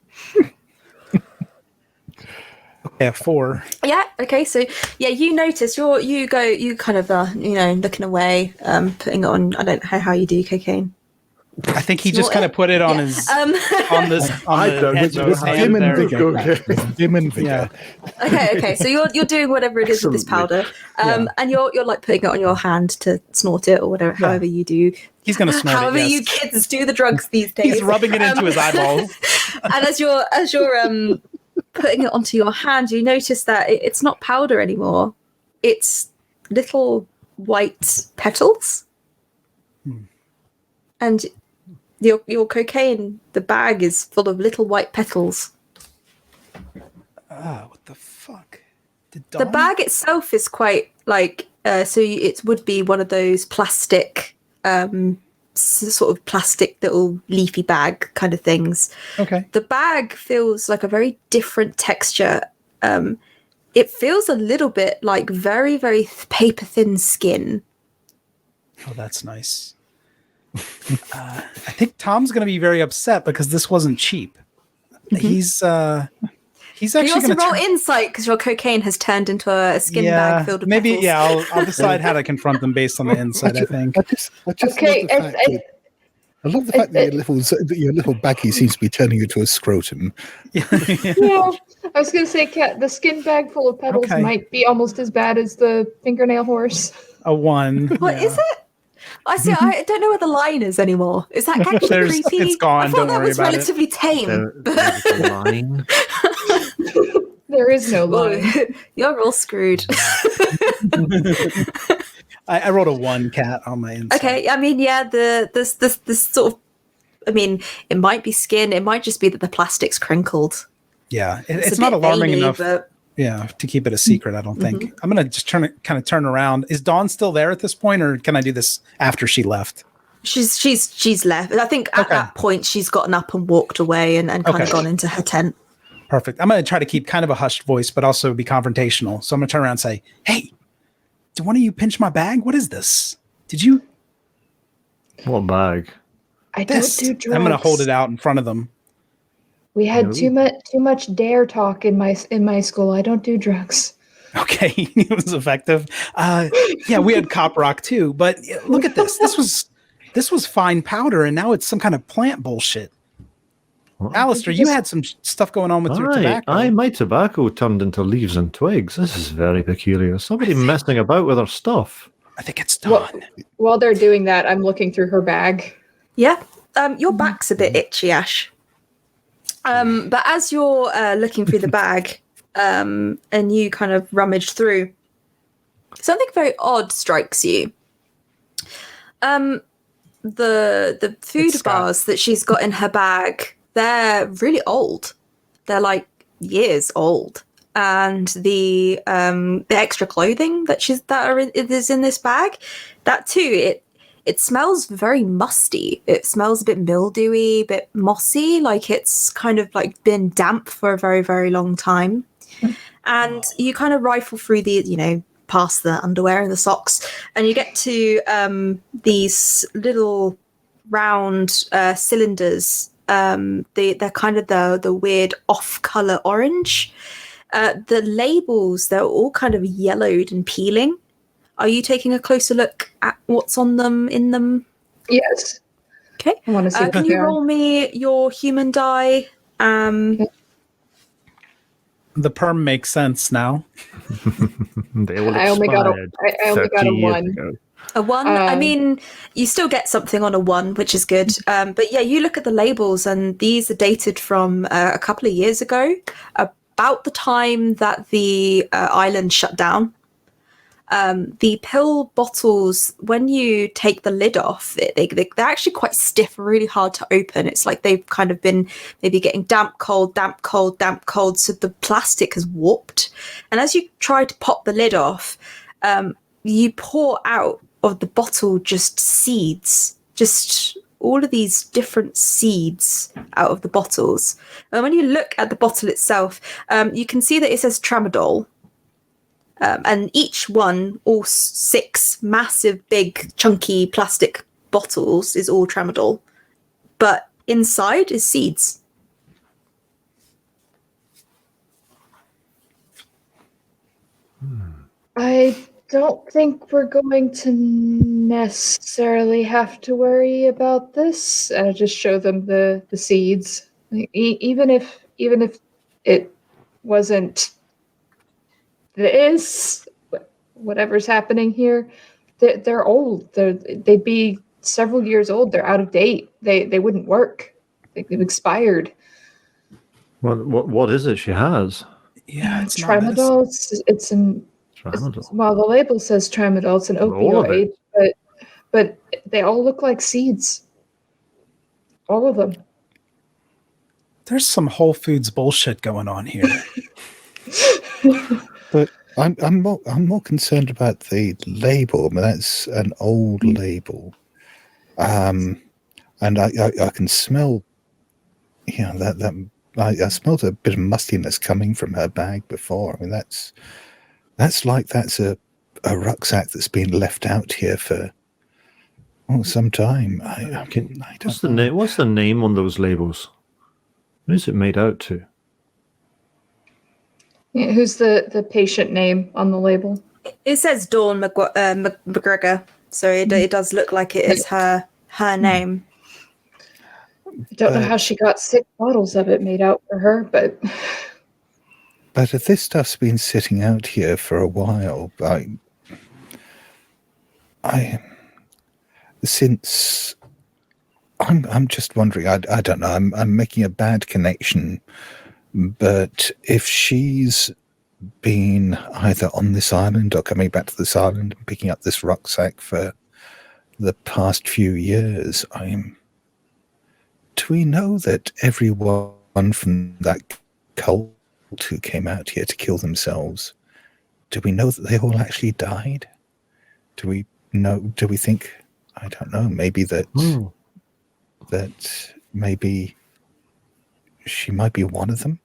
Okay, 4. Yeah. Okay. So yeah, you notice you kind of looking away, putting it on. I don't know how you do cocaine. I think he just kind of put it on his on the edge of his hand there. Vim and vigor. Yeah. Okay. So you're doing whatever it is with this powder, and you're like putting it on your hand to snort it or whatever. Yeah. However you do. He's going to snort However it. Yes. you kids do the drugs these days. He's rubbing it into his eyeballs. And as you're putting it onto your hand, you notice that it's not powder anymore. It's little white petals. And your cocaine, the bag is full of little white petals. What the fuck? The bag itself is quite like, it would be one of those plastic, sort of plastic little leafy bag kind of things. Okay. The bag feels like a very different texture. It feels a little bit like very, very paper thin skin. Oh, that's nice. I think Tom's going to be very upset because this wasn't cheap. He's Can actually you also going to roll insight because your cocaine has turned into a skin bag filled with petals? Yeah, I'll decide how to confront them based on the insight. I think. I just Okay, I love the fact that your little baggie seems to be turning into a scrotum. Yeah, I was gonna say, Kat, the skin bag full of petals might be almost as bad as the fingernail horse. A 1. What is it? I see. I don't know where the line is anymore. Is that actually creepy? It's gone. I thought Don't that worry was about relatively tame. There's a line. There is no line. You're all screwed. I rolled a 1, Cat, on my insight. Okay, I mean, yeah, this sort of, I mean, it might be skin. It might just be that the plastic's crinkled. Yeah, It's it's a not bit alarming veiny, enough. but Yeah, to keep it a secret, I don't think. I'm gonna just turn around. Is Dawn still there at this point, or can I do this after she left? she's left. I think at that point she's gotten up and walked away and kind of gone into her tent. Perfect. I'm gonna try to keep kind of a hushed voice, but also be confrontational. So I'm gonna turn around and say, "Hey, did one of you pinch my bag? What is this? Did you?" What bag? I This. don't do drugs. I'm gonna hold it out in front of them. We had too much dare talk in my school. I don't do drugs. Okay, it was effective. Yeah, we had cop rock too, but look at this. This was fine powder, and now it's some kind of plant bullshit. What? Alistair, you had some stuff going on with your tobacco. My tobacco turned into leaves and twigs. This is very peculiar. Somebody messing about with our stuff. I think it's Dawn. While they're doing that, I'm looking through her bag. Yeah. Your back's a bit itchy, Ash. But as you're looking through the bag and you kind of rummage through, something very odd strikes you. The food bars that she's got in her bag, they're really old. They're like years old. And the extra clothing that is in this bag, that too, it smells very musty. It smells a bit mildewy, a bit mossy, like it's kind of like been damp for a very, very long time. And you kind of rifle through past the underwear and the socks, and you get to these little round cylinders. They're kind of the weird off-color orange. The labels, they're all kind of yellowed and peeling. Are you taking a closer look at what's on them, in them? Yes. Okay. I want to see. Can you roll me your human die? The perm makes sense now. I only got a 1. A 1? I mean, you still get something on a 1, which is good. But yeah, you look at the labels, and these are dated from a couple of years ago. about the time that the island shut down. The pill bottles, when you take the lid off, they're actually quite stiff, really hard to open. It's like they've kind of been maybe getting damp, cold, damp, cold, damp, cold. So the plastic has warped. And as you try to pop the lid off, you pour out of the bottle just seeds, just all of these different seeds out of the bottles. And when you look at the bottle itself, you can see that it says tramadol. And each one, all 6 massive, big, chunky plastic bottles, is all tramadol. But inside is seeds. I don't think we're going to necessarily have to worry about this. And I just show them the seeds. Even if it wasn't this, whatever's happening here, they're old. They'd be several years old. They're out of date. They wouldn't work. They've expired. What is it she has? Yeah, it's not medicine. Tramadol. It's an Tramadol. well, the label says tramadol. It's an All of opioid, it. but they all look like seeds. All of them. There's some Whole Foods bullshit going on here. But I'm more concerned about the label. I mean, that's an old label, and I can smell. Yeah, that I smelled a bit of mustiness coming from her bag before. I mean, that's a rucksack that's been left out here for some time. I don't know. What's the name on those labels? What is it made out to? Yeah, who's the patient name on the label? It says Dawn McGregor, so it does look like it is her name. I don't know how she got 6 bottles of it made out for her, but But if this stuff's been sitting out here for a while, I'm just wondering. I don't know. I'm making a bad connection, but if she's been either on this island or coming back to this island and picking up this rucksack for the past few years, do we know that everyone from that cult who came out here to kill themselves, do we know that they all actually died? Do we think, I don't know, maybe that maybe she might be one of them?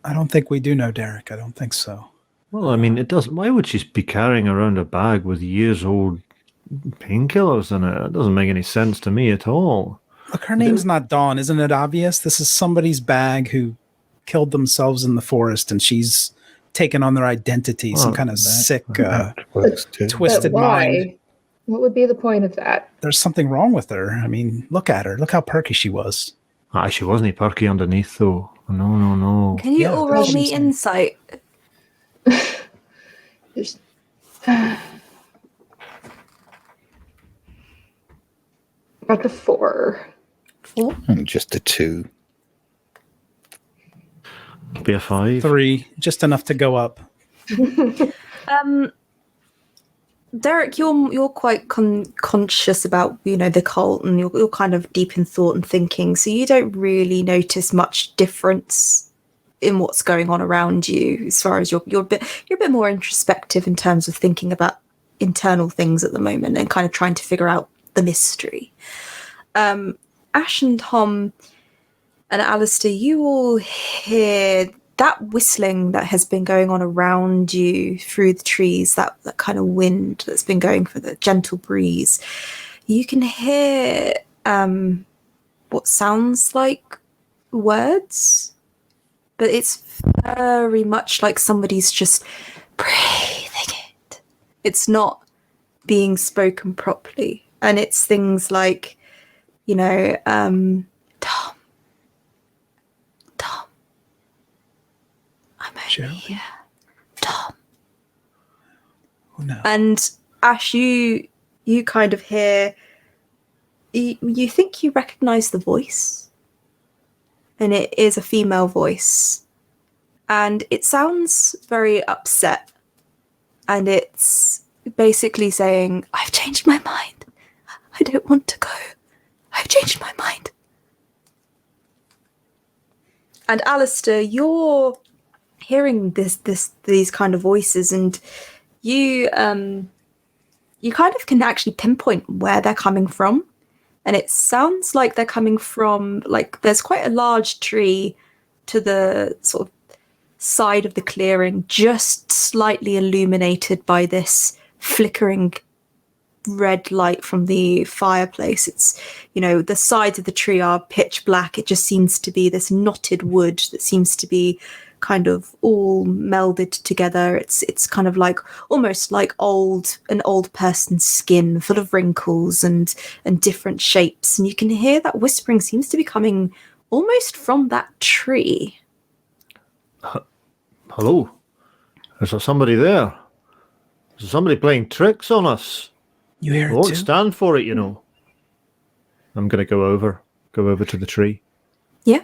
I don't think we do know, Derek. I don't think so. Well, I mean, it doesn't. Why would she be carrying around a bag with years-old painkillers in it? It doesn't make any sense to me at all. Look, her name's not Dawn. Isn't it obvious? This is somebody's bag who killed themselves in the forest, and she's taken on their identity. Some kind of sick, twisted mind. What would be the point of that? There's something wrong with her. I mean, look at her. Look how perky she was. She wasn't perky underneath, though. No. Can you all roll me insight? Got a 4. And just a 2. Be a 5. 3, just enough to go up. Derek, you're quite conscious about the cult, and you're kind of deep in thought and thinking, so you don't really notice much difference in what's going on around you. As far as you're a bit more introspective in terms of thinking about internal things at the moment and kind of trying to figure out the mystery. Ash and Tom and Alistair, you all hear that whistling that has been going on around you through the trees, that kind of wind that's been going for the gentle breeze. You can hear what sounds like words, but it's very much like somebody's just breathing it. It's not being spoken properly. And it's things like, Tom, I'm over here. Tom. Oh, no. And Ash, you kind of hear, you think you recognize the voice, and it is a female voice, and it sounds very upset. And it's basically saying, I've changed my mind. I don't want to go. I've changed my mind. And Alistair, you're hearing these kind of voices, and you kind of can actually pinpoint where they're coming from. And it sounds like they're coming from, like, there's quite a large tree to the sort of side of the clearing, just slightly illuminated by this flickering red light from the fireplace. It's, the sides of the tree are pitch black. It just seems to be this knotted wood that seems to be kind of all melded together. It's kind of like almost like an old person's skin, full of wrinkles and different shapes. And you can hear that whispering seems to be coming almost from that tree. Hello? Is there somebody there? Is there somebody playing tricks on us? You hear I it won't too? stand for it, I'm going to go over to the tree. Yeah.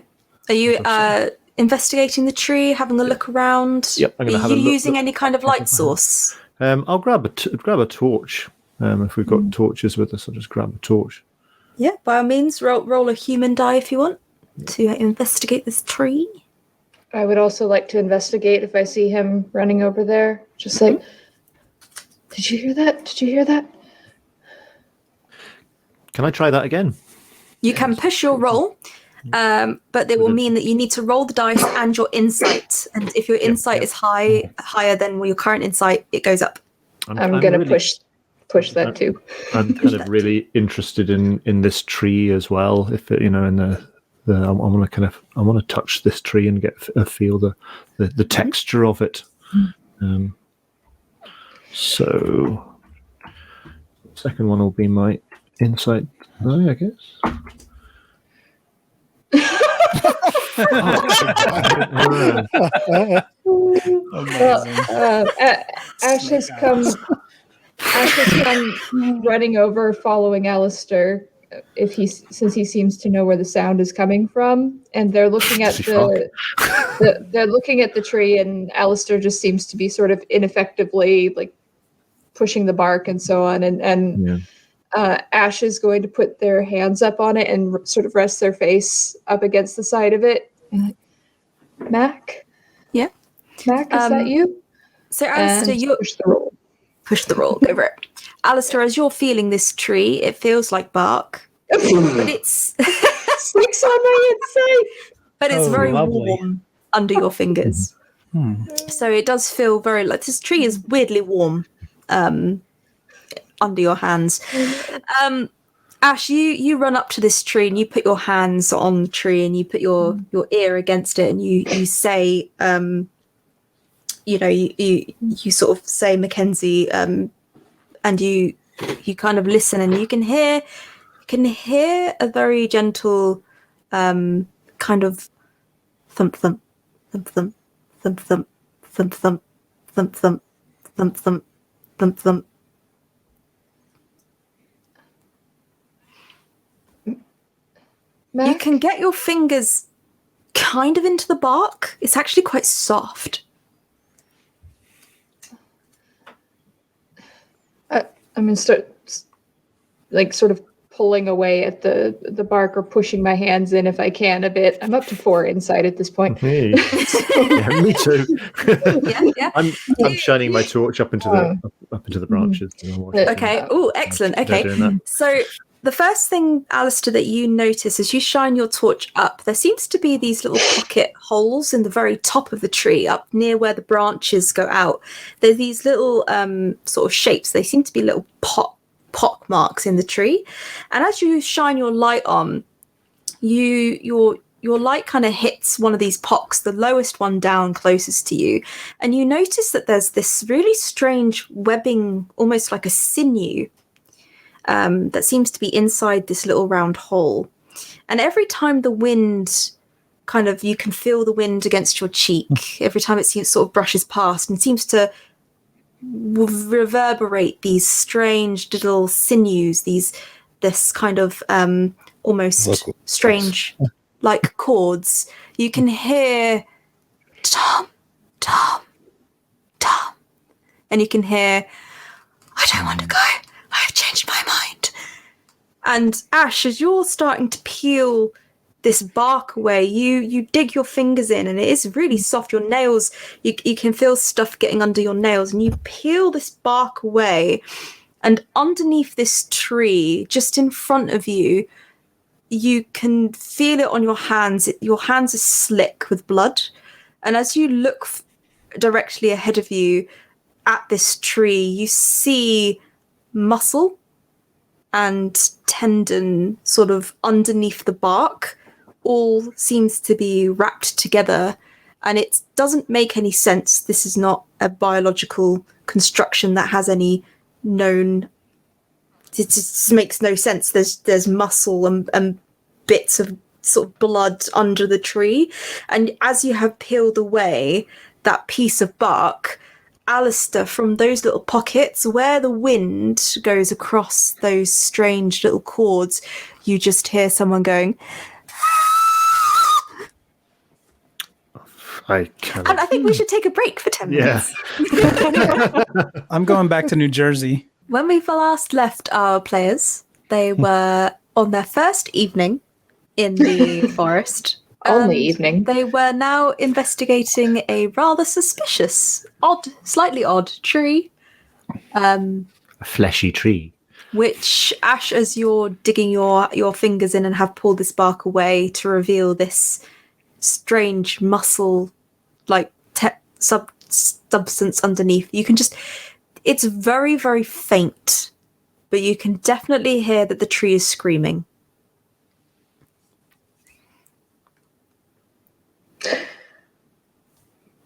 Are you investigating the tree, having a look around? Yep, I'm going to have Are a you look. using any kind of light source? I'll grab a torch. If we've got torches with us, I'll just grab a torch. Yeah, by all means, roll a human die if you want to investigate this tree. I would also like to investigate if I see him running over there. Just like, did you hear that? Did you hear that? Can I try that again? You can push your roll, but it will mean that you need to roll the dice and your insight. And if your insight is higher than your current insight, it goes up. I'm going to push that too. I'm kind of really interested in this tree as well. If it, I want to touch this tree and feel the texture of it. So, second one will be my insight, I guess. Ash has come running over, following Alistair. Since he seems to know where the sound is coming from, and they're looking at they're looking at the tree, and Alistair just seems to be sort of ineffectively like pushing the bark and so on, and Ash is going to put their hands up on it and sort of rest their face up against the side of it. Mac? Yeah. Mac, is that you? So Alistair, you push the roll, go for it. Alistair, as you're feeling this tree, it feels like bark, but it's sticks on my inside. But it's very lovely. warm under your fingers. So it does feel very like this tree is weirdly warm under your hands. Ash, you run up to this tree and you put your hands on the tree and you put your ear against it and you say, you sort of say Mackenzie, and you kind of listen and you can hear a very gentle kind of thump thump thump thump thump thump thump thump thump thump thump thump thump thump. Mac? You can get your fingers kind of into the bark. It's actually quite soft. I'm going to start sort of pulling away at the bark or pushing my hands in if I can a bit. I'm up to 4 inside at this point. Hey. Yeah, me too. Yeah. I'm shining my torch up into the branches. Okay. Oh, excellent. Okay. So the first thing, Alistair, that you notice as you shine your torch up, there seems to be these little pocket holes in the very top of the tree, up near where the branches go out. There's these little sort of shapes. They seem to be little pock marks in the tree. And as you shine your light on, your light kind of hits one of these pocks, the lowest one down closest to you, and you notice that there's this really strange webbing, almost like a sinew, that seems to be inside this little round hole. And every time the wind you can feel the wind against your cheek, every time it sort of brushes past and seems to reverberate these strange little sinews, this kind of almost strange like chords. You can hear Tom, Tom, Tom. And you can hear, I don't want to go. I have changed my mind. And Ash, as you're starting to peel this bark away, you dig your fingers in, and it is really soft. Your nails, you can feel stuff getting under your nails, and you peel this bark away. And underneath this tree, just in front of you, you can feel it on your hands. Your hands are slick with blood. And as you look directly ahead of you at this tree, you see muscle and tendon sort of underneath the bark. All seems to be wrapped together. And it doesn't make any sense. This is not a biological construction that has any known. It just makes no sense. There's muscle and bits of sort of blood under the tree, and as you have peeled away that piece of bark, Alistair, from those little pockets where the wind goes across those strange little chords, you just hear someone going. And I think we should take a break for 10 minutes. I'm going back to New Jersey. When we last left our players, they were on their first evening in the forest. Only evening. They were now investigating a rather suspicious, slightly odd tree. A fleshy tree. Which, Ash, as you're digging your fingers in and have pulled this bark away to reveal this strange muscle, like substance underneath, you can just... It's very, very faint, but you can definitely hear that the tree is screaming.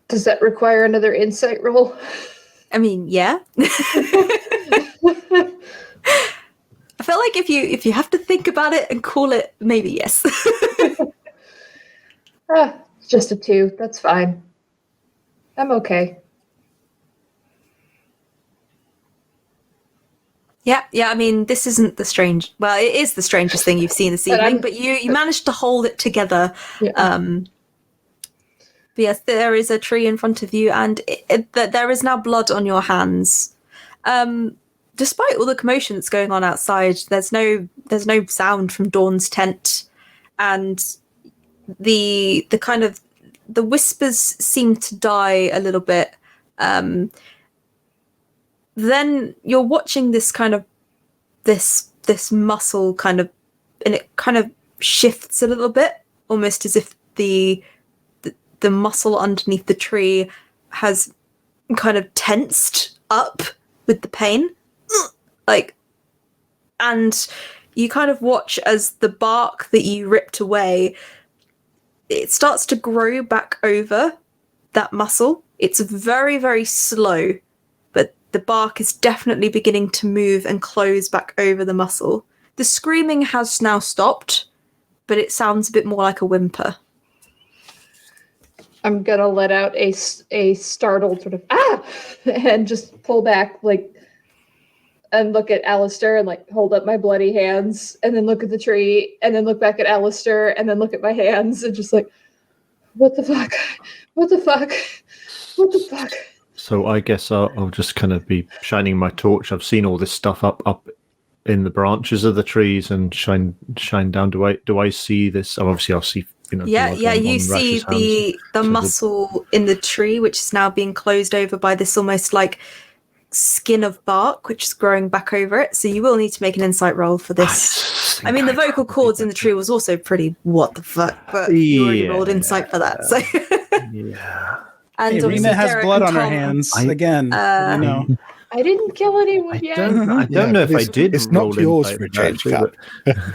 Does that require another insight roll? I mean, yeah. I feel like if you have to think about it and call it, maybe yes. Just a 2. That's fine. I'm okay. Yeah, I mean, this isn't the strange... Well, it is the strangest thing you've seen this evening, but you managed to hold it together. Yeah. But yes, there is a tree in front of you, and there is now blood on your hands. Despite all the commotion that's going on outside, there's no sound from Dawn's tent, and the kind of... The whispers seem to die a little bit. Then you're watching this kind of this muscle kind of, and it kind of shifts a little bit, almost as if the muscle underneath the tree has kind of tensed up with the pain, and you kind of watch as the bark that you ripped away, it starts to grow back over that muscle. It's very, very slow. The bark is definitely beginning to move and close back over the muscle. The screaming has now stopped, but it sounds a bit more like a whimper. I'm gonna let out a startled sort of and just pull back, and look at Alistair and hold up my bloody hands, and then look at the tree, and then look back at Alistair, and then look at my hands, and just what the fuck? What the fuck? What the fuck? So I guess I'll just kind of be shining my torch. I've seen all this stuff up in the branches of the trees and shine down. Do I see this? Oh, obviously I'll see. You see the muscle in the tree, which is now being closed over by this almost like skin of bark, which is growing back over it. So you will need to make an insight roll for this. I mean, the vocal cords in the tree was also pretty what the fuck, but you already rolled insight for that. So yeah. And Rena has Derek blood on her Tom, hands again. I didn't kill anyone yet. I don't know if I did. It's not yours for a change, Kat.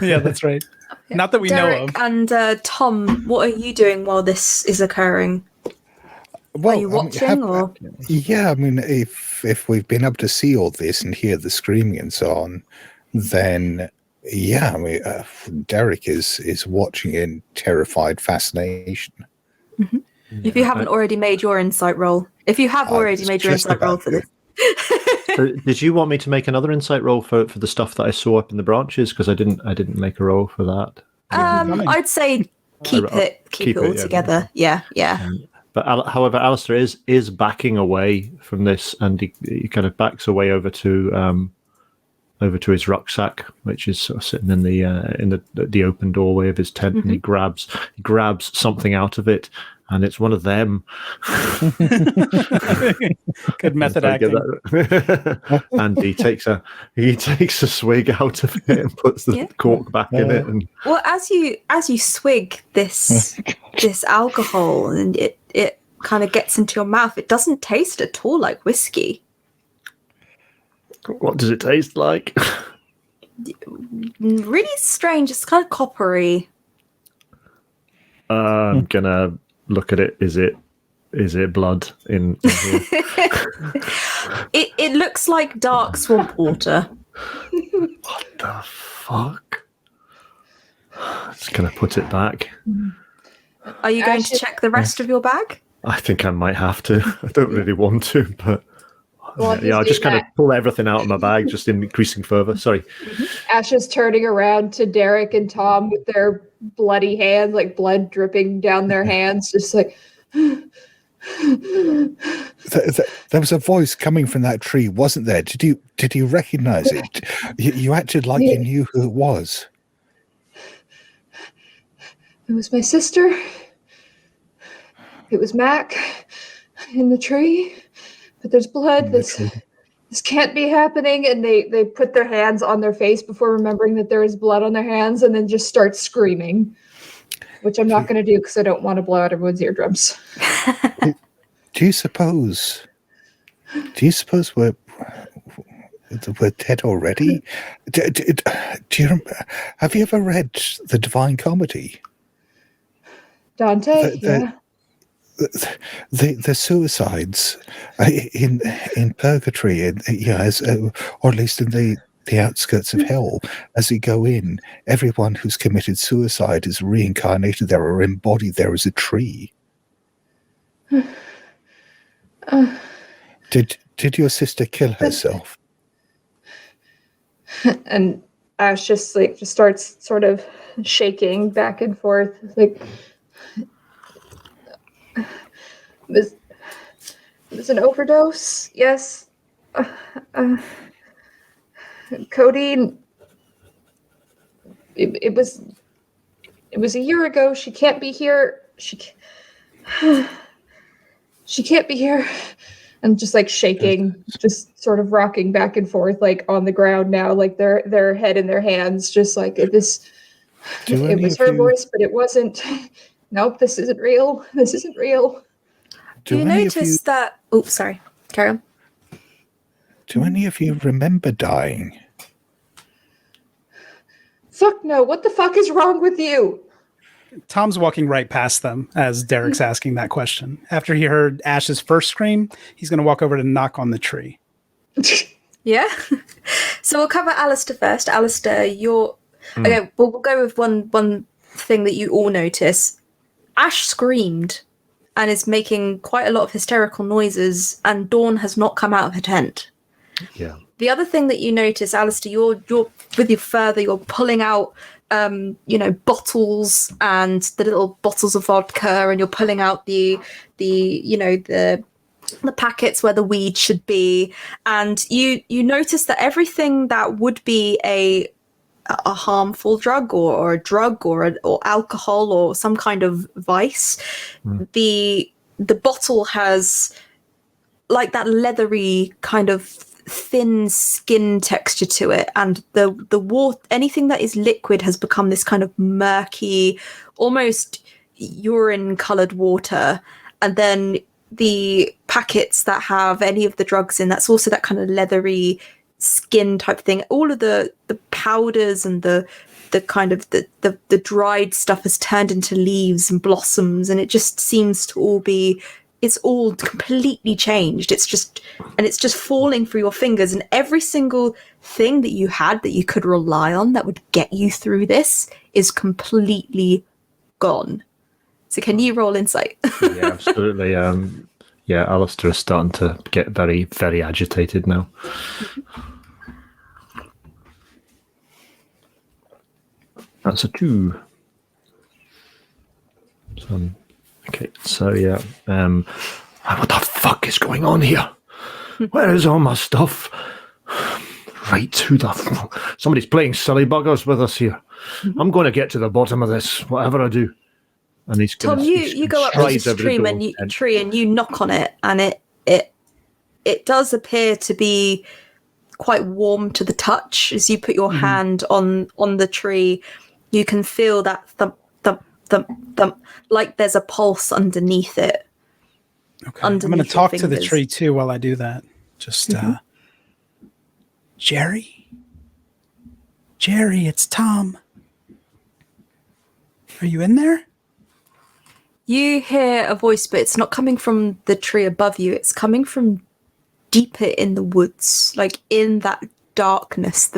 Yeah, that's right. Not that we know of. And Tom, what are you doing while this is occurring? Well, are you watching or? Yeah, I mean, if we've been able to see all this and hear the screaming and so on, then yeah, I mean, Derek is watching in terrified fascination. Mm-hmm. If you haven't already made your insight roll, if you have already made your insight roll for this. Did you want me to make another insight roll for the stuff that I saw up in the branches? Because I didn't make a roll for that. I'd say keep it all together. Yeah. But however, Alistair is backing away from this, and he kind of backs away over to his rucksack, which is sort of sitting in the open doorway of his tent, and he grabs something out of it, and it's one of them. Good method acting. And he takes a swig out of it and puts the cork back in it. And well, as you swig this alcohol and it kind of gets into your mouth, it doesn't taste at all like whiskey. What does it taste like? Really strange. It's kind of coppery. I'm gonna look at it. Is it blood in here? It looks like dark swamp water. What the fuck? Just gonna put it back. Are you going to check the rest of your bag? I think I might have to. I don't really want to, but I'll just kind of pull everything out of my bag, just increasing further. Sorry. Ash is turning around to Derek and Tom with their bloody hands, like blood dripping down their hands, just like. There was a voice coming from that tree, wasn't there? Did you recognize it? You acted like you knew who it was. It was my sister. It was Mac in the tree. But there's blood. This can't be happening. And they put their hands on their face before remembering that there is blood on their hands, and then just start screaming, which I'm not going to do because I don't want to blow out everyone's eardrums. Do you suppose we're dead already? Do you have you ever read the Divine Comedy? Dante, yeah. The suicides in purgatory, or at least in the outskirts of hell, as they go in, everyone who's committed suicide is reincarnated there or embodied there as a tree. Did your sister kill herself? And Ash just starts sort of shaking back and forth, like. It was an overdose, yes. Codeine. It was a year ago. She can't be here. She can't be here. And just like shaking, just sort of rocking back and forth, like on the ground now, like their head in their hands, just like this. It was her voice, but it wasn't. Nope, this isn't real. This isn't real. Do you notice that... Oh, sorry. Carry on. Do any of you remember dying? Fuck no. What the fuck is wrong with you? Tom's walking right past them as Derek's asking that question. After he heard Ash's first scream, he's going to walk over to knock on the tree. Yeah? So we'll cover Alistair first. Alistair, you're... Okay, we'll go with one thing that you all notice. Ash screamed and is making quite a lot of hysterical noises, and Dawn has not come out of her tent. Yeah. The other thing that you notice, Alistair, you're with your further, you're pulling out, bottles and the little bottles of vodka, and you're pulling out the packets where the weed should be, and you notice that everything that would be a harmful drug or a drug or alcohol or some kind of vice, the bottle has like that leathery kind of thin skin texture to it, and the water, anything that is liquid, has become this kind of murky, almost urine colored water. And then the packets that have any of the drugs in, that's also that kind of leathery skin type thing. All of the powders and the kind of the dried stuff has turned into leaves and blossoms, and it just seems to all be, it's all completely changed. It's just falling through your fingers, and every single thing that you had that you could rely on that would get you through this is completely gone. So can you roll insight? Yeah, absolutely. Alistair is starting to get very, very agitated now. That's a 2. So I'm Okay, so yeah. What the fuck is going on here? Where is all my stuff? Right, somebody's playing silly buggers with us here. I'm going to get to the bottom of this, whatever I do. And he's Tom, you go up to the stream and you knock on it, and it does appear to be quite warm to the touch. As you put your hand on the tree, you can feel that thump, thump, thump, thump, like there's a pulse underneath it. Okay, I'm going to talk to the tree too while I do that. Just, Jerry, it's Tom. Are you in there? You hear a voice, but it's not coming from the tree above you. It's coming from deeper in the woods, like in that darkness.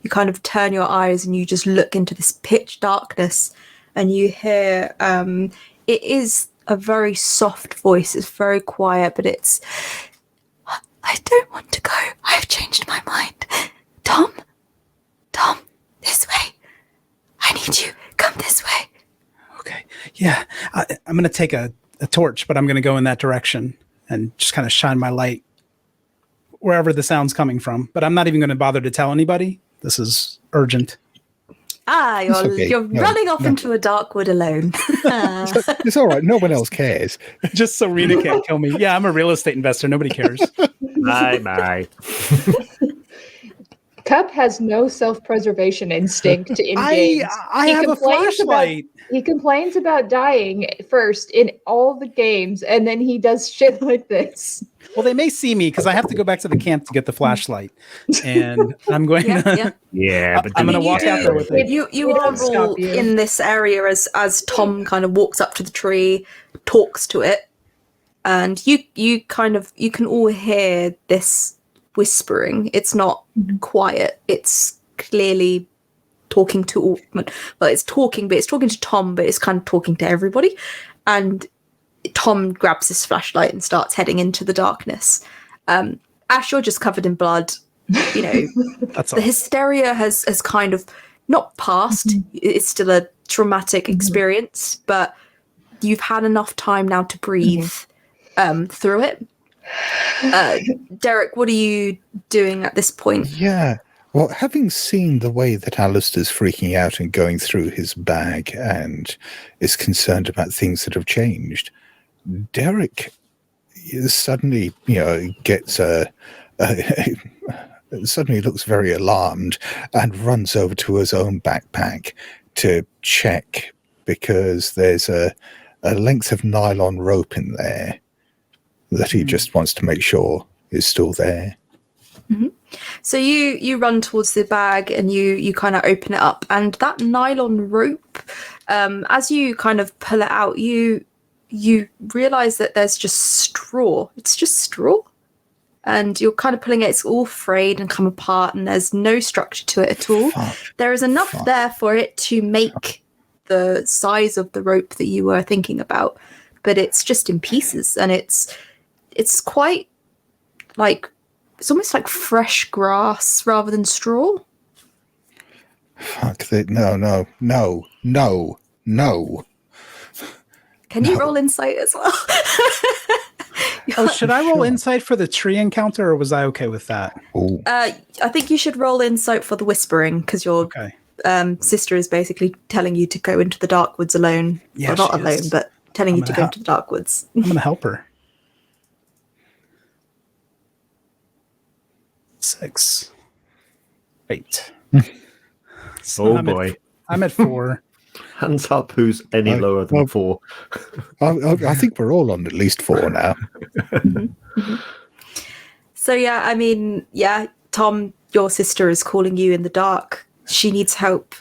You kind of turn your eyes and you just look into this pitch darkness, and you hear it is a very soft voice. It's very quiet, but it's, I don't want to go. I've changed my mind. Tom, this way. I need you. Come this way. Okay. Yeah. I'm going to take a torch, but I'm going to go in that direction and just kind of shine my light wherever the sound's coming from. But I'm not even going to bother to tell anybody. This is urgent. You're running off into a dark wood alone. It's all right. No one else cares. Just so Rena can't kill me. Yeah, I'm a real estate investor. Nobody cares. Bye. Cup has no self-preservation instinct in games. I have a flashlight. He complains about dying first in all the games, and then he does shit like this. Well, they may see me because I have to go back to the camp to get the flashlight, and I'm going to. Yeah, but I'm going to walk out there with it. You are all in this area as Tom kind of walks up to the tree, talks to it, and you can all hear this whispering. It's not quiet. It's clearly talking to all. Well, it's talking to Tom, but it's kind of talking to everybody. And Tom grabs his flashlight and starts heading into the darkness. Ash, you're just covered in blood. You know, the hysteria has kind of not passed. It's still a traumatic experience, but you've had enough time now to breathe through it. Derek, what are you doing at this point? Yeah. Well, having seen the way that Alistair's freaking out and going through his bag and is concerned about things that have changed, Derek suddenly, gets suddenly looks very alarmed and runs over to his own backpack to check, because there's a length of nylon rope in there that he just wants to make sure is still there. Mm-hmm. So you run towards the bag and you kind of open it up, and that nylon rope, as you kind of pull it out, you realize that there's just straw. It's just straw, and you're kind of pulling it. It's all frayed and come apart, and there's no structure to it at all. There is enough there for it to make the size of the rope that you were thinking about, but it's just in pieces, and it's quite like, it's almost like fresh grass rather than straw. Fuck that. No. Can you roll insight as well? Should I roll insight for the tree encounter, or was I okay with that? I think you should roll insight for the whispering, because your sister is basically telling you to go into the dark woods alone. Yeah, well, not alone, but telling you to go into the dark woods. I'm going to help her. 6, 8. So boy. I'm at 4. Hands up who's any lower than 4. I think we're all on at least 4 now. So Tom, your sister is calling you in the dark. She needs help.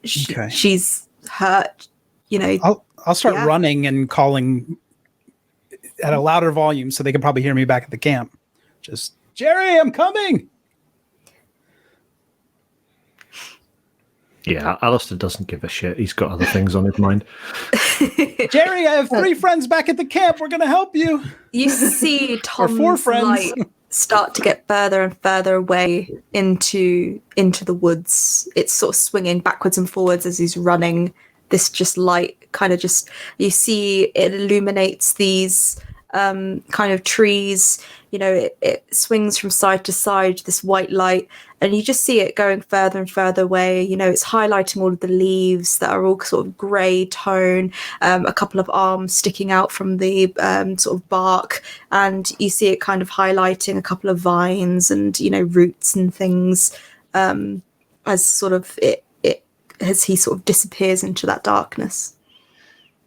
She's hurt. I'll start running and calling at a louder volume so they can probably hear me back at the camp. Just, Jerry, I'm coming. Yeah, Alistair doesn't give a shit. He's got other things on his mind. Jerry, I have 3 friends back at the camp. We're going to help you. You see Tom's 4 friends. light start to get further and further away into the woods. It's sort of swinging backwards and forwards as he's running. This just light kind of just, you see it illuminates these kind of trees. It swings from side to side, this white light, and you just see it going further and further away. It's highlighting all of the leaves that are all sort of grey tone, a couple of arms sticking out from the sort of bark, and you see it kind of highlighting a couple of vines and roots and things, as sort of it as he sort of disappears into that darkness.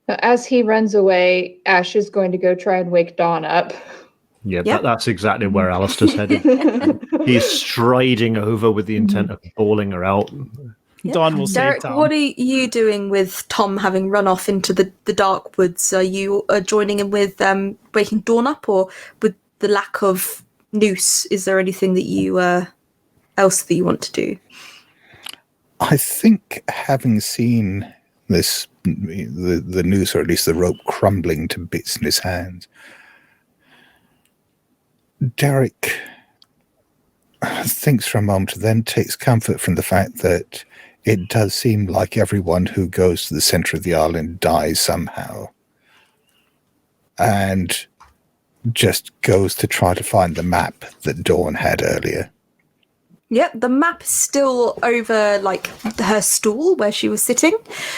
Now, as he runs away, Ash is going to go try and wake Dawn up. Yeah, Yep. that's exactly where Alistair's headed. He's striding over with the intent of bawling her out. Dawn will save Derek, Tom. what are you doing with Tom having run off into the dark woods? Are you joining him with waking Dawn up, or with the lack of noose? Is there anything that you else that you want to do? I think having seen this, the noose, or at least the rope, crumbling to bits in his hands, Derek thinks for a moment, then takes comfort from the fact that it does seem like everyone who goes to the center of the island dies somehow, and just goes to try to find the map that Dawn had earlier. Yep, the map is still over her stool where she was sitting.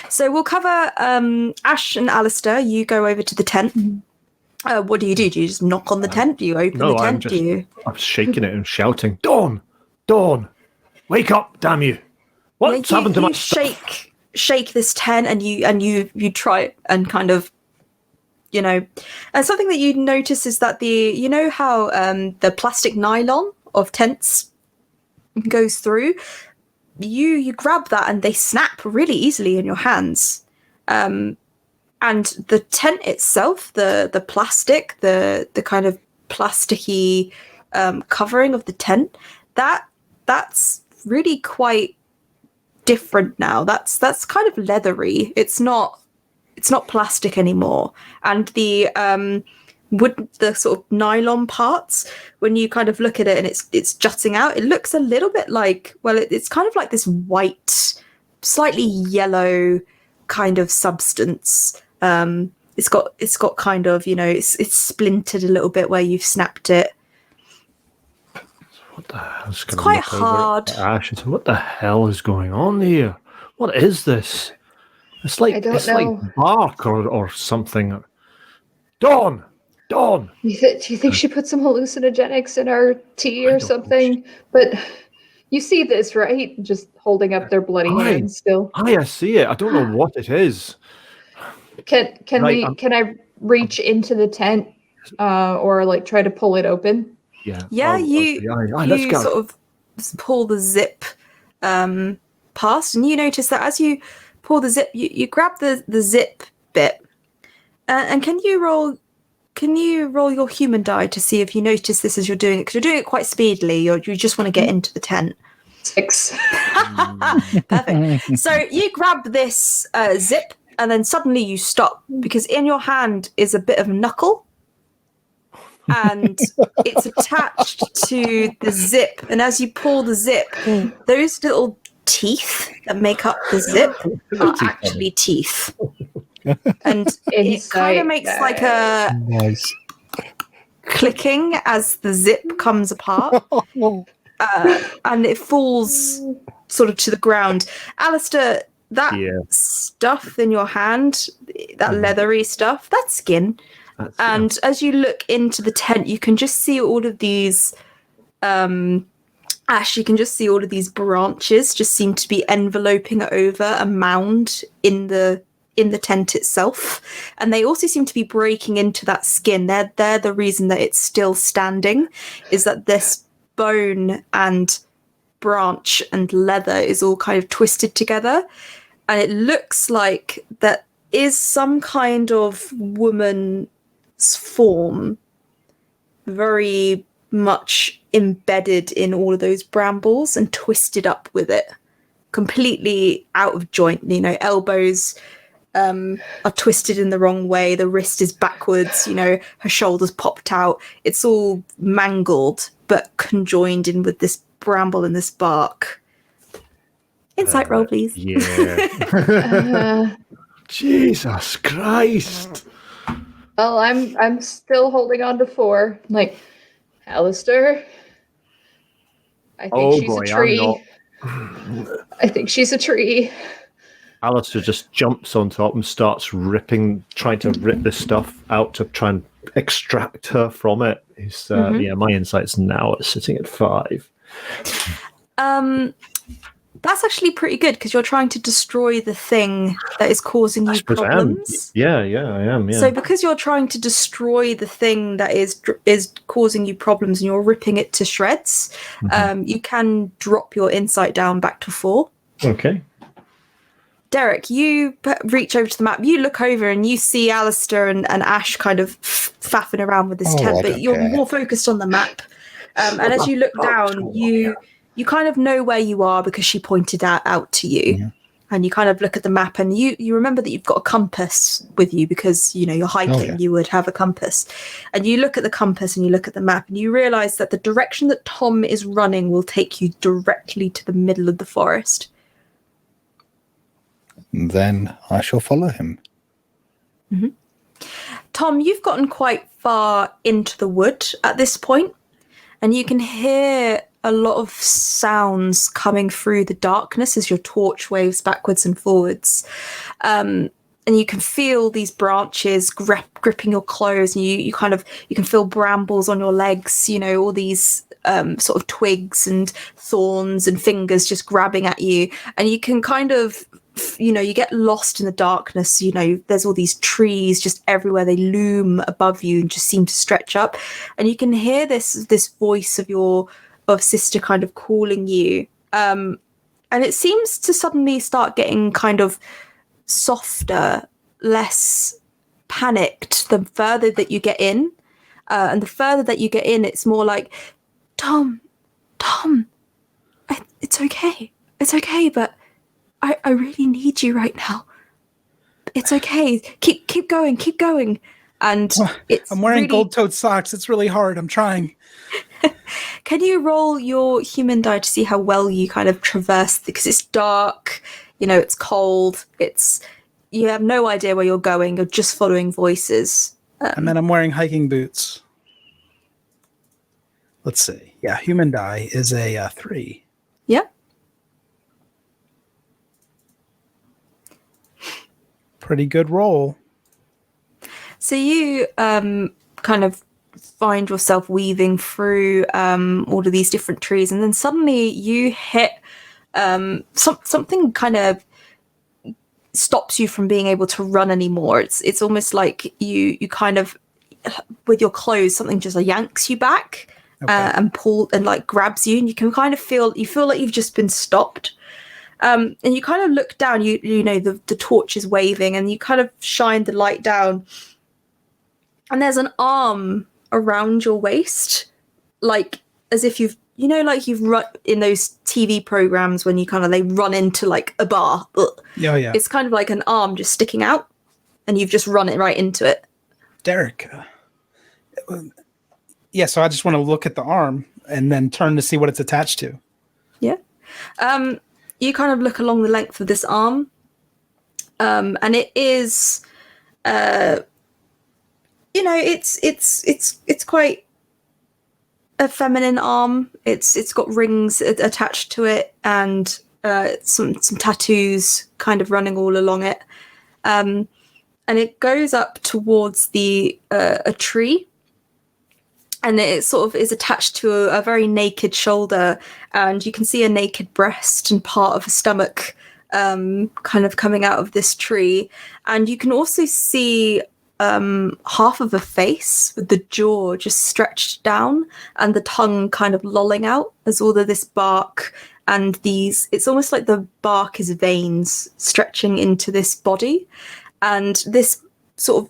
So we'll cover Ash and Alistair. You go over to the tent. What do you do? Do you just knock on the tent? Do you open the tent? I'm shaking it and shouting, Dawn! Dawn! Wake up, damn you! What's happened to my stuff? Shake this tent, and you try it, and kind of, and something that you notice is that how the plastic nylon of tents goes through, you grab that and they snap really easily in your hands, and the tent itself, the plastic, the kind of plasticky covering of the tent, that's really quite different now. That's kind of leathery. It's not plastic anymore, and the the sort of nylon parts, when you kind of look at it and it's jutting out, it looks a little bit like, well, it's kind of like this white, slightly yellow kind of substance. It's got kind of, it's splintered a little bit where you've snapped it. What the hell? It's quite hard. Ash, what the hell is going on here? What is this? It's like, I don't know. like bark or something. Dawn! Dawn! Do you think she put some hallucinogenics in our tea or something? But you see this, right? Just holding up their bloody hands still. I see it. I don't know what it is. Can I reach into the tent or try to pull it open? Yeah, you let's go. sort of pull the zip past, and you notice that as you pull the zip, you grab the zip bit, and can you roll your human die to see if you notice this as you're doing it? Because you're doing it quite speedily. You just want to get into the tent. 6. Perfect. So you grab this zip, and then suddenly you stop, because in your hand is a bit of knuckle, and it's attached to the zip. And as you pull the zip, those little teeth that make up the zip are actually teeth. And it kind of makes like a clicking as the zip comes apart, and it falls sort of to the ground. Alistair, that stuff in your hand, that leathery stuff, that's skin. And as you look into the tent, you can just see all of these, Ash, you can just see all of these branches just seem to be enveloping over a mound in the tent itself. And they also seem to be breaking into that skin. They're the reason that it's still standing, is that this bone and branch and leather is all kind of twisted together. And it looks like that is some kind of woman's form, very much embedded in all of those brambles and twisted up with it, completely out of joint. Elbows are twisted in the wrong way, the wrist is backwards, her shoulders popped out. It's all mangled but conjoined in with this bramble and this bark. Insight roll, please. Yeah. Jesus Christ. Well, I'm still holding on to 4. Like, Alistair, I think she's boy, a tree. I'm not. I think she's a tree. Alistair just jumps on top and starts trying to rip this stuff out to try and extract her from it. Yeah, my insight's now sitting at 5. That's actually pretty good because you're trying to destroy the thing that is causing you problems. Yeah, I am. Yeah. So because you're trying to destroy the thing that is causing you problems and you're ripping it to shreds, you can drop your insight down back to 4. Okay. Derek, you reach over to the map. You look over and you see Alistair and Ash kind of faffing around with this tent, but you're more focused on the map. And as you look down, you kind of know where you are because she pointed out to you. Yeah. And you kind of look at the map and you remember that you've got a compass with you because, you're hiking, you would have a compass. And you look at the compass and you look at the map and you realize that the direction that Tom is running will take you directly to the middle of the forest. Then I shall follow him. Mm-hmm. Tom, you've gotten quite far into the wood at this point, and you can hear a lot of sounds coming through the darkness as your torch waves backwards and forwards. And you can feel these branches gripping your clothes, and you can feel brambles on your legs, all these sort of twigs and thorns and fingers just grabbing at you. And you can kind of, you get lost in the darkness. There's all these trees just everywhere. They loom above you and just seem to stretch up. And you can hear this voice of sister kind of calling you. And it seems to suddenly start getting kind of softer, less panicked the further that you get in. And the further that you get in, it's more like, Tom, it's okay. It's okay, but I really need you right now. It's okay. Keep going. And I'm wearing gold-toed socks. It's really hard. I'm trying. Can you roll your human die to see how well you kind of traverse? Because it's dark, it's cold. You have no idea where you're going. You're just following voices. And then I'm wearing hiking boots. Let's see. Yeah, human die is a 3. Yeah. Pretty good roll. So you kind of find yourself weaving through all of these different trees, and then suddenly you hit something kind of stops you from being able to run anymore. It's almost like you kind of, with your clothes, something just yanks you back and pull and grabs you, and you can kind of feel like you've just been stopped. And you kind of look down, the torch is waving, and you kind of shine the light down, and there's an arm around your waist, as if you've run in those TV programs when they run into a bar. Yeah. It's kind of like an arm just sticking out, and you've just run it right into it. Derek. Yeah, so I just want to look at the arm and then turn to see what it's attached to. Yeah. You kind of look along the length of this arm, and it is, it's quite a feminine arm. It's got rings attached to it, and some tattoos kind of running all along it, and it goes up towards a tree. And it sort of is attached to a very naked shoulder, and you can see a naked breast and part of a stomach kind of coming out of this tree. And you can also see half of a face with the jaw just stretched down and the tongue kind of lolling out as all of this bark and it's almost like the bark is veins stretching into this body. And this sort of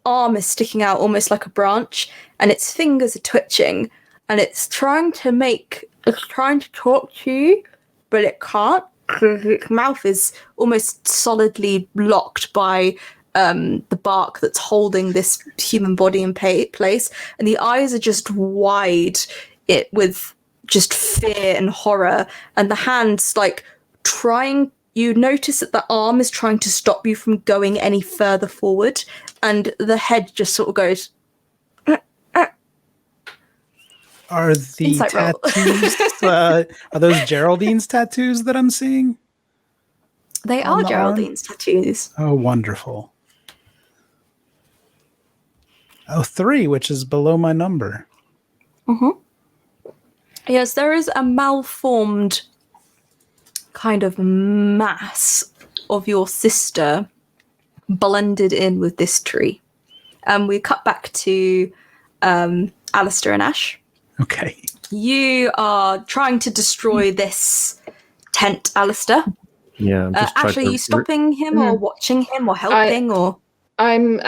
arm is sticking out almost like a branch, and its fingers are twitching, and it's trying to talk to you, but it can't because its mouth is almost solidly blocked by the bark that's holding this human body in place, and the eyes are just wide with just fear and horror, and the hands trying you notice that the arm is trying to stop you from going any further forward, and the head just sort of goes. Are the Insight roll. tattoos, are those Geraldine's tattoos that I'm seeing? They On are the Geraldine's tattoos. Oh, wonderful. Oh, 3, which is below my number. Yes, there is a malformed kind of mass of your sister blended in with this tree. We cut back to Alistair and Ash. Okay. You are trying to destroy this tent, Alistair. Yeah. I'm just Ash, trying are you stopping him or watching him or helping or? I'm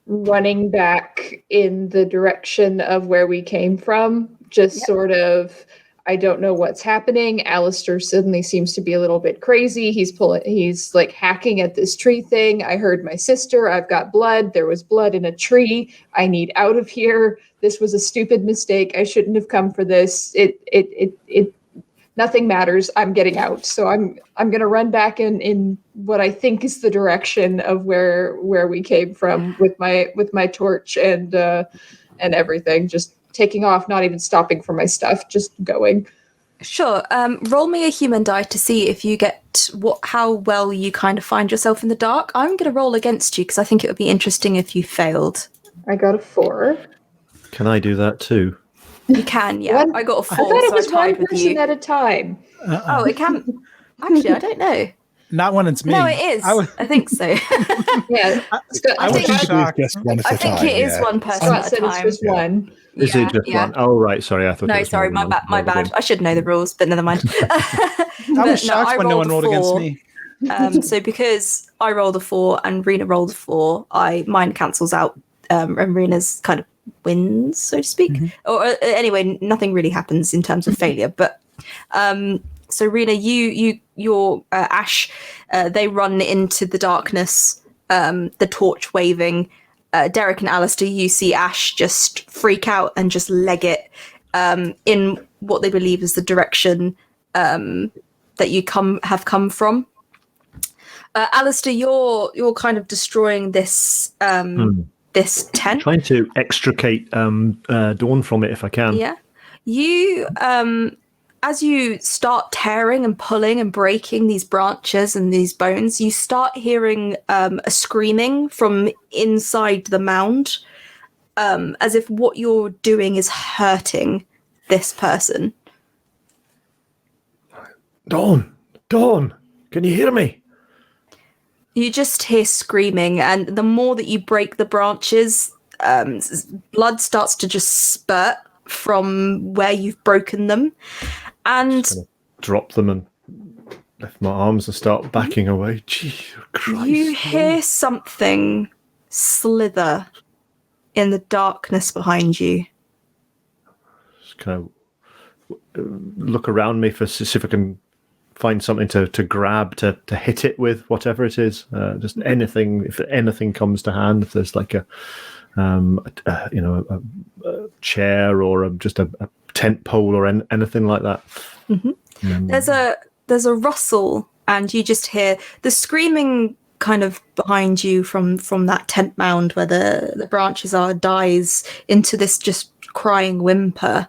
running back in the direction of where we came from. Just sort of, I don't know what's happening. Alistair suddenly seems to be a little bit crazy. He's like hacking at this tree thing. I heard my sister. I've got blood. There was blood in a tree. I need out of here. This was a stupid mistake. I shouldn't have come for this. It nothing matters. I'm getting out. So I'm gonna run back in what I think is the direction of where we came from with my torch and everything. Just taking off, not even stopping for my stuff, just going. Sure. Roll me a human die to see if you get how well you kind of find yourself in the dark. I'm going to roll against you because I think it would be interesting if you failed. I got a 4. Can I do that too? You can, yeah. I got a 4. I thought it was so I tied one with person you. at a time. Oh, it can. Actually, I don't know. Not when it's me. No, it is. I think so. Yeah. I was think- shocked. Just one at a I think time, it is yeah. one person Scott at a said it's time. just one. Is it just one? Oh, right. Sorry, I thought. it No, was sorry, more my than bad. one. I should know the rules, but never mind. I was shocked when no one rolled against me. So because I rolled a 4 and Rena rolled a 4, mine cancels out, and Rena's kind of wins, so to speak. Or anyway, nothing really happens in terms of failure. But so Rena, your Ash, they run into the darkness, the torch waving. Derek and Alistair, you see Ash just freak out and just leg it in what they believe is the direction that you have come from. Alistair, you're kind of destroying this this tent. Trying to extricate Dawn from it if I can. Yeah, you as you start tearing and pulling and breaking these branches and these bones, you start hearing a screaming from inside the mound, as if what you're doing is hurting this person. Dawn, can you hear me? You just hear screaming, and the more that you break the branches, blood starts to just spurt from where you've broken them. And Drop them and lift my arms and start backing away. Jesus Christ. you hear something slither in the darkness behind you. Just kind of look around me see if I can find something to grab, to hit it with, whatever it is. Just anything, if anything comes to hand, if there's like a chair or just a tent pole or anything like that. There's a rustle, and you just hear the screaming kind of behind you from that tent mound where the branches are, dies into this just crying whimper,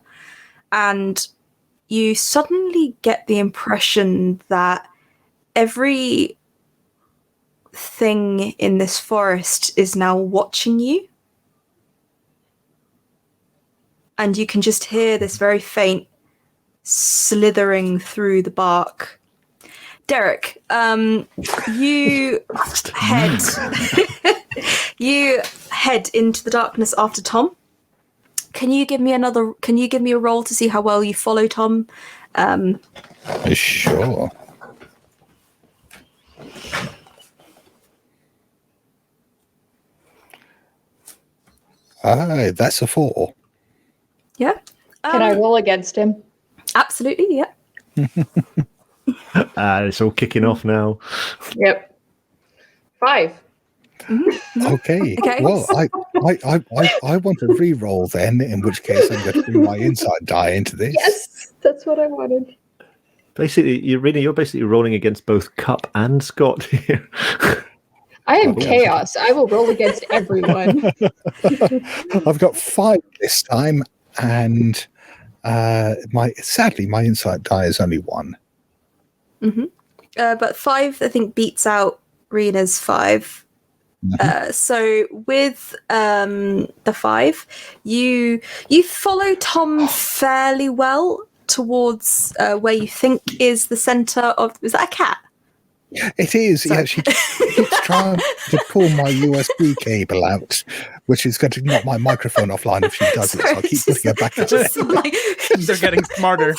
and you suddenly get the impression that every thing in this forest is now watching you. And you can just hear this very faint slithering through the bark. Derek, you head into the darkness after Tom. Can you give me a roll to see how well you follow Tom? Sure. That's a 4. Yeah. Can I roll against him? Absolutely, yeah. It's all kicking off now. Yep. 5. Okay. Okay. Well, I want to re-roll then, in which case I'm going to bring my inside die into this. Yes, that's what I wanted. Basically, you're basically rolling against both Cup and Scott here. I am chaos. I will roll against everyone. I've got 5 this time, and sadly my insight die is only 1. But 5, I think, beats out Rena's 5. So with the 5, you follow Tom fairly well towards where you think is the center of. Is that a cat? It is. Sorry. Yeah, she keeps trying to pull my USB cable out, which is going to knock my microphone offline if she does it. So I'll keep putting her back out. They're getting smarter.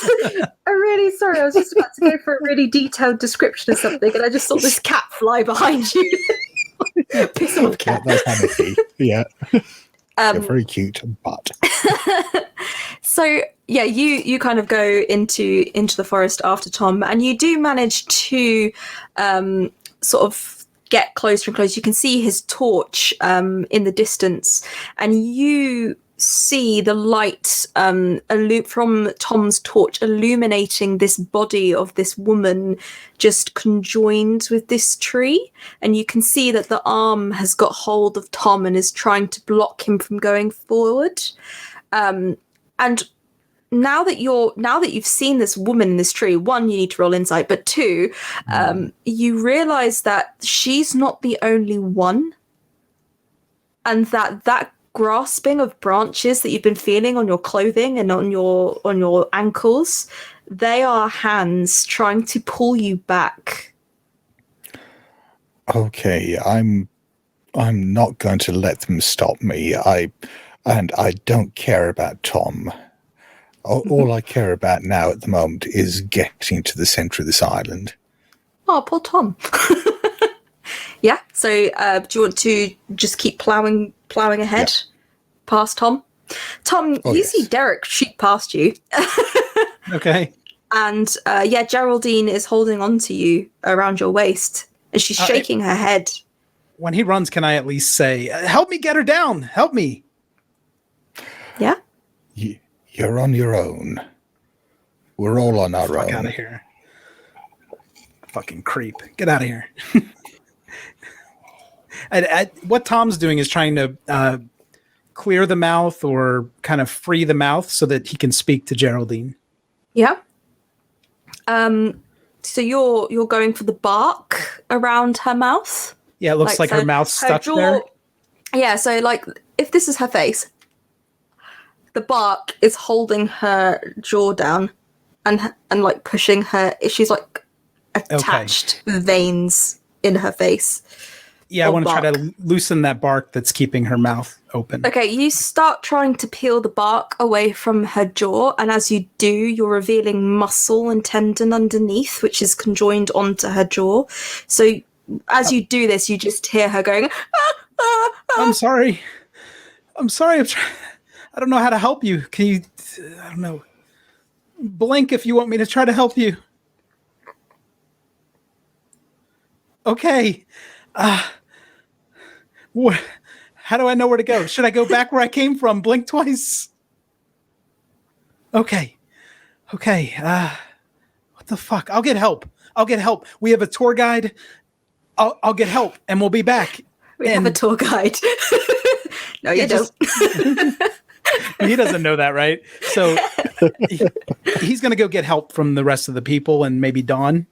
I'm really sorry. I was just about to go for a really detailed description of something, and I just saw this cat fly behind you. Piss off, cat. Yeah, that's Hannity. Yeah. They're very cute, but. So yeah, you kind of go into the forest after Tom, and you do manage to sort of get closer and closer. You can see his torch in the distance, and you see the light from Tom's torch illuminating this body of this woman just conjoined with this tree, and you can see that the arm has got hold of Tom and is trying to block him from going forward. And now that you've seen this woman in this tree, 1, you need to roll insight, but 2, you realize that she's not the only one, and that grasping of branches that you've been feeling on your clothing and on your ankles, they are hands trying to pull you back. Okay, I'm not going to let them stop me. I don't care about Tom. All I care about now at the moment is getting to the center of this island. Oh, poor Tom. Yeah. So, do you want to just keep plowing ahead past Tom? Tom, you see Derek shoot past you. Okay. And Geraldine is holding on to you around your waist, and she's shaking her head. When he runs, can I at least say, "Help me get her down! Help me!" Yeah. You're on your own. We're all on our own. Fuck out of here. Fucking creep. Get out of here. What Tom's doing is trying to clear the mouth or kind of free the mouth so that he can speak to Geraldine. Yeah. So you're going for the bark around her mouth? Yeah, it looks like her mouth's stuck there. Yeah, so like if this is her face, the bark is holding her jaw down and like pushing her. She's like attached with veins in her face. Yeah, I want to try to loosen that bark that's keeping her mouth open. Okay, you start trying to peel the bark away from her jaw, and as you do, you're revealing muscle and tendon underneath, which is conjoined onto her jaw. So as you do this, you just hear her going, I'm sorry. I don't know how to help you. Can you, I don't know, blink if you want me to try to help you. Okay. How do I know where to go? Should I go back where I came from? Blink twice. Okay. What the fuck? I'll get help. We have a tour guide. I'll get help and we'll be back. We have a tour guide. No, you don't. He doesn't know that, right? So he's going to go get help from the rest of the people and maybe Dawn.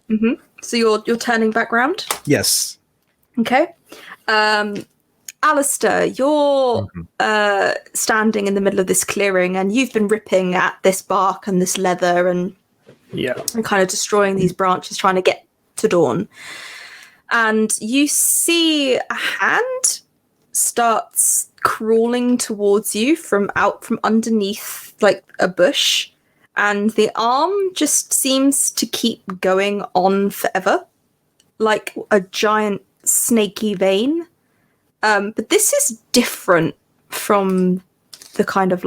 Mm-hmm. So you're turning back round? Yes. Okay. Alistair, you're standing in the middle of this clearing and you've been ripping at this bark and this leather and kind of destroying these branches, trying to get to Dawn. And you see a hand starts crawling towards you from underneath like a bush, and the arm just seems to keep going on forever, like a giant snaky vein. But this is different from the kind of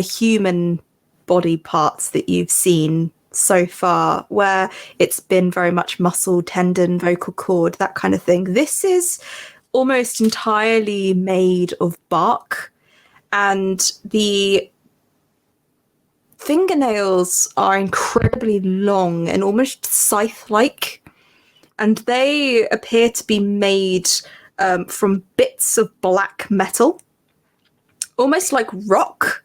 human body parts that you've seen so far, where it's been very much muscle, tendon, vocal cord, that kind of thing. This is almost entirely made of bark, and the fingernails are incredibly long and almost scythe-like, and they appear to be made from bits of black metal, almost like rock,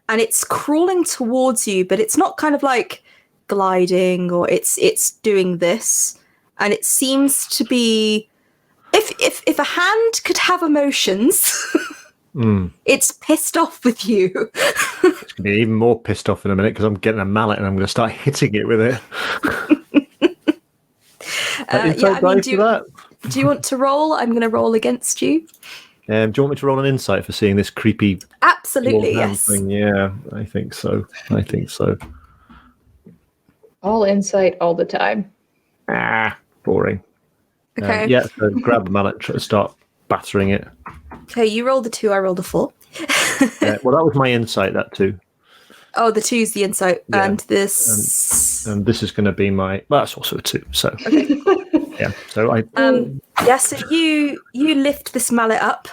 and it's crawling towards you, but it's not kind of like gliding, or it's doing this, and it seems to be, if a hand could have emotions, it's pissed off with you. It's going to be even more pissed off in a minute because I'm getting a mallet and I'm going to start hitting it with it. Do you want to roll? I'm going to roll against you. Do you want me to roll an insight for seeing this creepy? Absolutely, yes. Thing? Yeah, I think so. All insight, all the time. Boring. Okay. So grab the mallet, try to start battering it. Okay, you rolled a 2, I rolled a 4. Well, that was my insight, that 2. Oh, the 2's the insight, Yeah. and this... And this is going to be my... Well, that's also a 2, so... Okay. Yeah, so I... So you lift this mallet up,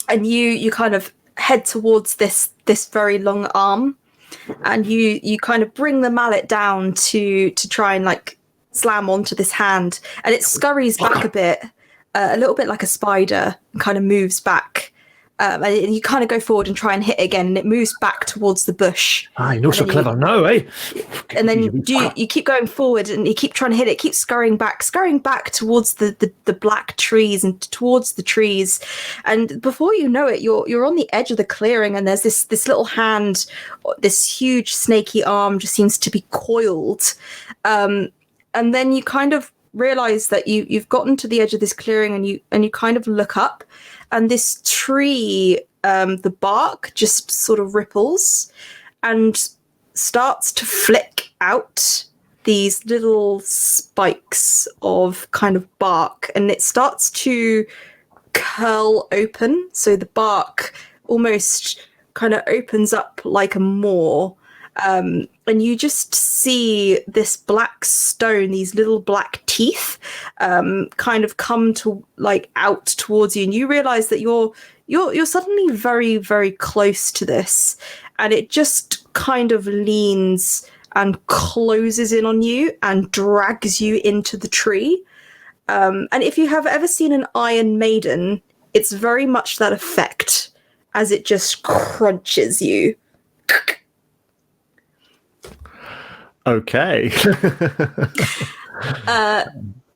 and you kind of head towards this very long arm, and you kind of bring the mallet down to try and like slam onto this hand, and it scurries back a little bit like a spider, and kind of moves back. And you kind of go forward and try and hit it again, and it moves back towards the bush. You're so clever. No, eh? And then you keep going forward, and you keep trying to hit it. It keeps scurrying back towards the black trees and towards the trees. And before you know it, you're on the edge of the clearing, and there's this little hand, this huge snaky arm just seems to be coiled. And then you kind of realize that you've gotten to the edge of this clearing, and you kind of look up. And this tree, the bark just sort of ripples and starts to flick out these little spikes of kind of bark, and it starts to curl open. So the bark almost kind of opens up like a maw. And you just see this black stone, these little black teeth, kind of come to like out towards you, and you realize that you're suddenly very, very close to this, and it just kind of leans and closes in on you and drags you into the tree. And if you have ever seen an Iron Maiden, it's very much that effect as it just crunches you. Okay.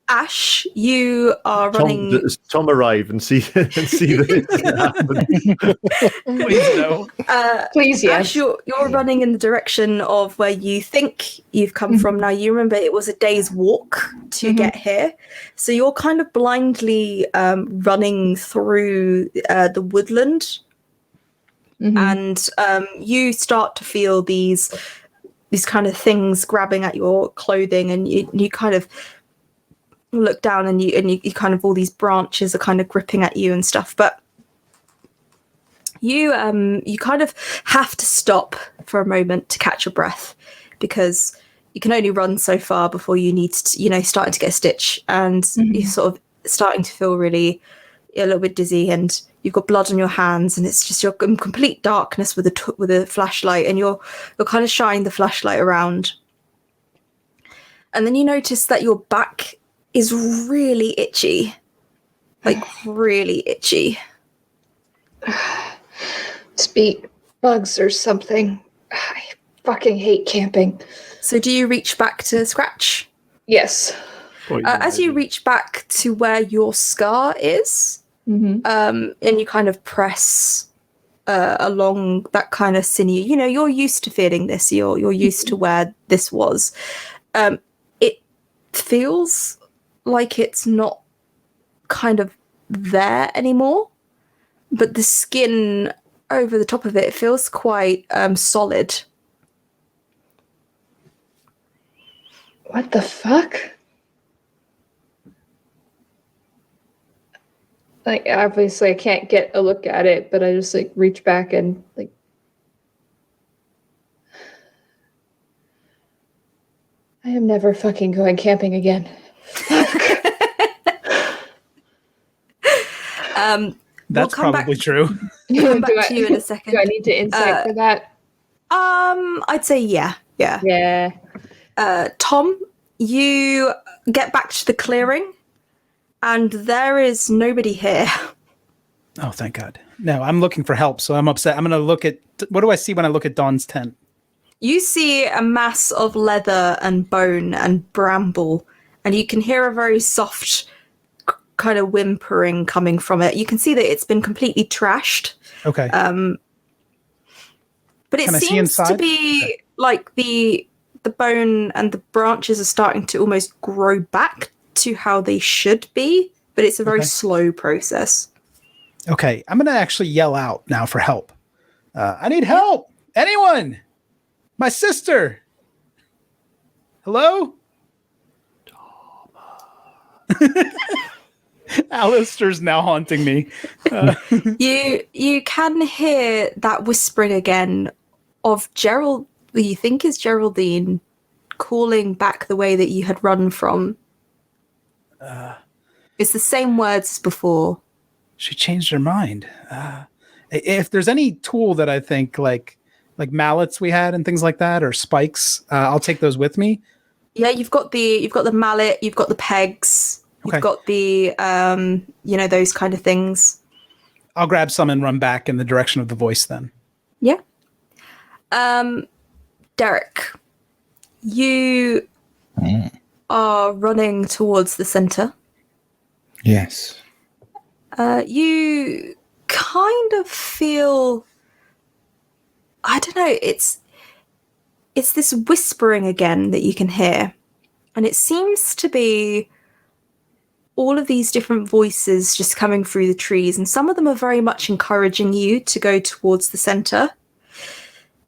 Ash, you are running. Tom arrive and see this happen. Please no. Please, yes. Ash, you're running in the direction of where you think you've come from. Now, you remember it was a day's walk to get here. So you're kind of blindly running through the woodland. And you start to feel these kind of things grabbing at your clothing, and you kind of look down, and you kind of, all these branches are kind of gripping at you and stuff. But you kind of have to stop for a moment to catch your breath, because you can only run so far before you need to, starting to get a stitch, and you're sort of starting to feel really a little bit dizzy, and you've got blood on your hands, and it's just you're in complete darkness with a flashlight, and you're kind of shining the flashlight around. And then you notice that your back is really itchy, like really itchy. Must bugs or something. I fucking hate camping. So do you reach back to scratch? Yes. As you reach back to where your scar is, and you kind of press along that kind of sinew, you're used to feeling this. You're used to where this was. It feels like it's not kind of there anymore, but the skin over the top of it feels quite solid. What the fuck? Like, obviously I can't get a look at it, but I just like reach back and like, I am never fucking going camping again. That's probably true. Come back to you in a second. Do I need to insight for that? I'd say yeah. Yeah. Tom, you get back to the clearing, and there is nobody here. Oh, thank God. No, I'm looking for help, so I'm upset. I'm going to look at... What do I see when I look at Dawn's tent? You see a mass of leather and bone and bramble, and you can hear a very soft kind of whimpering coming from it. You can see that it's been completely trashed. Okay. But it Can I see seems to inside? be like the bone and the branches are starting to almost grow back to how they should be, but it's a very Okay. slow process. Okay, I'm going to actually yell out now for help. I need help! Anyone! My sister! Hello? Alistair's now haunting me. You can hear that whispering again of Gerald, who you think is Geraldine, calling back the way that you had run from. It's the same words as before. She changed her mind. If there's any tool that I think like mallets we had and things like that, or spikes, I'll take those with me. Yeah, you've got the mallet, you've got the pegs, Okay. you've got the those kind of things. I'll grab some and run back in the direction of the voice then. Yeah. Derek, you are running towards the center. Yes. You kind of feel, I don't know, it's this whispering again that you can hear. And it seems to be all of these different voices just coming through the trees. And some of them are very much encouraging you to go towards the center.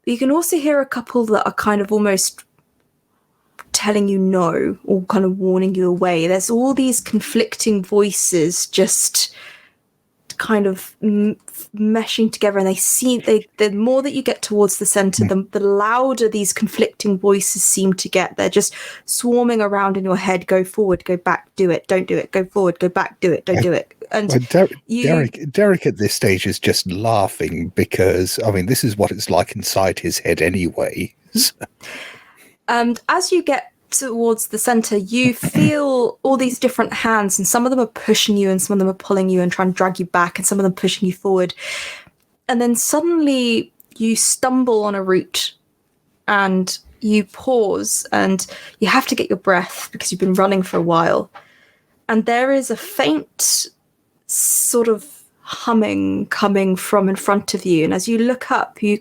But you can also hear a couple that are kind of almost telling you no, or kind of warning you away. There's all these conflicting voices just kind of meshing together, and the more that you get towards the center, the louder these conflicting voices seem to get. They're just swarming around in your head. Go forward, go back, do it, don't do it. Go forward, go back, do it, don't do it. And Derek at this stage is just laughing because, I mean, this is what it's like inside his head anyway. And as you get towards the center, you feel all these different hands, and some of them are pushing you and some of them are pulling you and trying to drag you back, and some of them pushing you forward. And then suddenly you stumble on a root and you pause and you have to get your breath because you've been running for a while. And there is a faint sort of humming coming from in front of you. And as you look up, you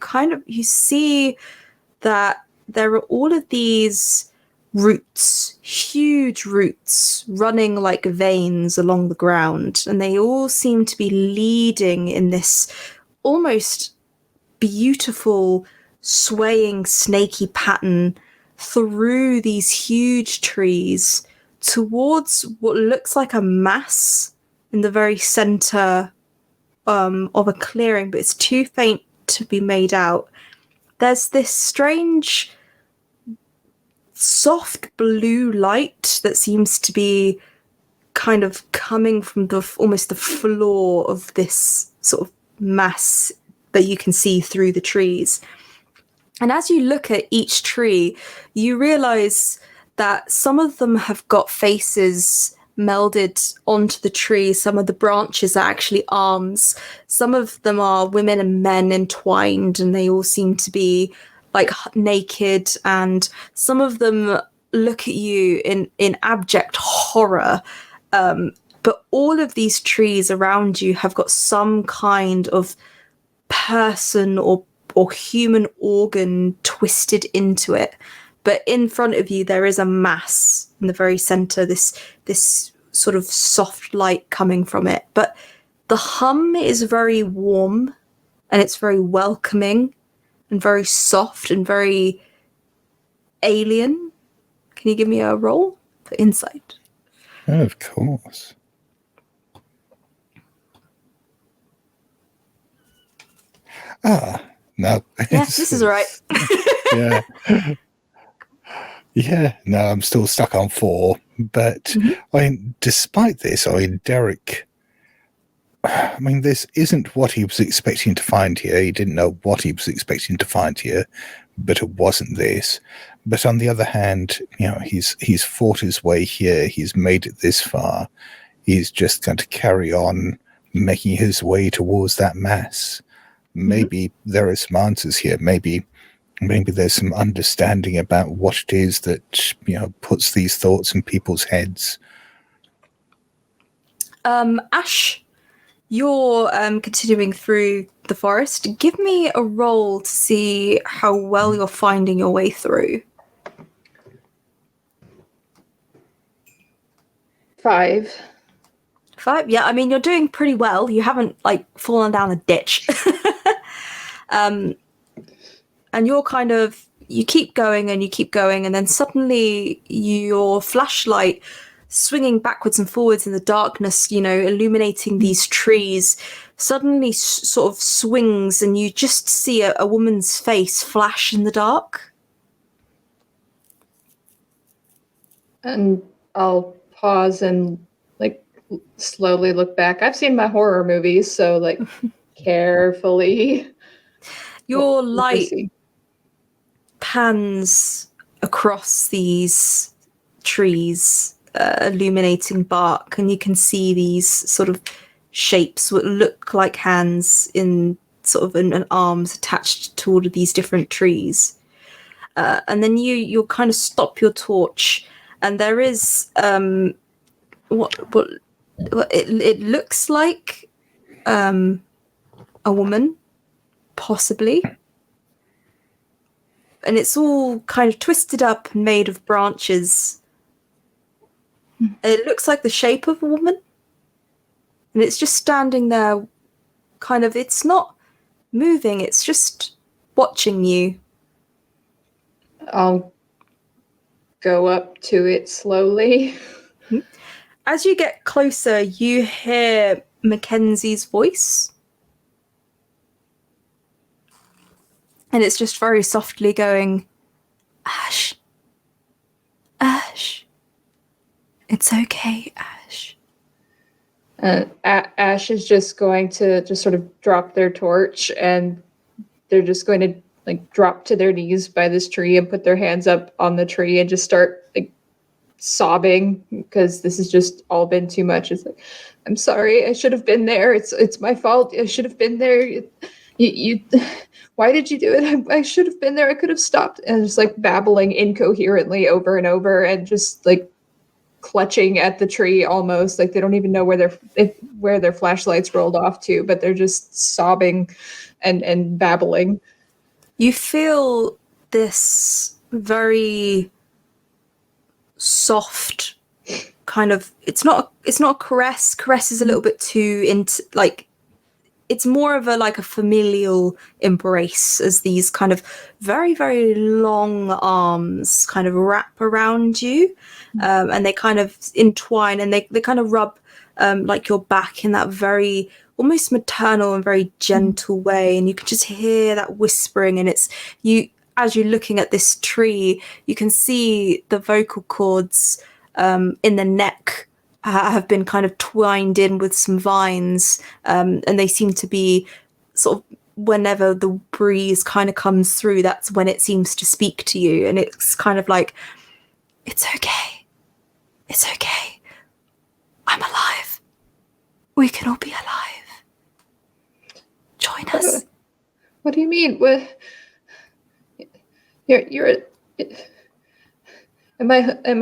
see that there are all of these roots, huge roots running like veins along the ground, and they all seem to be leading in this almost beautiful swaying snaky pattern through these huge trees towards what looks like a mass in the very center of a clearing, but it's too faint to be made out. There's this strange soft blue light that seems to be kind of coming from almost the floor of this sort of mass that you can see through the trees. And as you look at each tree, you realize that some of them have got faces melded onto the tree. Some of the branches are actually arms. Some of them are women and men entwined, and they all seem to be like naked, and some of them look at you in abject horror. But all of these trees around you have got some kind of person or human organ twisted into it. But in front of you, there is a mass in the very center, this sort of soft light coming from it. But the hum is very warm, and it's very welcoming, and very soft and very alien. Can you give me a roll for insight? Of course. No. Yes, this is all right. Yeah. Yeah, no, I'm still stuck on 4. But I mean, despite this, Derek I mean, this isn't what he was expecting to find here. He didn't know what he was expecting to find here, but it wasn't this. But on the other hand, he's fought his way here. He's made it this far. He's just going to carry on making his way towards that mass. Maybe there are some answers here. Maybe there's some understanding about what it is that puts these thoughts in people's heads. Ash, you're continuing through the forest. Give me a roll to see how well you're finding your way through. 5. 5? Yeah, I mean, you're doing pretty well. You haven't, fallen down a ditch. And you're you keep going, and then suddenly your flashlight swinging backwards and forwards in the darkness, illuminating these trees, suddenly sort of swings, and you just see a woman's face flash in the dark. And I'll pause and slowly look back. I've seen my horror movies, so carefully. Your light pans across these trees, illuminating bark, and you can see these sort of shapes that look like hands in sort of an arms attached to all of these different trees. And then you'll kind of stop your torch, and there is what it looks like a woman, possibly. And it's all kind of twisted up and made of branches. It looks like the shape of a woman. And it's just standing there, it's not moving, it's just watching you. I'll go up to it slowly. As you get closer, you hear Mackenzie's voice. And it's just very softly going, Ash. Ash. It's okay, Ash. Ash is just going to just sort of drop their torch, and they're just going to drop to their knees by this tree and put their hands up on the tree and just start sobbing, because this has just all been too much. It's I'm sorry, I should have been there. It's my fault. I should have been there. You why did you do it? I should have been there. I could have stopped. And just babbling incoherently over and over, and just clutching at the tree almost. They don't even know where their flashlights rolled off to, but they're just sobbing and babbling. You feel this very soft kind of, it's not a caress. Caress is a little bit too it's more of a familial embrace, as these kind of very, very long arms kind of wrap around you, and they kind of entwine, and they kind of rub your back in that very almost maternal and very gentle way, and you can just hear that whispering, and it's you. As you're looking at this tree, you can see the vocal cords in the neck have been kind of twined in with some vines, and they seem to be sort of, whenever the breeze kind of comes through, that's when it seems to speak to you, and it's kind of it's okay. It's okay. I'm alive. We can all be alive. Join us. What do you mean? What? You're Am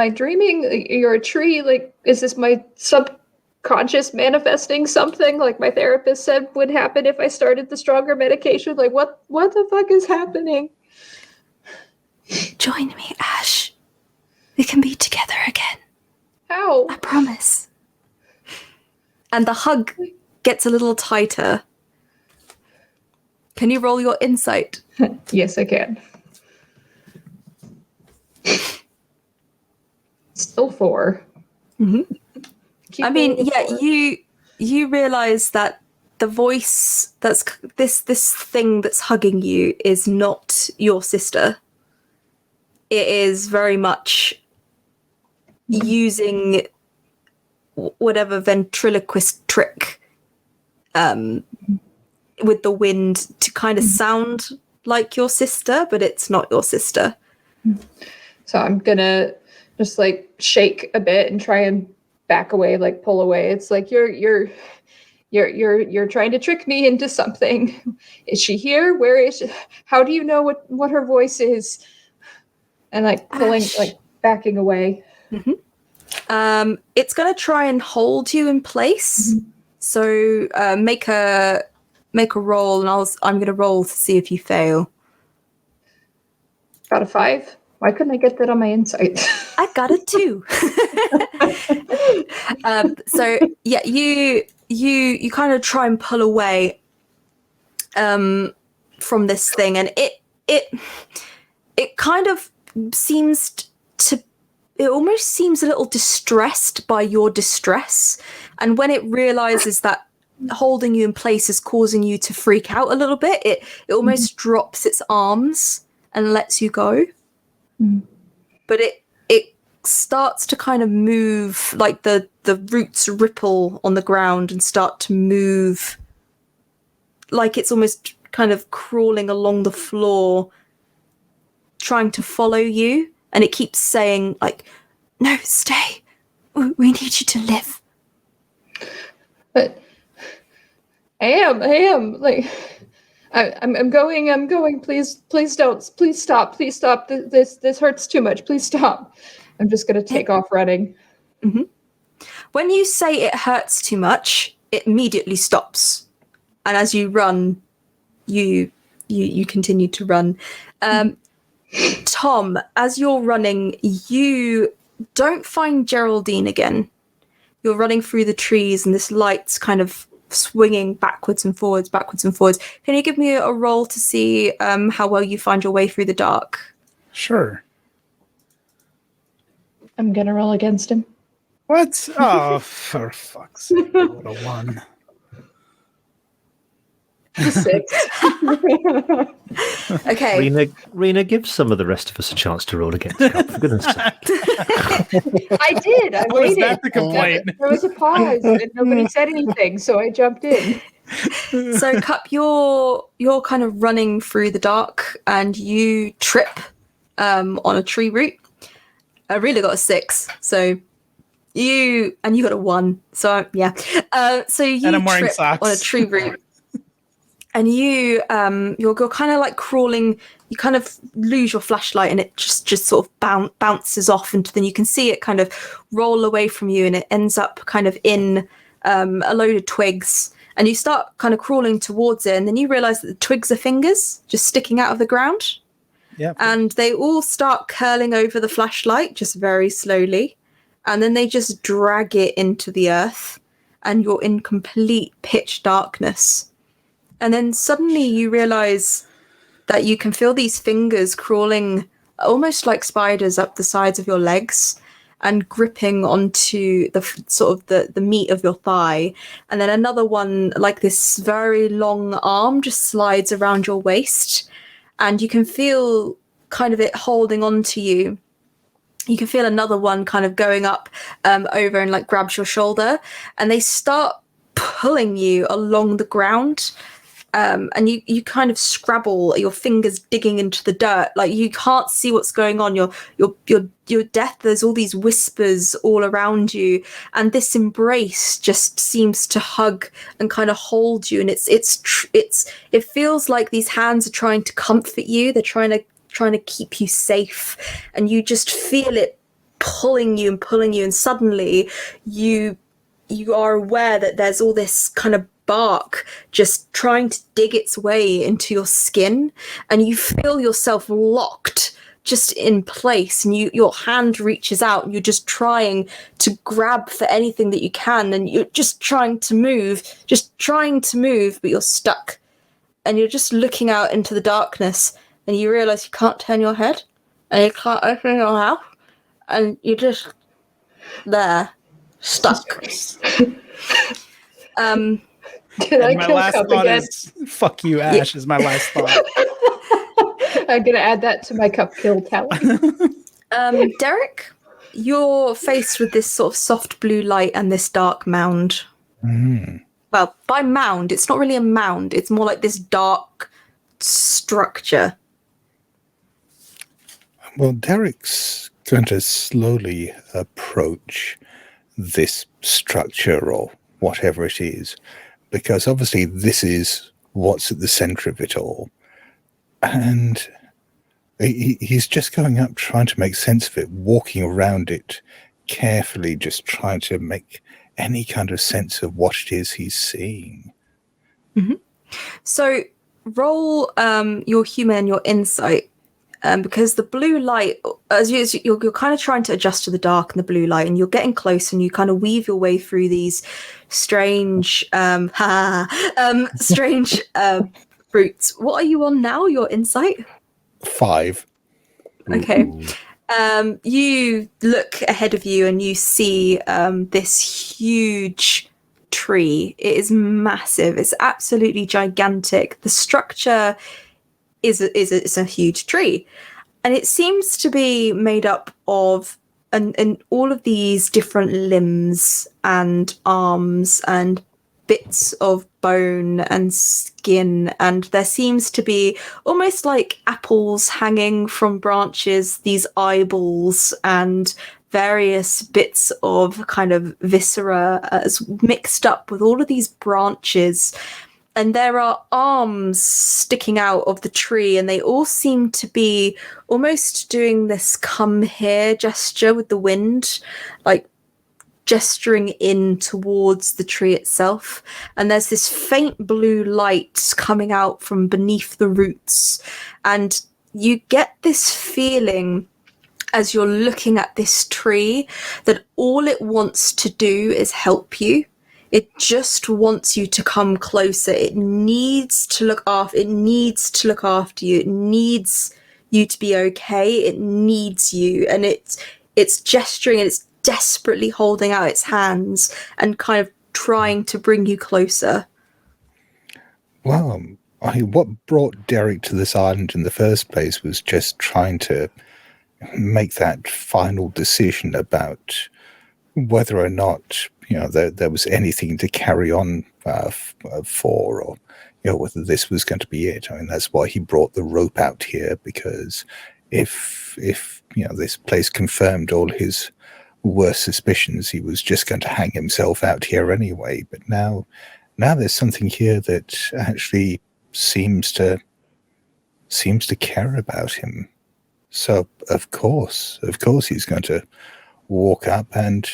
I dreaming? You're a tree. Is this my subconscious manifesting something? My therapist said would happen if I started the stronger medication. What the fuck is happening? Join me, Ash. We can be together again. How? I promise. And the hug gets a little tighter. Can you roll your insight? Yes, I can. Still 4. Mm-hmm. I mean, yeah, 4. You realize that the voice that's this thing that's hugging you is not your sister. It is very much using whatever ventriloquist trick with the wind to kind of sound like your sister, but it's not your sister. So I'm gonna just like shake a bit and try and back away, like pull away. It's like you're trying to trick me into something. Is she here? Where is she? How do you know what her voice is? And like pulling, like backing away. It's going to try and hold you in place. So make a roll, and I'm going to roll to see if you fail. Got a 5. Why couldn't I get that on my insight? I got a 2. So yeah, you kind of try and pull away from this thing, and it kind of seems it almost seems a little distressed by your distress, and when it realizes that holding you in place is causing you to freak out a little bit, it almost drops its arms and lets you go. But it starts to kind of move, like the roots ripple on the ground and start to move, like it's almost kind of crawling along the floor, trying to follow you. And it keeps saying, like, no, stay. We need you to live. But I am like, I'm going. Please don't. Please stop. This hurts too much. Please stop. I'm just gonna take off running. When you say it hurts too much, it immediately stops. And as you run, you continue to run. Tom, as you're running, you don't find Geraldine again. You're running through the trees, and this light's kind of swinging backwards and forwards. Can you give me a roll to see how well you find your way through the dark? Sure. I'm gonna roll against him. What? Oh, for fuck's sake. What a 1. 6. Okay. Rena, give some of the rest of us a chance to roll against Cup, for goodness sake. I did. I Was waited. that the complaint? There was a pause, and nobody said anything, so I jumped in. So, Cup, you're kind of running through the dark, and you trip on a tree root. I really got a 6, so you got a 1. So yeah. So you And I'm wearing trip socks. on a tree root. And you're kind of like crawling. You kind of lose your flashlight, and it just sort of bounces off, and then you can see it kind of roll away from you, and it ends up kind of in a load of twigs. And you start kind of crawling towards it, and then you realize that the twigs are fingers just sticking out of the ground. Yeah. And they all start curling over the flashlight just very slowly, and then they just drag it into the earth, and you're in complete pitch darkness. And then suddenly you realize that you can feel these fingers crawling almost like spiders up the sides of your legs and gripping onto the sort of the meat of your thigh. And then another one, like this very long arm, just slides around your waist. And you can feel kind of it holding on to you. You can feel another one kind of going up over and like grabs your shoulder. And they start pulling you along the ground. And you kind of scrabble, your fingers digging into the dirt, like you can't see what's going on. You're deaf. There's all these whispers all around you, and this embrace just seems to hug and kind of hold you. And it feels like these hands are trying to comfort you. They're trying to keep you safe, and you just feel it pulling you, and suddenly you are aware that there's all this kind of bark just trying to dig its way into your skin, and you feel yourself locked just in place, and your hand reaches out, and you're just trying to grab for anything that you can, and you're just trying to move, but you're stuck, and you're just looking out into the darkness, and you realize you can't turn your head, and you can't open your mouth, and you're just there, stuck. Did I My kill last Cup thought again? is, fuck you, Ash, is my last thought. I'm gonna add that to my Cup kill tally. Derek, you're faced with this sort of soft blue light and this dark mound. well, by mound, it's not really a mound. It's more like this dark structure. Well, Derek's going to slowly approach this structure or whatever it is, because obviously this is what's at the center of it all. And he's just going up, trying to make sense of it, walking around it carefully, just trying to make any kind of sense of what it is he's seeing. Mm-hmm. So roll your human and your insight, because the blue light, you're kind of trying to adjust to the dark and the blue light, and you're getting close, and you kind of weave your way through these strange, strange fruits. What are you on now? Your insight? 5. Okay. Ooh. You look ahead of you and you see this huge tree. It is massive. It's absolutely gigantic. The structure is a huge tree, and it seems to be made up of and all of these different limbs and arms and bits of bone and skin, and there seems to be almost like apples hanging from branches, these eyeballs and various bits of kind of viscera mixed up with all of these branches. And there are arms sticking out of the tree, and they all seem to be almost doing this come here gesture with the wind, like gesturing in towards the tree itself. And there's this faint blue light coming out from beneath the roots. And you get this feeling as you're looking at this tree that all it wants to do is help you. It just wants you to come closer. It needs to look after. It needs to look after you. It needs you to be okay. It needs you, and it's gesturing, and it's desperately holding out its hands and kind of trying to bring you closer. Well, what brought Derek to this island in the first place was just trying to make that final decision about whether or not there was anything to carry on for, or whether this was going to be it. I mean, that's why he brought the rope out here, because if this place confirmed all his worst suspicions, he was just going to hang himself out here anyway. But now there's something here that actually seems to care about him. So of course he's going to walk up and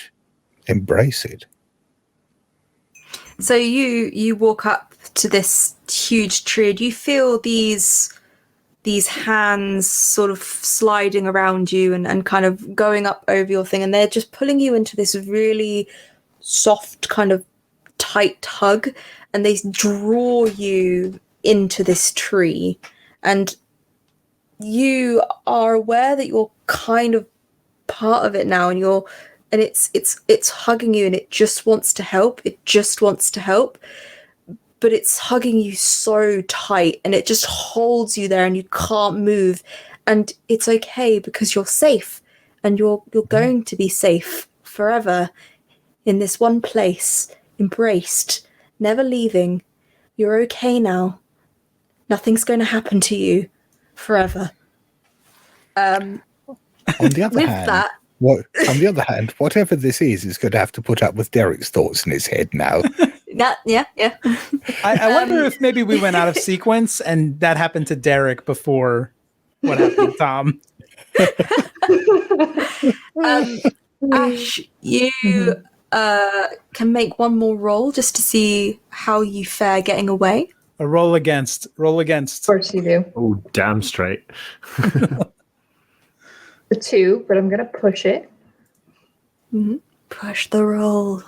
embrace it. So you walk up to this huge tree. Do you feel these hands sort of sliding around you and kind of going up over your thing, and they're just pulling you into this really soft kind of tight hug, and they draw you into this tree, and you are aware that you're kind of part of it now, and it's hugging you, and it just wants to help. It just wants to help. But it's hugging you so tight, and it just holds you there, and you can't move. And it's okay, because you're safe, and you're going to be safe forever in this one place, embraced, never leaving. You're okay now. Nothing's going to happen to you forever. On the other hand, on the other hand, whatever this is going to have to put up with Derek's thoughts in his head now. Yeah. I wonder if maybe we went out of sequence and that happened to Derek before what happened to Tom. Ash, you can make one more roll just to see how you fare getting away. A roll against. Of course you do. Oh, damn straight. The 2, but I'm going to push it. Mm-hmm. Push the roll.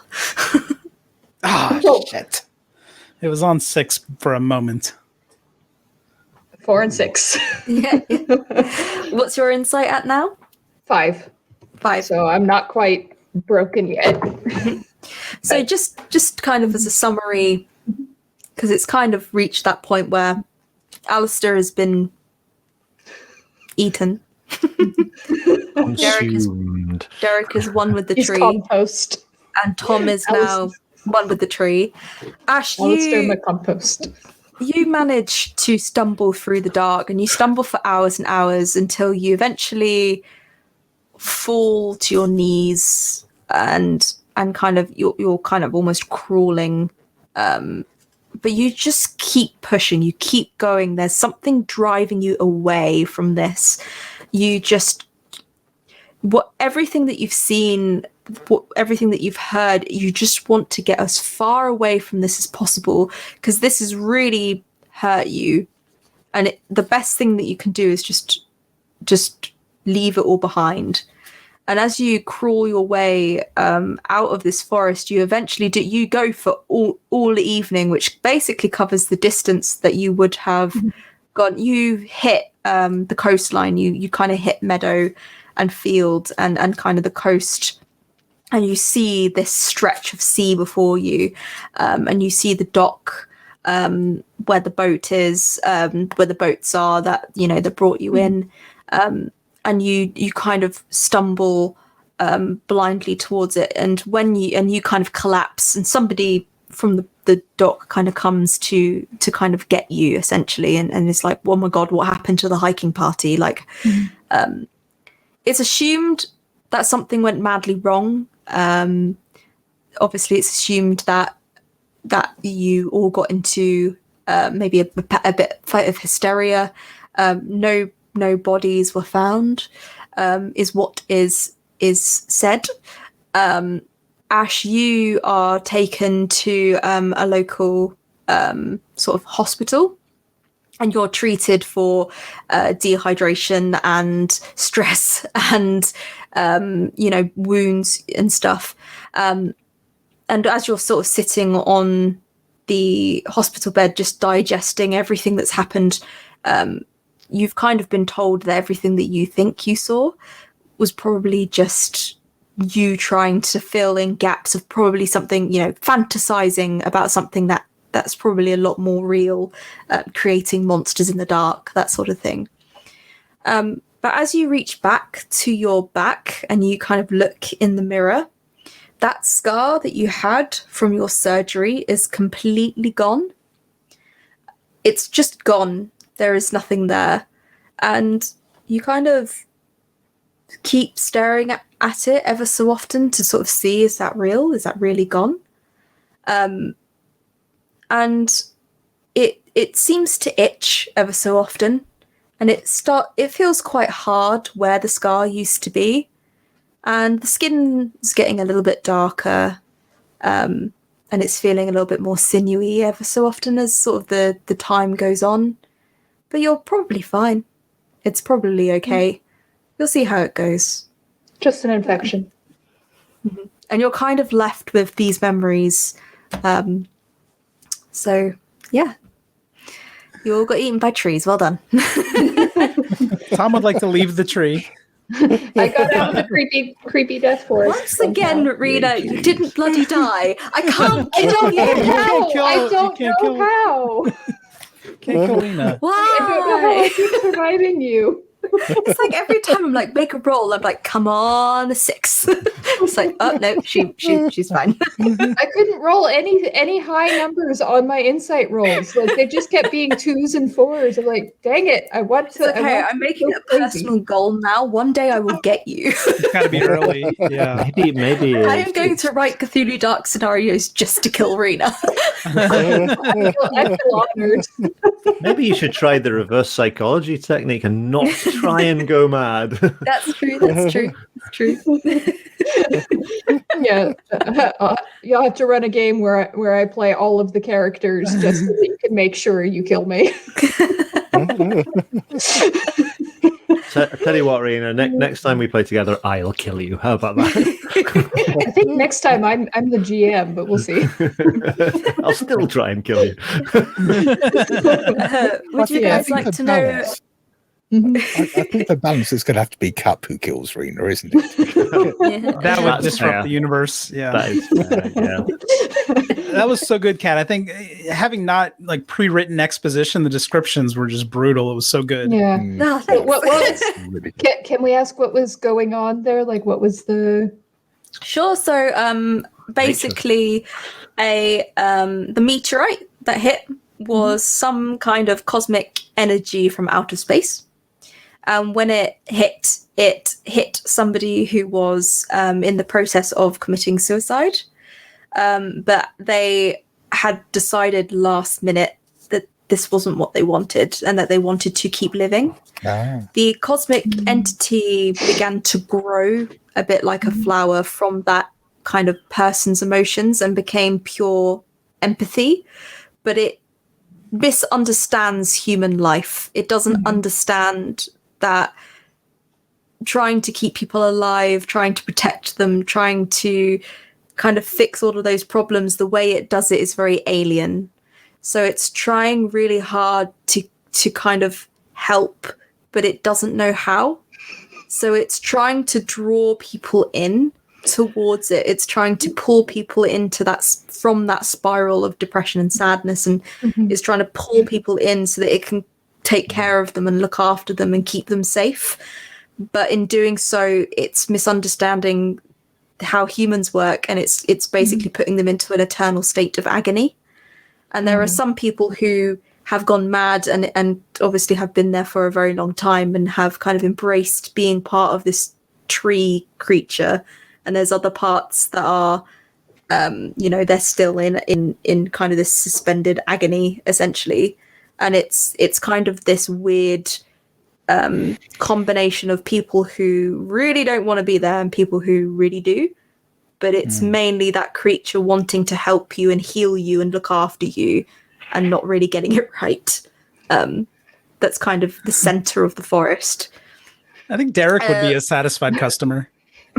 Shit. It was on 6 for a moment. 4 and 6. Yeah. What's your insight at now? 5. 5. So I'm not quite broken yet. So just kind of as a summary, because it's kind of reached that point where Alistair has been eaten. Consumed. Derek is one with the He's tree, compost. and Tom is now one with the tree. Ash, Alistair McCompost. you manage to stumble through the dark, and you stumble for hours and hours until you eventually fall to your knees and kind of you're kind of almost crawling. But you just keep pushing, you keep going. There's something driving you away from this. You just everything that you've seen, everything that you've heard, you just want to get as far away from this as possible, because this has really hurt you. And the best thing that you can do is just leave it all behind. And as you crawl your way out of this forest, you eventually you go for all evening, which basically covers the distance that you would have gone. You hit the coastline, you kind of hit meadow and field and kind of the coast, and you see this stretch of sea before you, and you see the dock where the boat is, where the boats are that that brought you in, and you kind of stumble blindly towards it, and when you kind of collapse, and somebody from the dock kind of comes to kind of get you essentially, and it's like, oh my god, what happened to the hiking party? Like, it's assumed that something went madly wrong. Obviously, it's assumed that you all got into maybe a bit of hysteria. No bodies were found, is what is said. Ash, you are taken to a local sort of hospital, and you're treated for dehydration and stress and wounds and stuff. And as you're sort of sitting on the hospital bed, just digesting everything that's happened, you've kind of been told that everything that you think you saw was probably just you trying to fill in gaps of probably something, fantasizing about something that's probably a lot more real, creating monsters in the dark, that sort of thing. But as you reach back to your back and you kind of look in the mirror, that scar that you had from your surgery is completely gone. It's just gone. There is nothing there. And you kind of keep staring at it ever so often to sort of see, is that real? Is that really gone? And it seems to itch ever so often, and it feels quite hard where the scar used to be, and the skin is getting a little bit darker, and it's feeling a little bit more sinewy ever so often as sort of the time goes on. But you're probably fine. It's probably okay. You'll see how it goes. Just an infection. Mm-hmm. And you're kind of left with these memories. So, yeah. You all got eaten by trees. Well done. Tom would like to leave the tree. I got out of the creepy death forest. Once again, Rita, you didn't bloody die. I don't know how. Can't kill Lena. Why? I don't know how I keep surviving you. It's like every time I'm like, make a roll, I'm like, come on, a 6. It's like, oh no, she's fine. I couldn't roll any high numbers on my insight rolls. Like, they just kept being 2s and 4s. I'm like, dang it, I want to. Okay, I'm making it a personal goal now. One day I will get you. It's gotta be early. Yeah. Maybe. I am going to write Cthulhu Dark scenarios just to kill Rena. I feel honored. Maybe you should try the reverse psychology technique and not try and go mad. That's true. That's true. That's true. Yeah, you'll have to run a game where I play all of the characters just so that you can make sure you kill me. So, I tell you what, Rena, next time we play together, I'll kill you. How about that? I think next time I'm the GM, but we'll see. I'll still try and kill you. Would you guys like to know? I think the balance is going to have to be Cup who kills Rena, isn't it? Yeah. That would That's disrupt fair. the universe. Yeah. That is fair, yeah. That was so good, Kat. I think having not like pre-written exposition, the descriptions were just brutal. It was so good. Yeah. No, So what was? Really. Can we ask what was going on there? Like, what was the? Sure. So basically the meteorite that hit was some kind of cosmic energy from outer space. When it hit somebody who was in the process of committing suicide, but they had decided last minute that this wasn't what they wanted and that they wanted to keep living. The cosmic entity began to grow a bit like a flower from that kind of person's emotions and became pure empathy, but it misunderstands human life. It doesn't understand that trying to keep people alive, trying to protect them, trying to kind of fix all of those problems, the way it does it is very alien. So it's trying really hard to kind of help, but it doesn't know how. So it's trying to draw people in towards it. It's trying to pull people into that, from that spiral of depression and sadness, and it's trying to pull people in so that it can take care of them and look after them and keep them safe. But in doing so, it's misunderstanding how humans work, and it's basically putting them into an eternal state of agony. And there are some people who have gone mad and obviously have been there for a very long time and have kind of embraced being part of this tree creature. And there's other parts that are, they're still in kind of this suspended agony, essentially. And it's kind of this weird combination of people who really don't want to be there and people who really do. But it's mainly that creature wanting to help you and heal you and look after you and not really getting it right. That's kind of the center of the forest. I think Derek would be a satisfied customer.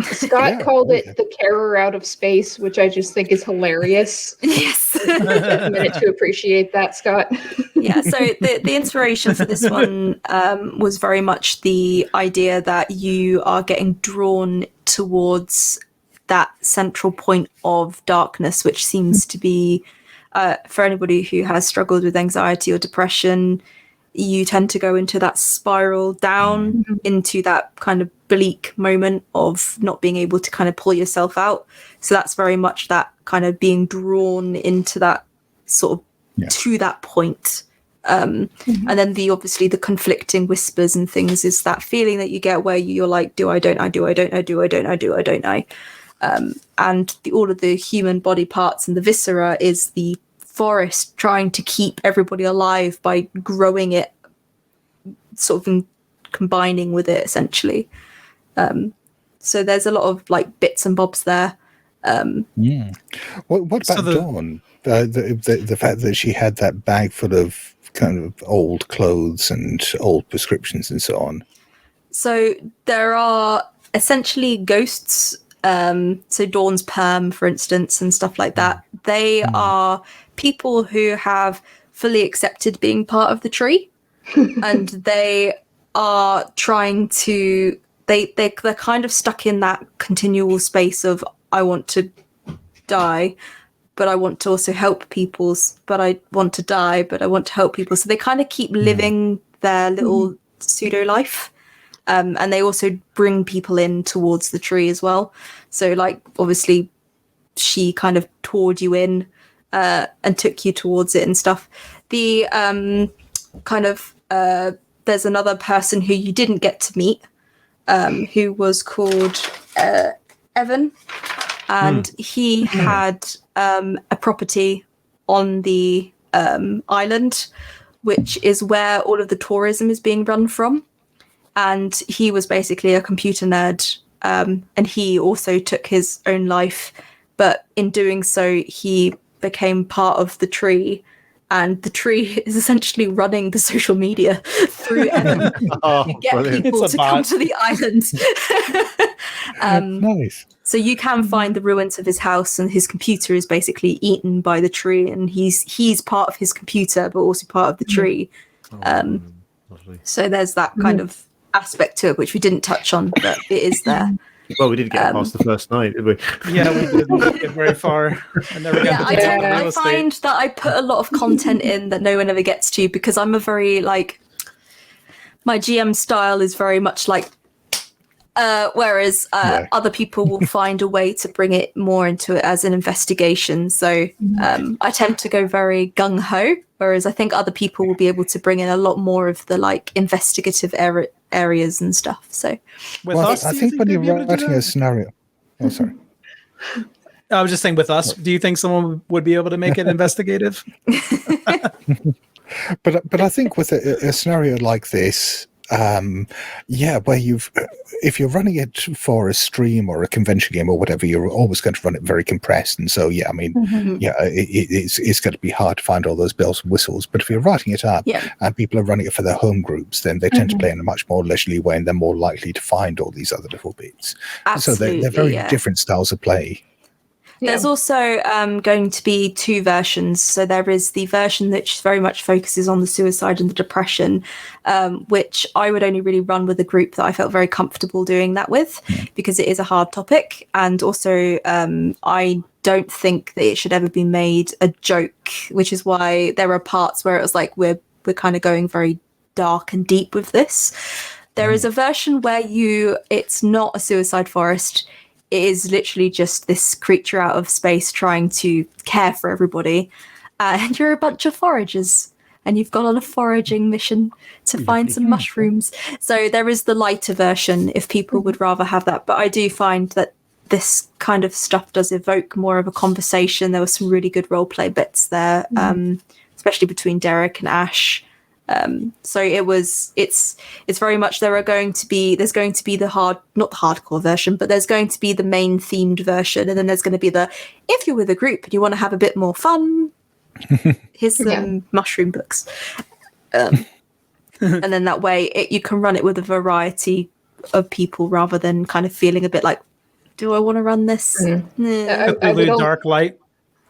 Scott called it the carer out of space, which I just think is hilarious. Yes. Take a minute to appreciate that, Scott. Yeah, so the inspiration for this one was very much the idea that you are getting drawn towards that central point of darkness, which seems to be, for anybody who has struggled with anxiety or depression, you tend to go into that spiral down into that kind of bleak moment of not being able to kind of pull yourself out. So that's very much that kind of being drawn into that sort of to that point. And then obviously the conflicting whispers and things is that feeling that you get where you're like, do I, don't I, do I, don't I, do I, don't I, do I, don't I. And all of the human body parts and the viscera is the forest trying to keep everybody alive by growing it, sort of combining with it, essentially. So there's a lot of like bits and bobs there. What about Dawn? The fact that she had that bag full of kind of old clothes and old prescriptions and so on. So there are essentially ghosts. So Dawn's perm, for instance, and stuff like that. They are people who have fully accepted being part of the tree, and they are trying to. They're kind of stuck in that continual space of I want to die, but I want to also help people. But I want to die, but I want to help people. So they kind of keep living their little pseudo life. And they also bring people in towards the tree as well. So, like, obviously, she kind of toured you in and took you towards it and stuff. The there's another person who you didn't get to meet, who was called Evan, and he had a property on the island, which is where all of the tourism is being run from. And he was basically a computer nerd, and he also took his own life. But in doing so, he became part of the tree, and the tree is essentially running the social media through Evan to get brilliant. people It's a to come bot. to the island. Nice. So you can find the ruins of his house, and his computer is basically eaten by the tree, and he's part of his computer, but also part of the tree. Lovely. So there's that kind of aspect to it, which we didn't touch on, but it is there. Well, we didn't get past the first night, did we? Yeah, we didn't get very far. I never got to I the real I estate. find that I put a lot of content in that no one ever gets to, because I'm a very, like, my GM style is very much like, Whereas other people will find a way to bring it more into it as an investigation. So I tend to go very gung-ho, whereas I think other people will be able to bring in a lot more of the like investigative areas and stuff. So With us, I do you think when they'd you're be able to do writing a that? scenario, oh sorry. I was just saying, with us, do you think someone would be able to make it investigative? But I think with a scenario like this, where if you're running it for a stream or a convention game or whatever, you're always going to run it very compressed. And so, it's going to be hard to find all those bells and whistles. But if you're writing it up and people are running it for their home groups, then they tend to play in a much more leisurely way, and they're more likely to find all these other little bits. absolutely, so they're very different styles of play. There's also going to be two versions. So there is the version that very much focuses on the suicide and the depression, which I would only really run with a group that I felt very comfortable doing that with, because it is a hard topic. And also, I don't think that it should ever be made a joke, which is why there are parts where it was like, we're kind of going very dark and deep with this. There is a version where it's not a suicide forest. It is literally just this creature out of space trying to care for everybody. And you're a bunch of foragers, and you've gone on a foraging mission to find some mushrooms. So there is the lighter version if people would rather have that. But I do find that this kind of stuff does evoke more of a conversation. There were some really good roleplay bits there, especially between Derek and Ash. So it's very much there's going to be not the hardcore version, but there's going to be the main themed version, and then there's going to be if you're with a group and you want to have a bit more fun, here's some mushroom books, and then that way you can run it with a variety of people rather than kind of feeling a bit like, do I want to run this? Cthulhu Dark Light.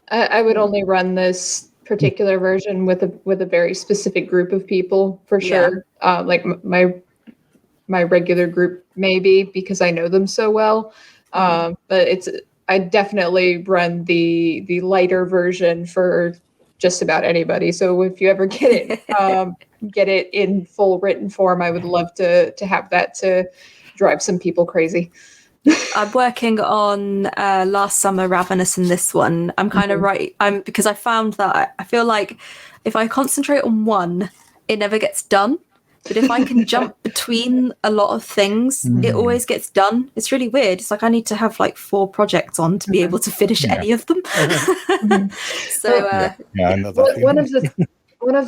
I would only run this particular version with a very specific group of people for sure. Like my regular group, maybe, because I know them so well. But I definitely run the lighter version for just about anybody. So if you ever get it in full written form, I would love to have that to drive some people crazy. I'm working on Last Summer Ravenous in this one. I'm kind of because I found that I feel like if I concentrate on one, it never gets done. But if I can jump between a lot of things, it always gets done. It's really weird. It's like I need to have like 4 projects on to be able to finish any of them. So one of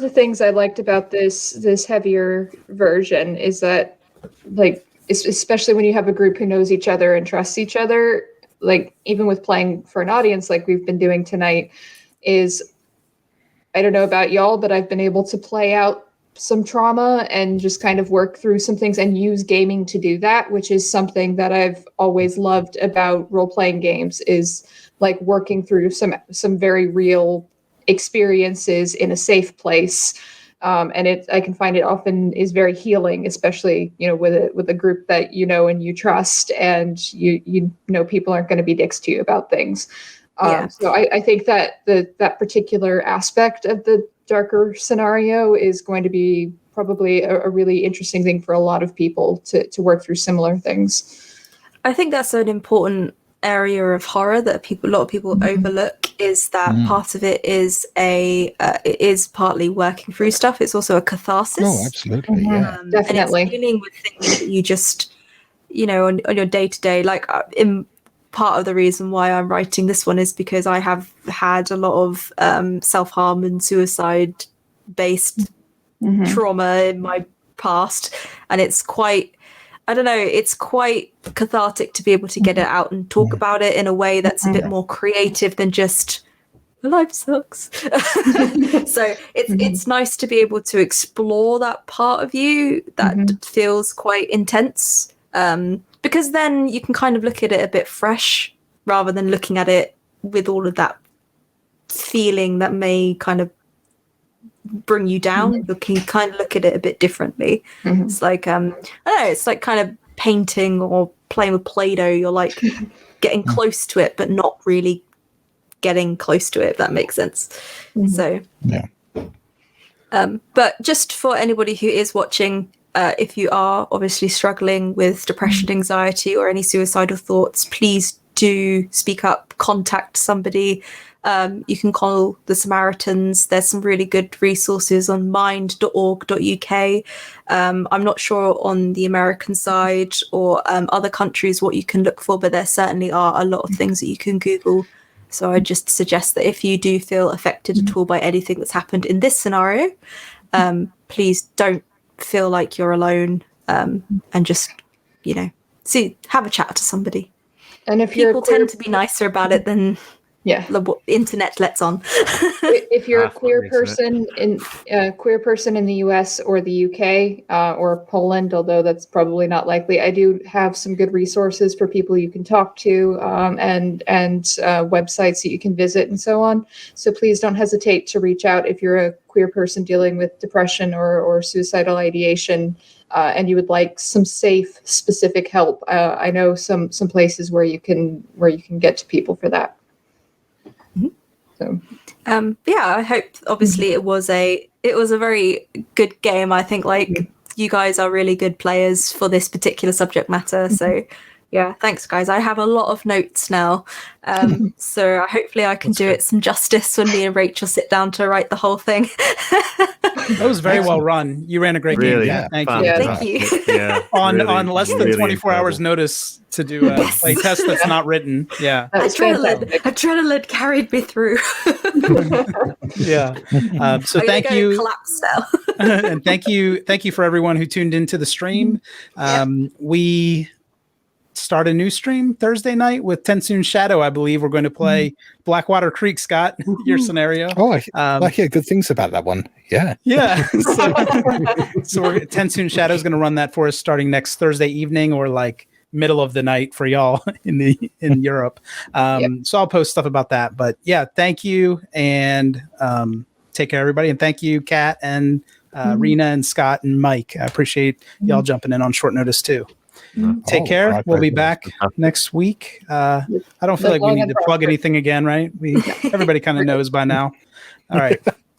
the things I liked about this heavier version is that, like, especially when you have a group who knows each other and trusts each other, like even with playing for an audience like we've been doing tonight, is I don't know about y'all, but I've been able to play out some trauma and just kind of work through some things and use gaming to do that, which is something that I've always loved about role-playing games, is like working through some very real experiences in a safe place. And I can find it often is very healing, especially, with a group that you know and you trust, and you know people aren't going to be dicks to you about things. So I think that that particular aspect of the darker scenario is going to be probably a really interesting thing for a lot of people to work through similar things. I think that's an important area of horror that a lot of people overlook, is that part of it is it is partly working through stuff. It's also a catharsis. Oh, absolutely, yeah, definitely. And it's dealing with things that you just, on your day to day. Like in part of the reason why I'm writing this one is because I have had a lot of self-harm and suicide based trauma in my past, and it's quite, I don't know, it's quite cathartic to be able to get it out and talk about it in a way that's a bit more creative than just life sucks. So it's nice to be able to explore that part of you that feels quite intense, because then you can kind of look at it a bit fresh rather than looking at it with all of that feeling that may kind of bring you down. You can kind of look at it a bit differently. It's like I don't know, it's like kind of painting or playing with Play-Doh. You're like getting close to it but not really getting close to it, if that makes sense. So but just for anybody who is watching, if you are obviously struggling with depression, anxiety, or any suicidal thoughts, please do speak up, contact somebody. You can call the Samaritans. There's some really good resources on mind.org.uk. I'm not sure on the American side or other countries what you can look for, but there certainly are a lot of things that you can Google. So I just suggest that if you do feel affected at all by anything that's happened in this scenario, please don't feel like you're alone, and just, have a chat to somebody. And if People tend to be nicer about it than the internet lets on. If you're a queer person in the US or the UK or Poland, although that's probably not likely, I do have some good resources for people you can talk to, and websites that you can visit and so on. So please don't hesitate to reach out if you're a queer person dealing with depression or suicidal ideation, and you would like some safe, specific help. I know some places where you can get to people for that. So, I hope obviously it was a very good game. I think you guys are really good players for this particular subject matter. So yeah, thanks guys. I have a lot of notes now. So hopefully I can do it some justice when me and Rachel sit down to write the whole thing. That was very well run. You ran a great game. Yeah, thank you. Thank you. Yeah, on less than 24 hours notice to do a play test that's not written. Yeah. Adrenaline carried me through. Yeah. So thank you. Collapse now. And thank you for everyone who tuned into the stream. We start a new stream Thursday night with Tensoon Shadow. I believe we're going to play Blackwater Creek. Scott, your scenario. Oh, I hear good things about that one. Yeah. So Tensoon Shadow is going to run that for us starting next Thursday evening, or like middle of the night for y'all in Europe. So I'll post stuff about that. But yeah, thank you, and take care, everybody, and thank you, Kat and Rena and Scott and Mike. I appreciate y'all jumping in on short notice too. Take care. We'll be back next week. I don't feel like we need to plug anything again, right? Everybody kind of knows by now. All right.